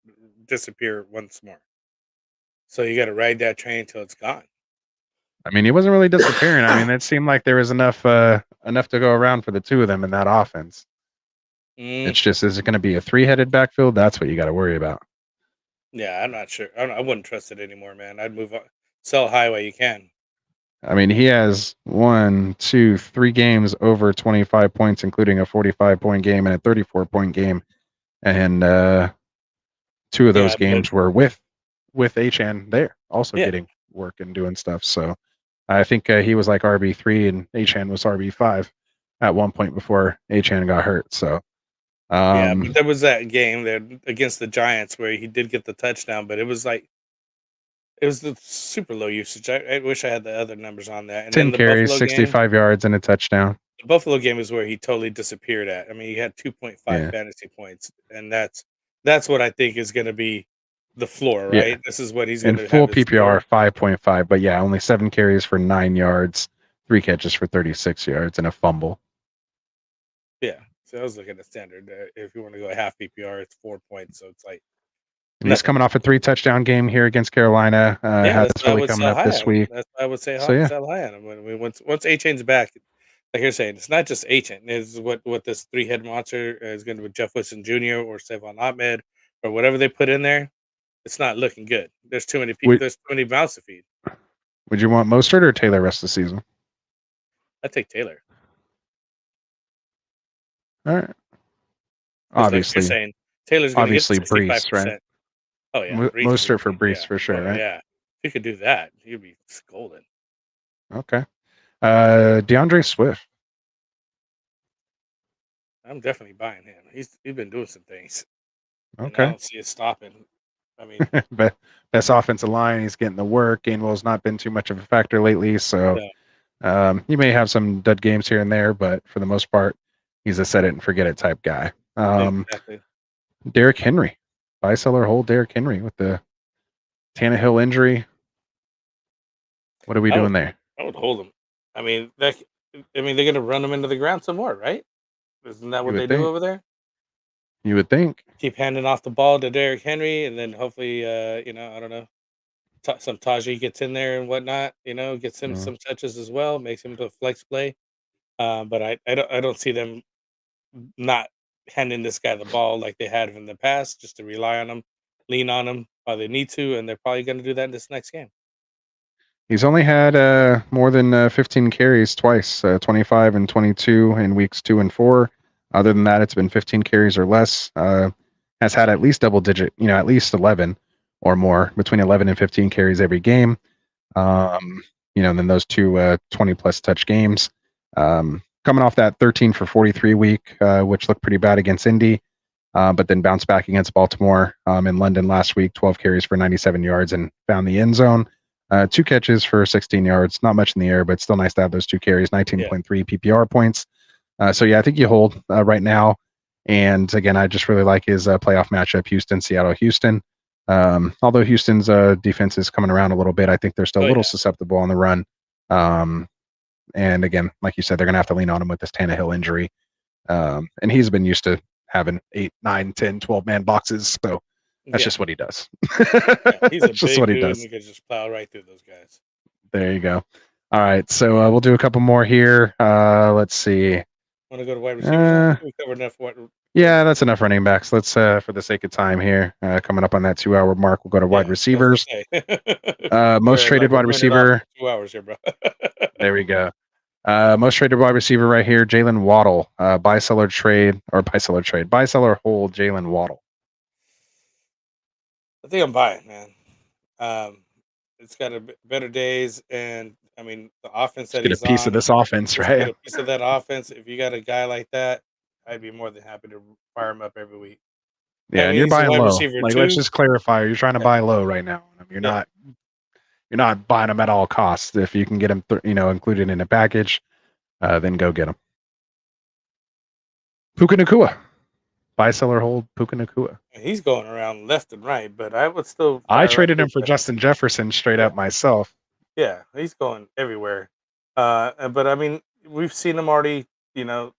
disappear once more. So you got to ride that train until it's gone. I mean, he wasn't really disappearing. I mean, it seemed like there was enough to go around for the two of them in that offense. It's just, is it going to be a three-headed backfield? That's what you got to worry about. Yeah, I'm not sure. I wouldn't trust it anymore, man. I'd move on. Sell high while you can. I mean, he has 3 games over 25 points, including a 45-point game and a 34-point game, and 2 of those games were with Achan there, also getting work and doing stuff. So I think he was like RB3 and Achan was RB5 at one point before Achan got hurt. So yeah, but there was that game there against the Giants where he did get the touchdown, but it was like it was the super low usage. I wish I had the other numbers on that. And 10 then the carries, Buffalo 65 game, yards, and a touchdown. the Buffalo game is where he totally disappeared at. I mean, he had 2.5 Yeah. fantasy points, and that's what I think is going to be the floor, right? Yeah. This is what he's In going to full have his PPR, floor. 5.5, but yeah, only 7 carries for 9 yards, 3 catches for 36 yards, and a fumble. Yeah, so I was looking at standard. If you want to go half PPR, it's 4 points, so it's like And he's coming off a 3-touchdown game here against Carolina. yeah, Has that's why I Philly would coming sell up high this on him. week. That's why I would say So, yeah. sell high on him. When once Achan's back, like you're saying, it's not just Achan. It's what this 3-head monster is going to be Jeff Wilson Jr. or Savon Ahmed or whatever they put in there. It's not looking good. There's too many people. There's too many mouths to feed. Would you want Mostert or Taylor rest of the season? I take Taylor. All right. Obviously, like you're saying Taylor's going to get 65%. Brees, right? Oh yeah, Mostert for Brees for sure, right? Yeah, if you could do that, you'd be golden. Okay. DeAndre Swift. I'm definitely buying him. He's been doing some things. Okay. I don't see it stopping. I mean, best offensive line. He's getting the work. Gainwell's not been too much of a factor lately, so he may have some dud games here and there, but for the most part, he's a set it and forget it type guy. Exactly. Derrick Henry, buy, sell, or hold Derrick Henry with the Tannehill injury. What are we doing there? I would hold him. I mean, they're going to run him into the ground some more, right? Isn't that what they do over there? You would think. Keep handing off the ball to Derrick Henry, and then hopefully, I don't know, some Tajee gets in there and whatnot. Gets him some touches as well, makes him a flex play. But I don't see them not handing this guy the ball like they had in the past, just to rely on him, lean on him while they need to, and they're probably going to do that in this next game. He's only had more than 15 carries twice, 25 and 22 in weeks 2 and 4. Other than that, it's been 15 carries or less. Has had at least double digit, at least 11 or more, between 11 and 15 carries every game. And then those 2 20 plus touch games. Coming off that 13 for 43 week, which looked pretty bad against Indy, but then bounced back against Baltimore in London last week, 12 carries for 97 yards and found the end zone. 2 catches for 16 yards, not much in the air, but still nice to have those 2 carries, 19.3 PPR points. So yeah, I think you hold right now. And again, I just really like his playoff matchup, Seattle-Houston. Although Houston's defense is coming around a little bit, I think they're still a little susceptible on the run. And again, like you said, they're going to have to lean on him with this Tannehill injury. And he's been used to having 8, 9, 10, 12-man boxes. So that's just what he does. He's a just big what he dude, does. and he can just plow right through those guys. There you go. All right, so we'll do a couple more here. Let's see. Want to go to wide receivers? We covered enough. Yeah, that's enough running backs. Let's, for the sake of time here, coming up on that 2-hour mark, we'll go to wide receivers. Most traded wide receiver. 2 hours here, bro. There we go. Most traded wide receiver right here, Jalen Waddle. Buy, sell, or hold Jalen Waddle. I think I'm buying, man. It's got better days, and I mean the offense Just that get a he's piece of on. this offense, Just get right? a piece of that offense. If you got a guy like that, I'd be more than happy to fire him up every week. I Yeah, and mean, you're he's a buying wide low. receiver Like, let's too. just clarify. You're trying to Yeah, buy low right now. You're yeah. not. You're not buying them at all costs. If you can get them, included in a package, then go get them. Puka Nakua. Buy, sell, or hold Puka Nakua. And he's going around left and right, but I would still I fire up traded him for Puka. Justin Jefferson straight Yeah, up myself. yeah, he's going everywhere. But I mean, we've seen him already. You know,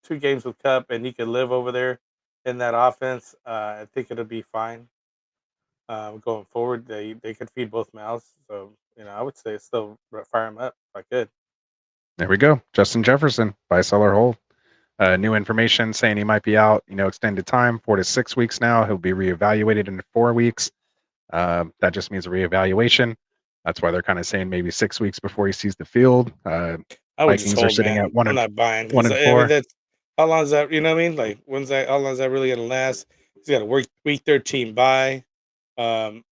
2 games with Cup, and he could live over there in that offense. I think it'll be fine. Going forward, they could feed both mouths. So I would say still fire him up if I could. There we go. Justin Jefferson. Buy, sell, or hold. New information saying he might be out, extended time, 4 to 6 weeks now. He'll be reevaluated in 4 weeks. That just means a reevaluation. That's why they're kind of saying maybe 6 weeks before he sees the field. I would just Vikings are hold, sitting at man. one I'm and not buying one because and I mean four. that's how long is that? You know what I mean? Like when's that? How long is that really gonna last? He's got a week 13 bye. Um,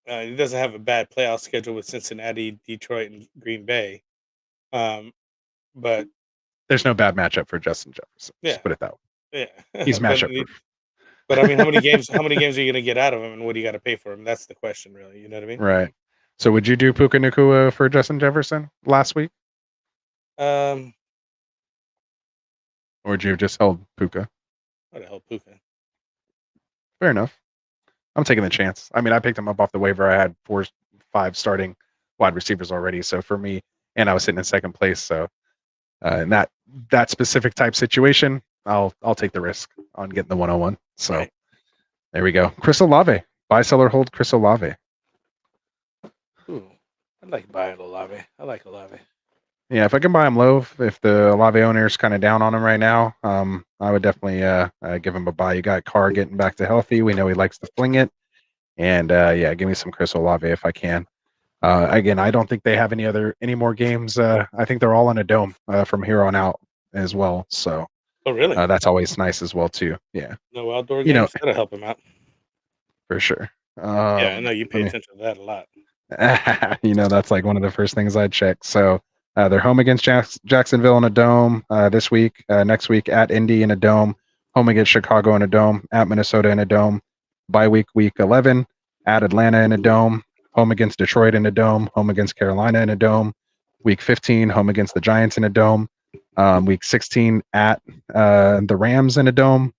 he doesn't have a bad playoff schedule with Cincinnati, Detroit, and Green Bay. Um, but There's no bad matchup for Justin Jefferson. yeah, Just put it that way. yeah. He's but matchup proof. but I mean, how many games? How many games are you gonna get out of him, and what do you got to pay for him? That's the question, really. You know what I mean? Right. So would you do Puka Nakua for Justin Jefferson last week? Um, Or would you have just held Puka? what the hell, Puka? Fair enough. I'm taking the chance. I mean, I picked him up off the waiver. I had 4-5 starting wide receivers already. So for me, and I was sitting in second place. So in that specific type situation, I'll take the risk on getting the 101. So Right. There we go. Chris Olave. Buy, sell, or hold Chris Olave. Ooh, I like buying Olave. I like Olave. Yeah, if I can buy him low, if the Olave owner is kind of down on him right now, I would definitely give him a buy. You got Carr getting back to healthy. We know he likes to fling it. And give me some Chris Olave if I can. Again, I don't think they have any more games. I think they're all in a dome from here on out as well. So Oh, really? that's always nice as well too. Yeah, No outdoor you know, games. That'll help him out. for sure. Yeah, I know you pay attention to that a lot. That's like one of the first things I check. So they're home against Jacksonville in a dome this week. Next week at Indy in a dome. Home against Chicago in a dome. At Minnesota in a dome. Bye week 11. At Atlanta in a dome. Home against Detroit in a dome. Home against Carolina in a dome. Week 15, home against the Giants in a dome. Week 16 at the Rams in a dome.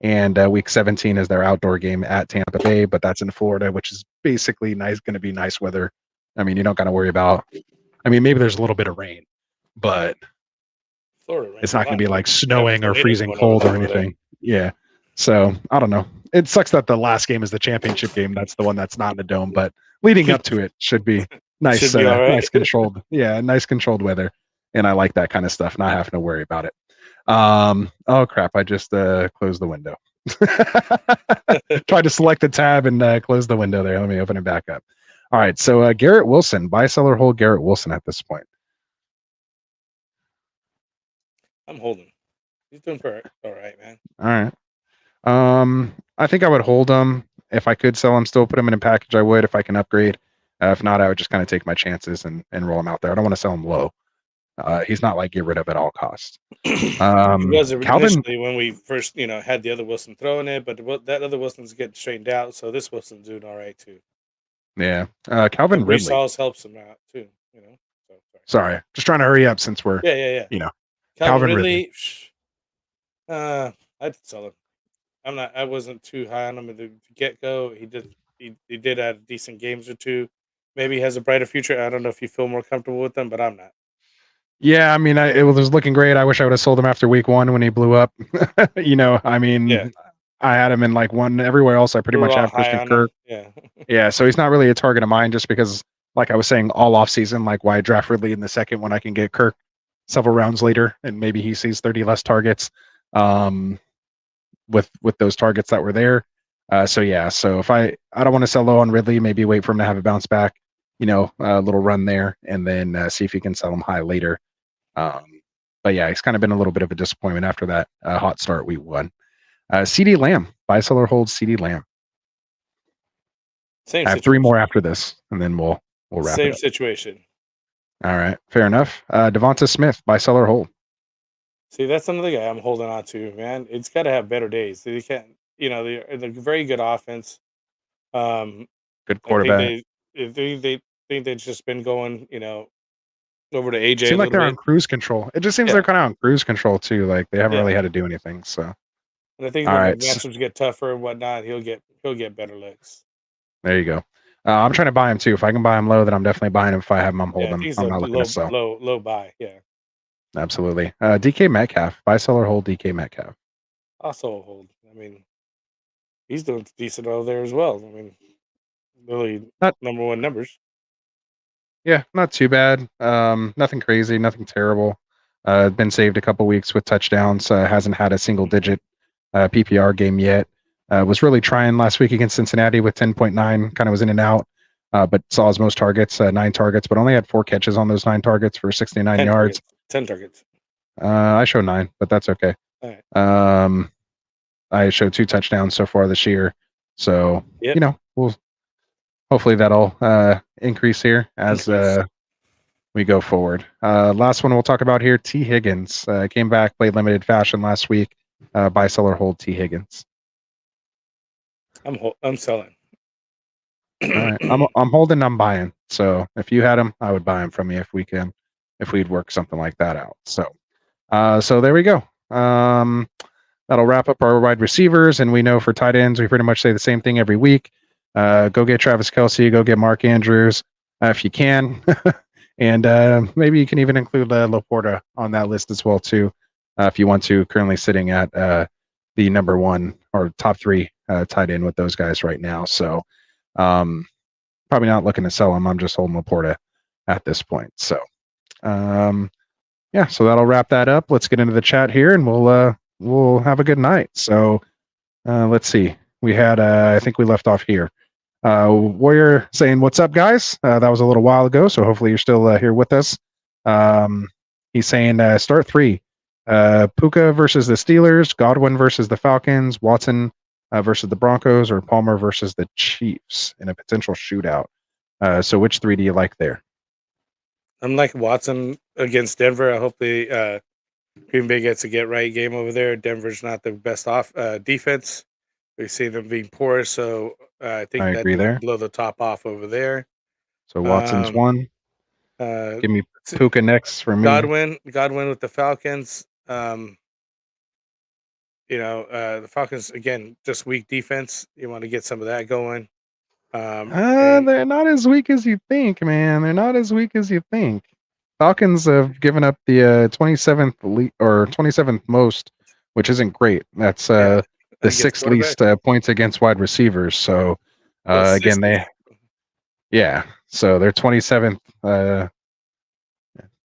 And week 17 is their outdoor game at Tampa Bay, but that's in Florida, which is basically going to be nice weather. I mean, you don't got to worry about. I mean, maybe there's a little bit of rain, but Florida rains it's a not going to lot. be like They have snowing or tornadoes freezing going cold or over there. anything. Yeah. So I don't know. It sucks that the last game is the championship game. That's the one that's not in the dome, but leading up to it should be nice, Should be all right. nice controlled. Yeah, nice controlled weather, and I like that kind of stuff. Not having to worry about it. Oh crap! I just closed the window. Tried to select the tab and close the window there. Let me open it back up. All right. So Garrett Wilson, buy, sell, or hold Garrett Wilson at this point. I'm holding. He's doing all right, man. All right. I think I would hold him. If I could sell him, still put him in a package, I would. If I can upgrade. If not, I would just kind of take my chances and roll him out there. I don't want to sell him low. He's not like get rid of at all costs. He was Calvin, initially when we first, had the other Wilson throwing it, but that other Wilson's getting straightened out, so this Wilson's doing all right too. yeah. Calvin And Ridley. Reese helps him out too. So, Sorry, just trying to hurry up since we're yeah. Calvin Ridley. I'd sell him. I wasn't too high on him at the get go. He did have decent games or two. Maybe he has a brighter future. I don't know if you feel more comfortable with them, but I'm not. Yeah, I mean, it was looking great. I wish I would have sold him after week 1 when he blew up. I mean, Yeah. I had him in like one everywhere else. I pretty We're much all have high Christian on Kirk. him. Yeah. Yeah, so he's not really a target of mine just because, like I was saying, all off season, like why draft Ridley in the second when I can get Kirk several rounds later and maybe he sees 30 less targets with those targets that were there. So if I don't want to sell low on Ridley, maybe wait for him to have a bounce back, a little run there, and then see if he can sell him high later. But yeah, he's kind of been a little bit of a disappointment after that hot start week 1. CD Lamb, buy, sell, or hold CD Lamb. Same I have 3 situation. more after this, and then we'll wrap Same it up. situation. All right, fair enough. Devonta Smith, buy, sell, or hold. See, that's another guy I'm holding on to, man. It's got to have better days. They can't, they're a very good offense. Good I think quarterback. they think they've just been going, over to AJ a Seems like little they're on bit. cruise control. It just seems Yeah. they're kind of on cruise control too. Like they haven't Yeah. really had to do anything. So, And I think all when the right, matchups get tougher and whatnot, he'll get better looks. there you go. I'm trying to buy him too. If I can buy him low, then I'm definitely buying him. If I have him, I'm Yeah, I holding think him. he's I'm a not looking to sell. low buy. Yeah. Absolutely. DK Metcalf, buy, sell, or hold DK Metcalf. Also a hold. I mean, he's doing decent over there as well. I mean, really Not- number one numbers. Yeah, not too bad. Nothing crazy, nothing terrible. Been saved a couple weeks with touchdowns. Hasn't had a single digit PPR game yet. Was really trying last week against Cincinnati with 10.9. Kind of was in and out, but saw his most targets, 9 targets, but only had 4 catches on those 9 targets for 69 yards. 10 targets. I show 9, but that's okay. All right. I showed 2 touchdowns so far this year, so Yep. we'll hopefully that'll increase here as we go forward. Last one we'll talk about here, T. Higgins came back, played limited fashion last week. Buy, sell, or hold T. Higgins. I'm selling. All right, I'm holding. I'm buying. So if you had him, I would buy him from you if we'd work something like that out. So there we go. That'll wrap up our wide receivers, and we know for tight ends, we pretty much say the same thing every week. Go get Travis Kelce, go get Mark Andrews if you can, and maybe you can even include Laporta on that list as well too, if you want to. Currently sitting at the number 1 or top 3 tight end with those guys right now. So probably not looking to sell him. I'm just holding Laporta at this point. So yeah, so that'll wrap that up. Let's get into the chat here, and we'll have a good night. So let's see. We had I think we left off here. Warrior saying, "What's up, guys?" That was a little while ago, so hopefully you're still here with us. He's saying, "Start 3. Puka versus the Steelers, Godwin versus the Falcons, Watson versus the Broncos, or Palmer versus the Chiefs in a potential shootout." So which 3 do you like there? I'm like Watson against Denver. I hope the Green Bay gets a get right game over there. Denver's not the best defense. We see them being poor, so I think I that agree might there. blow the top off over there. So Watson's 1. Give me Puka next for me. Godwin with the Falcons. The Falcons again, just weak defense. You want to get some of that going. They're not as weak as you think, man. They're not as weak as you think. Falcons have given up the 27th most, which isn't great. That's the 6th least points against wide receivers. So again, so they're 27th.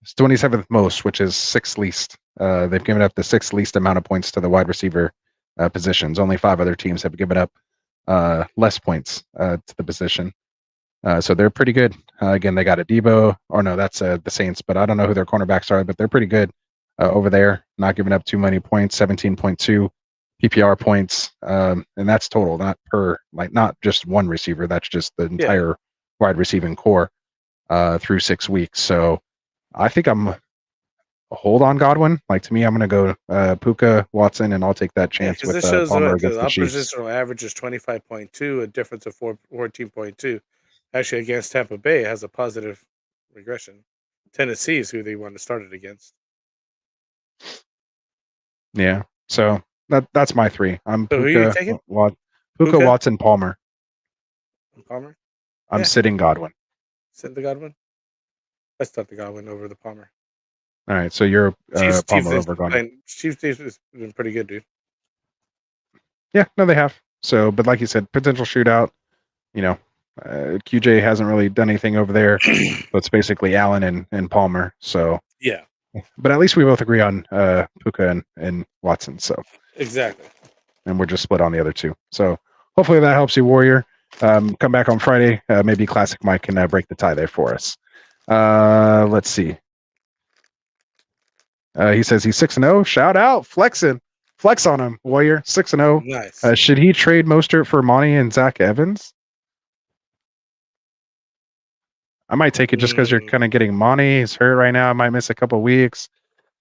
It's 27th most, which is 6th least. They've given up the 6th least amount of points to the wide receiver positions. Only 5 other teams have given up less points to the position. So they're pretty good. Again, they got a Debo, or no, that's the Saints, but I don't know who their cornerbacks are, but they're pretty good over there, not giving up too many points, 17.2 PPR points. And that's total, not just one receiver. That's just the entire wide receiving core through 6 weeks. So I think I'm a hold on Godwin. Like, to me, I'm going to go Puka, Watson, and I'll take that chance with Palmer against the Chiefs. Oppositional average is 25.2, a difference of 14.2. Actually, against Tampa Bay, it has a positive regression. Tennessee is who they want to start it against. Yeah, so that's my 3. I'm so Puka, Puka, Watson, Palmer. Palmer? I'm sitting Godwin. Sit the Godwin? Let's start the Godwin over the Palmer. All right, so you're Palmer over Godwin. Chiefs has been pretty good, dude. Yeah, no, they have. So, but like you said, potential shootout. QJ hasn't really done anything over there. So it's basically Allen and Palmer. So yeah, but at least we both agree on Puka and Watson. So exactly, and we're just split on the other 2. So hopefully that helps you, Warrior. Come back on Friday. Maybe Classic Mike can break the tie there for us. Let's see. He says he's 6-0. Shout out, flex on him, Warrior. 6-0. Nice. Should he trade Mostert for Monty and Zach Evans? I might take it just because you're kind of getting Monty. He's hurt right now. I might miss a couple weeks.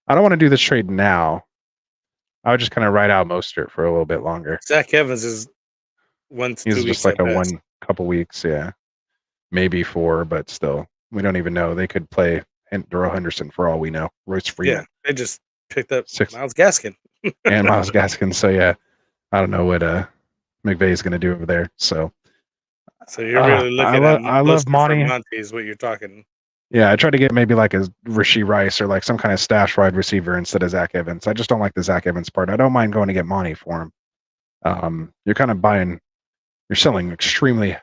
I don't want to do this trade now. I would just kind of ride out Mostert for a little bit longer. Zach Evans is 1 to 2 He's weeks. just like at a best. one couple weeks, yeah, maybe 4, but still, we don't even know. They could play Darrell Henderson for all we know. Royce Freeman, Yeah, they just picked up 6 Myles Gaskin. and Myles Gaskin. So yeah, I don't know what McVay is going to do over there. So you're really looking at I love Monty. Monty is what you're talking. Yeah, I tried to get maybe like a Rashee Rice or like some kind of stash wide receiver instead of Zach Evans. I just don't like the Zach Evans part. I don't mind going to get Monty for him. You're kind of you're selling extremely.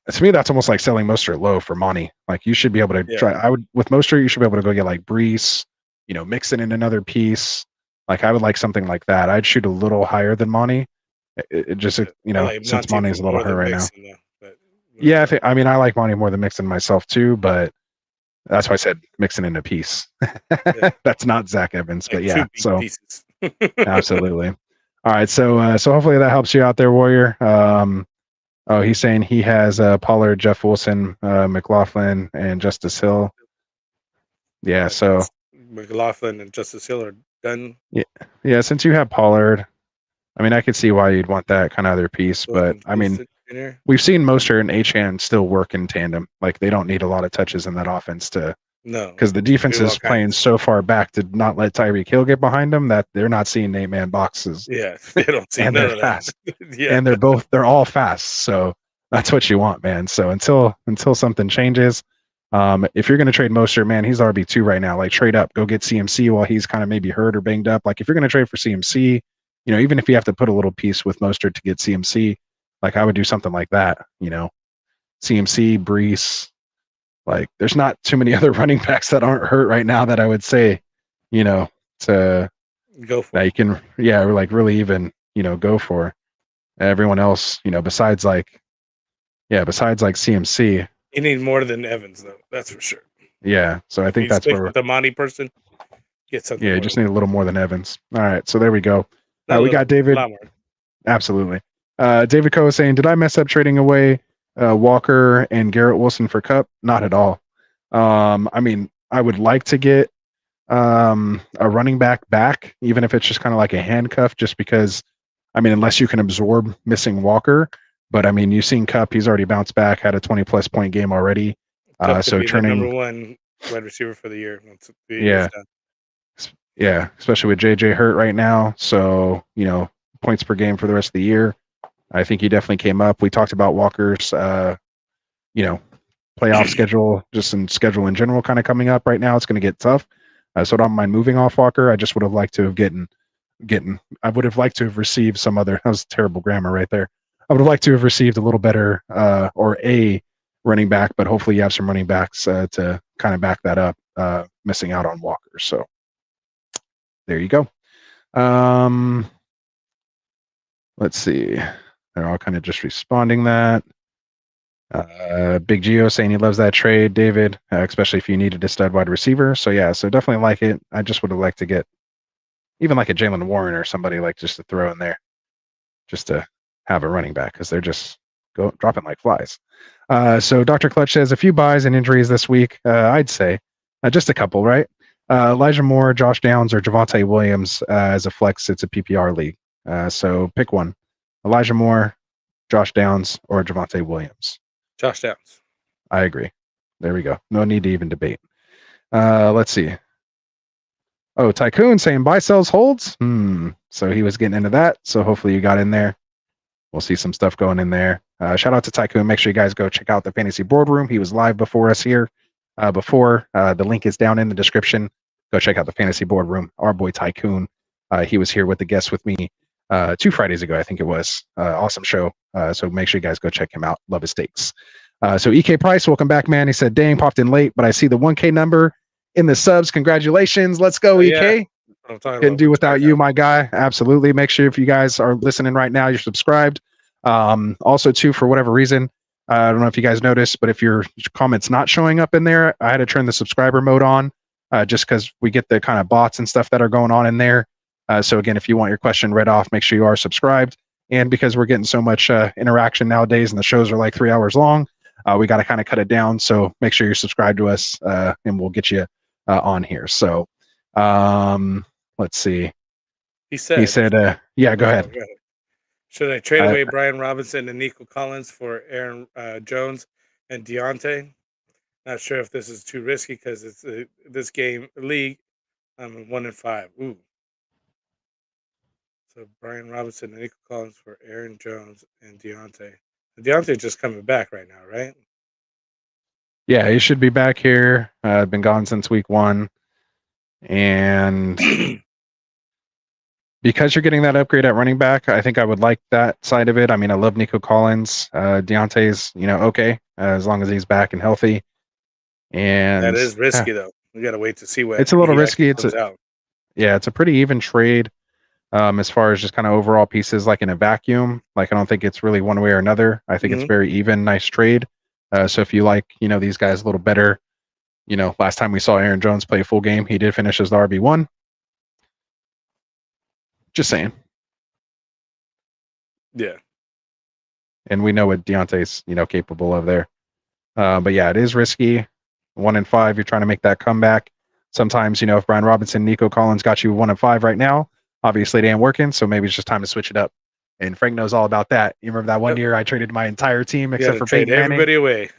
To me, that's almost like selling Mostert low for Monty. Like you should be able to try. With Mostert, you should be able to go get like Brees, mix it in another piece. Like I would like something like that. I'd shoot a little higher than Monty. It just Like since Monty's a little hurt right now. But, Yeah, I mean I like Monty more than Mixon myself too, but that's why I said Mixon in a piece. That's not Zach Evans, but yeah. So absolutely. All right, so hopefully that helps you out there, Warrior. He's saying he has Pollard, Jeff Wilson, McLaughlin, and Justice Hill. Yeah, so McLaughlin and Justice Hill are done. Yeah. Since you have Pollard, I mean, I could see why you'd want that kind of other piece, but I mean, we've seen Mostert and Achane still work in tandem. Like they don't need a lot of touches in that offense because the defense is playing so far back to not let Tyreek Hill get behind them that they're not seeing 8-man boxes. Yeah, they don't see and none they're of fast. Yeah, and they're all fast. So that's what you want, man. So until something changes, if you're going to trade Mostert, man, he's RB2 right now. Like trade up, go get CMC while he's kind of maybe hurt or banged up. Like if you're going to trade for CMC, even if you have to put a little piece with Mostert to get CMC, like I would do something like that. CMC, Brees. Like there's not too many other running backs that aren't hurt right now that I would say, to go for that you can, like really even, go for. Everyone else, besides like CMC. You need more than Evans though, that's for sure. Yeah, so I think that's where the Monty person get something. Yeah, you just need a little more than Evans. All right, so there we go. We got David. Absolutely. David Coe is saying, did I mess up trading away Walker and Garrett Wilson for Kupp? Not at all. I mean, I would like to get a running back, even if it's just kind of like a handcuff, just because, I mean, unless you can absorb missing Walker. But I mean, you've seen Kupp, he's already bounced back, had a 20-plus point game already. So turning number 1 wide receiver for the year. Yeah, especially with JJ hurt right now. So, points per game for the rest of the year. I think he definitely came up. We talked about Walker's, playoff schedule, just in schedule in general kind of coming up right now. It's going to get tough. So I don't mind moving off Walker. I just would have liked to have I would have liked to have received some other, that was terrible grammar right there. I would have liked to have received a little better, or a running back, but hopefully you have some running backs to kind of back that up, missing out on Walker. So there you go. Let's see. They're all kind of just responding that. Big Geo saying he loves that trade, David, especially if you needed a stud wide receiver. So yeah, so definitely like it. I just would have liked to get even like a Jalen Warren or somebody like just to throw in there, just to have a running back because they're just dropping like flies. So Dr. Clutch says a few buys and injuries this week. I'd say just a couple, right? Elijah Moore, Josh Downs, or Javonte Williams as a flex. It's a PPR league. So pick one. Elijah Moore, Josh Downs, or Javonte Williams. Josh Downs. I agree. There we go. No need to even debate. Let's see. Oh, Tycoon saying buy, sells, holds. So he was getting into that. So hopefully you got in there. We'll see some stuff going in there. Shout out to Tycoon. Make sure you guys go check out the Fantasy Boardroom. He was live before us here. The link is down in the description. Go check out the Fantasy Boardroom. Our boy Tycoon. He was here with the guest with me 2 Fridays ago, I think it was. Awesome show. So make sure you guys go check him out. Love his takes. So EK Price, welcome back, man. He said, dang, popped in late, but I see the 1K number in the subs. Congratulations. Let's go, EK. Couldn't do without you, my guy. Absolutely. Make sure if you guys are listening right now, you're subscribed. Also, too, for whatever reason, I don't know if you guys noticed, but if your comment's not showing up in there, I had to turn the subscriber mode on just because we get the kind of bots and stuff that are going on in there. So again, if you want your question read off, make sure you are subscribed. And because we're getting so much interaction nowadays and the shows are like 3 hours long, we got to kind of cut it down. So make sure you're subscribed to us, and we'll get you on here. So let's see. He He said, said, yeah, go ahead. Should I trade away Brian Robinson and Nico Collins for Aaron Jones and Deontay? Not sure if this is too risky because it's this league. I'm 1-5. Ooh. So Brian Robinson and Nico Collins for Aaron Jones and Deontay. Deontay just coming back right now, right? Yeah, he should be back here. Been gone since week 1. And because you're getting that upgrade at running back, I think I would like that side of it. I mean, I love Nico Collins. Deontay's, okay, as long as he's back and healthy. And that is risky though. We got to wait to see what it's a little risky. It's out. Yeah, it's a pretty even trade as far as just kind of overall pieces, like in a vacuum. Like, I don't think it's really one way or another. I think it's very even, nice trade. So if you like, these guys a little better, last time we saw Aaron Jones play a full game, he did finish as the RB1. Just saying. Yeah. And we know what Deontay's, capable of there. But yeah, it is risky. 1-5, you're trying to make that comeback. Sometimes, if Brian Robinson, Nico Collins got you 1-5 right now, obviously it ain't working. So maybe it's just time to switch it up. And Frank knows all about that. You remember that one year I traded my entire team except for Peyton Manning. Everybody away.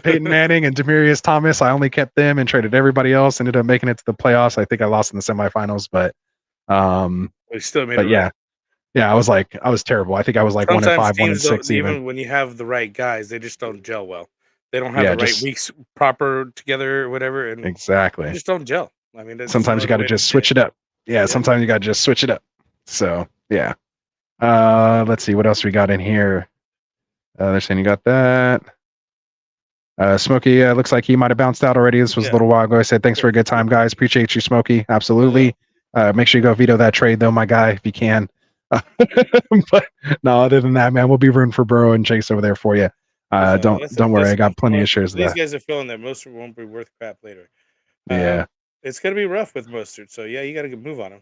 Peyton Manning and Demaryius Thomas. I only kept them and traded everybody else. Ended up making it to the playoffs. I think I lost in the semifinals, but we still made but it. Yeah, I was terrible. I think I was like sometimes 1-5, 1-6 even when you have the right guys, they just don't gel well. They don't have the right weeks proper together or whatever, and exactly they just don't gel. I mean, sometimes you got to just switch it up. Yeah, sometimes you got to just switch it up. So yeah. Let's see what else we got in here. They're saying you got that. Smokey looks like he might have bounced out already. This was a little while ago. I said thanks for a good time, guys. Appreciate you, Smokey. Absolutely. Make sure you go veto that trade, though, my guy, if you can. But no, other than that, man, we'll be rooting for Burrow and Chase over there for you. Don't worry, I got plenty of shares of that. These guys are feeling that Mostert won't be worth crap later. Yeah, it's gonna be rough with Mostert. So yeah, you got to move on him.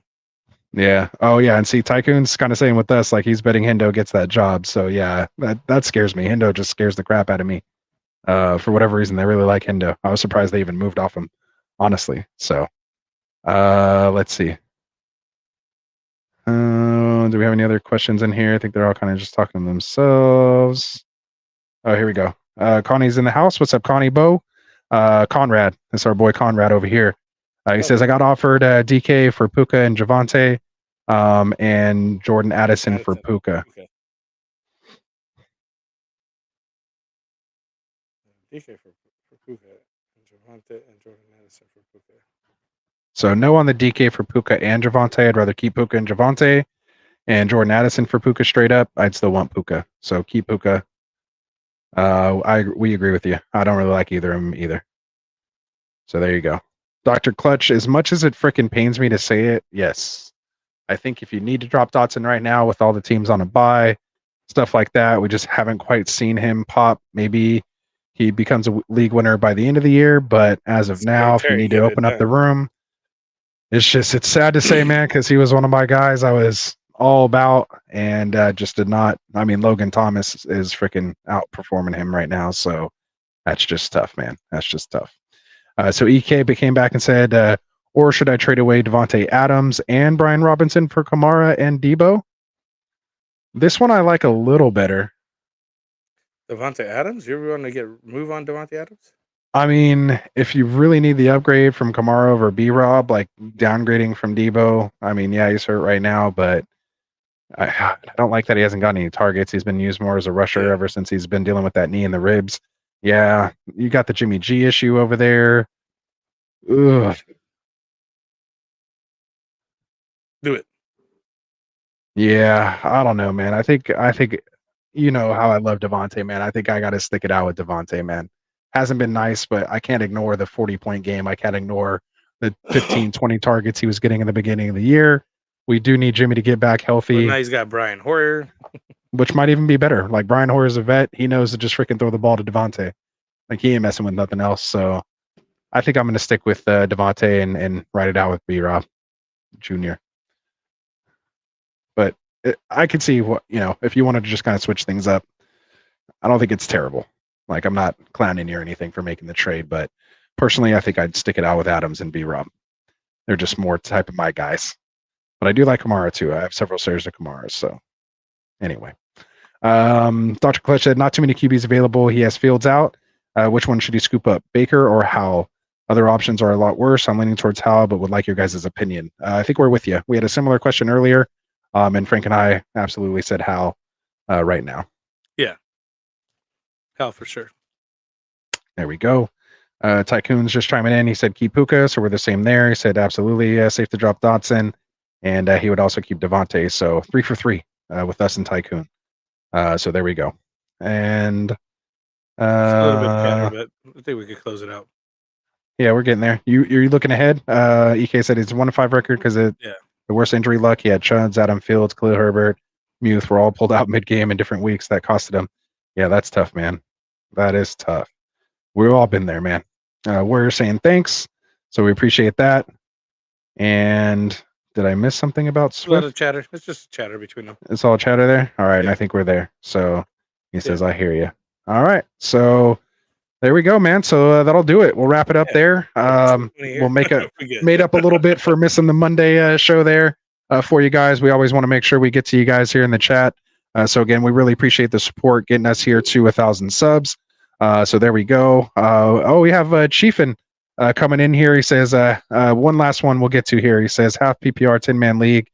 Yeah. Oh yeah, and see, Tycoon's kind of saying with us like he's betting Hendo gets that job. So yeah, that scares me. Hendo just scares the crap out of me. For whatever reason, they really like Hendo. I was surprised they even moved off him, honestly. So, let's see. Do we have any other questions in here? I think they're all kind of just talking to themselves. Oh, here we go. Connie's in the house. What's up, Connie Bo? Conrad. That's our boy Conrad over here. He says, I got offered DK for Puka and Javante, and Jordan Addison for Puka. Okay. DK for Puka, and Javante, and Jordan Addison for Puka. So no on the DK for Puka and Javante. I'd rather keep Puka and Javante, and Jordan Addison for Puka straight up. I'd still want Puka. So keep Puka. We agree with you. I don't really like either of them either. So there you go. Dr. Clutch, as much as it frickin' pains me to say it, yes. I think if you need to drop Dotson right now with all the teams on a bye, stuff like that, we just haven't quite seen him pop. Maybe he becomes a league winner by the end of the year, but as of now, if you need to open up the room, it's sad to say, man, because he was one of my guys I was all about and just did not. I mean, Logan Thomas is freaking outperforming him right now, so that's just tough, man. That's just tough. So EK came back and said, or should I trade away Devontae Adams and Brian Robinson for Kamara and Debo? This one I like a little better. Devontae Adams? You're going to move on Devontae Adams? I mean, if you really need the upgrade from Kamara over B-Rob, like downgrading from Debo, I mean, yeah, he's hurt right now, but I don't like that he hasn't gotten any targets. He's been used more as a rusher ever since he's been dealing with that knee in the ribs. Yeah, you got the Jimmy G issue over there. Ugh. Do it. Yeah, I don't know, man. I think you know how I love Devontae, man. I think I got to stick it out with Devontae, man. Hasn't been nice, but I can't ignore the 40-point game. I can't ignore the 15, 20 targets he was getting in the beginning of the year. We do need Jimmy to get back healthy. Well, now he's got Brian Hoyer. Which might even be better. Like, Brian Hoyer's a vet. He knows to just freaking throw the ball to Devontae. Like, he ain't messing with nothing else. So I think I'm going to stick with Devontae and ride it out with B-Rob Jr. But I could see what, if you wanted to just kind of switch things up, I don't think it's terrible. Like, I'm not clowning you or anything for making the trade, but personally, I think I'd stick it out with Adams and B-Rob. They're just more type of my guys. But I do like Kamara too. I have several shares of Kamara. So anyway, Dr. Clutch said not too many QBs available. He has Fields out. Which one should he scoop up, Baker or Howell? Other options are a lot worse. I'm leaning towards Howell, but would like your guys' opinion. I think we're with you. We had a similar question earlier, and Frank and I absolutely said Howell right now. Yeah. Howell for sure. There we go. Tycoon's just chiming in. He said keep Puka, so we're the same there. He said absolutely safe to drop Dotson, and he would also keep Devontae. So 3 for 3 with us and Tycoon. So there we go. And It's a little bit better, but I think we could close it out. Yeah, we're getting there. You're looking ahead. EK said it's a 1-5 record because of the worst injury luck. He had Chuds, Adam Fields, Khalil Herbert, Muth were all pulled out mid-game in different weeks. That costed him. Yeah, that's tough, man. That is tough. We've all been there, man. We're saying thanks, so we appreciate that. And did I miss something about Swift? A lot of chatter. It's just chatter between them. It's all chatter there? All right, and I think we're there. So he says, I hear you. All right, so there we go, man. So that'll do it. We'll wrap it up there. We'll make made up a little bit for missing the Monday show there for you guys. We always want to make sure we get to you guys here in the chat. So again, we really appreciate the support getting us here to 1,000 subs. So there we go. We have Chiefin coming in here. He says one last one we'll get to here. He says half PPR 10-man league.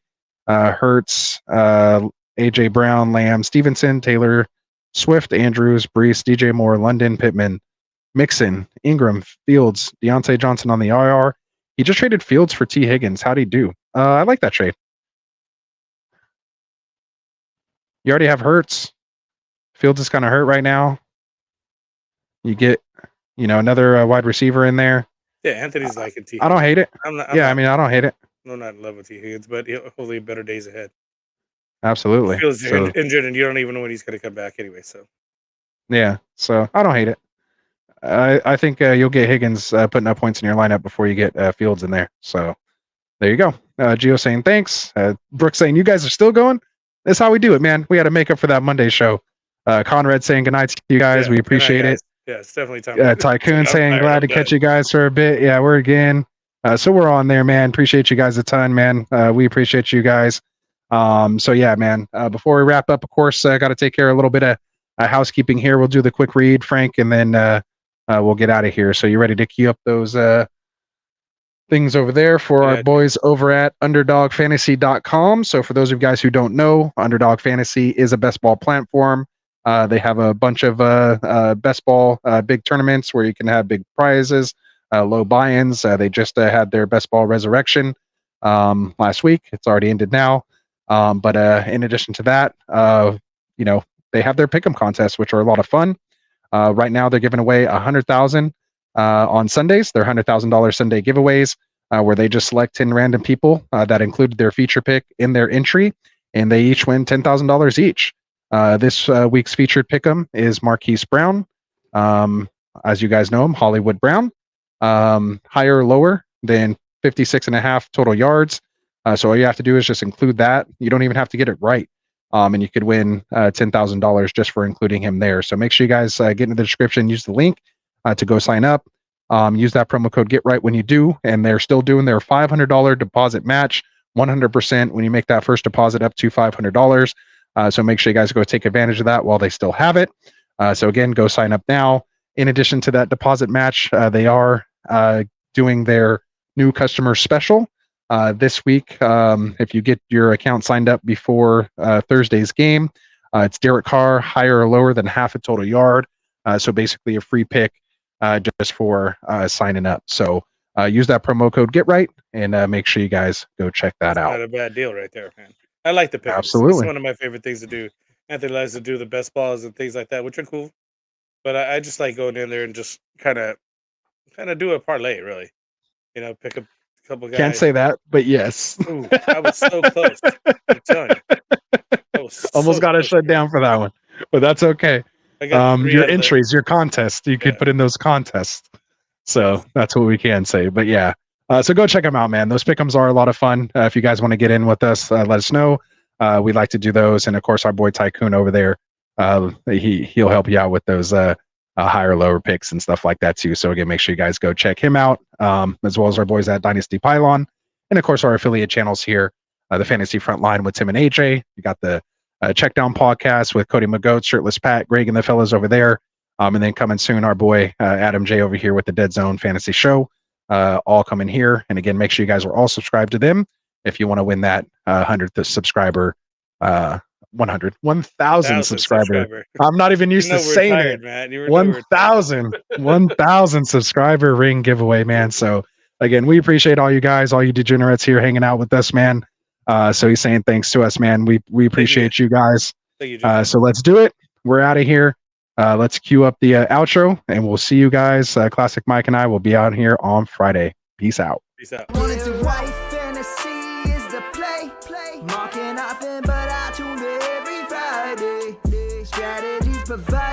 Hertz, AJ Brown, Lamb, Stevenson, Taylor, Swift, Andrews, Brees, DJ Moore, London, Pittman, Mixon, Ingram, Fields, Deontay Johnson on the IR. He just traded Fields for T. Higgins. How'd he do? I like that trade. You already have Hurts. Fields is kind of hurt right now. You get, another wide receiver in there. Yeah, Anthony's liking T. I don't hate it. I don't hate it. I'm not in love with T. Higgins, but hopefully better days ahead. Absolutely. Fields injured, and you don't even know when he's going to come back anyway. So. Yeah, so I don't hate it. I think you'll get Higgins putting up points in your lineup before you get Fields in there. So there you go. Gio saying thanks. Brooke saying you guys are still going. That's how we do it, man. We had to make up for that Monday show. Conrad saying good night to you guys. We appreciate it. Yeah, it's definitely time. Tycoon saying glad to catch you guys for a bit. Yeah, we're again. So we're on there, man. Appreciate you guys a ton, man. We appreciate you guys. So yeah, man. Before we wrap up, of course, I got to take care of a little bit of housekeeping here. We'll do the quick read, Frank, and then we'll get out of here. So you ready to key up those things over there for our boys over at underdogfantasy.com. So for those of you guys who don't know, Underdog Fantasy is a best ball platform. They have a bunch of best ball big tournaments where you can have big prizes, low buy-ins. They just had their best ball resurrection last week. It's already ended now. But in addition to that, they have their pick'em contests, which are a lot of fun. Right now, they're giving away $100,000 on Sundays. They're $100,000 Sunday giveaways where they just select 10 random people that included their feature pick in their entry, and they each win $10,000 each. This week's featured pick'em is Marquise Brown. As you guys know him, Hollywood Brown. Higher or lower than 56.5 total yards. So all you have to do is just include that. You don't even have to get it right. And you could win $10,000 just for including him there. So make sure you guys get into the description, use the link to go sign up. Use that promo code GetRight when you do. And they're still doing their $500 deposit match, 100% when you make that first deposit up to $500. So make sure you guys go take advantage of that while they still have it. So again, go sign up now. In addition to that deposit match, they are doing their new customer special. This week, if you get your account signed up before Thursday's game, it's Derek Carr, higher or lower than half a total yard. So basically a free pick just for signing up. So use that promo code GetRight and make sure you guys go check that out. Not a bad deal right there, man. I like the picks. Absolutely. It's one of my favorite things to do. Anthony likes to do the best balls and things like that, which are cool. But I just like going in there and just kind of do a parlay, really. Pick a couple guys. Can't say that, but yes. Ooh, I was so close. I'm telling you. Almost got to shut down for that one, but that's okay. Your entries, your contest, you could put in those contests. So that's what we can say. But yeah, so go check them out, man. Those pick'ems are a lot of fun. If you guys want to get in with us, let us know. We'd like to do those. And of course, our boy Tycoon over there, he'll help you out with those higher, lower picks and stuff like that too. So again, make sure you guys go check him out, as well as our boys at Dynasty Pylon, and of course our affiliate channels here, the Fantasy Frontline with Tim and AJ. You got the Check Down podcast with Cody McGoat, Shirtless Pat, Greg, and the fellas over there. And then coming soon, our boy Adam J over here with the Dead Zone Fantasy Show, all coming here. And again, make sure you guys are all subscribed to them if you want to win that 100th subscriber, 1,000 subscriber. I'm not even used to saying it. Man. 1,000 subscriber ring giveaway, man. So again, we appreciate all you guys, all you degenerates here hanging out with us, man. So he's saying thanks to us, man. We appreciate you guys. Thank you, so let's do it. We're out of here. Let's cue up the outro, and we'll see you guys. Classic Mike and I will be out here on Friday. Peace out. Peace out. Wanted to white fantasy is the play. Marking nothing, but I tune in every Friday. Strategies provide.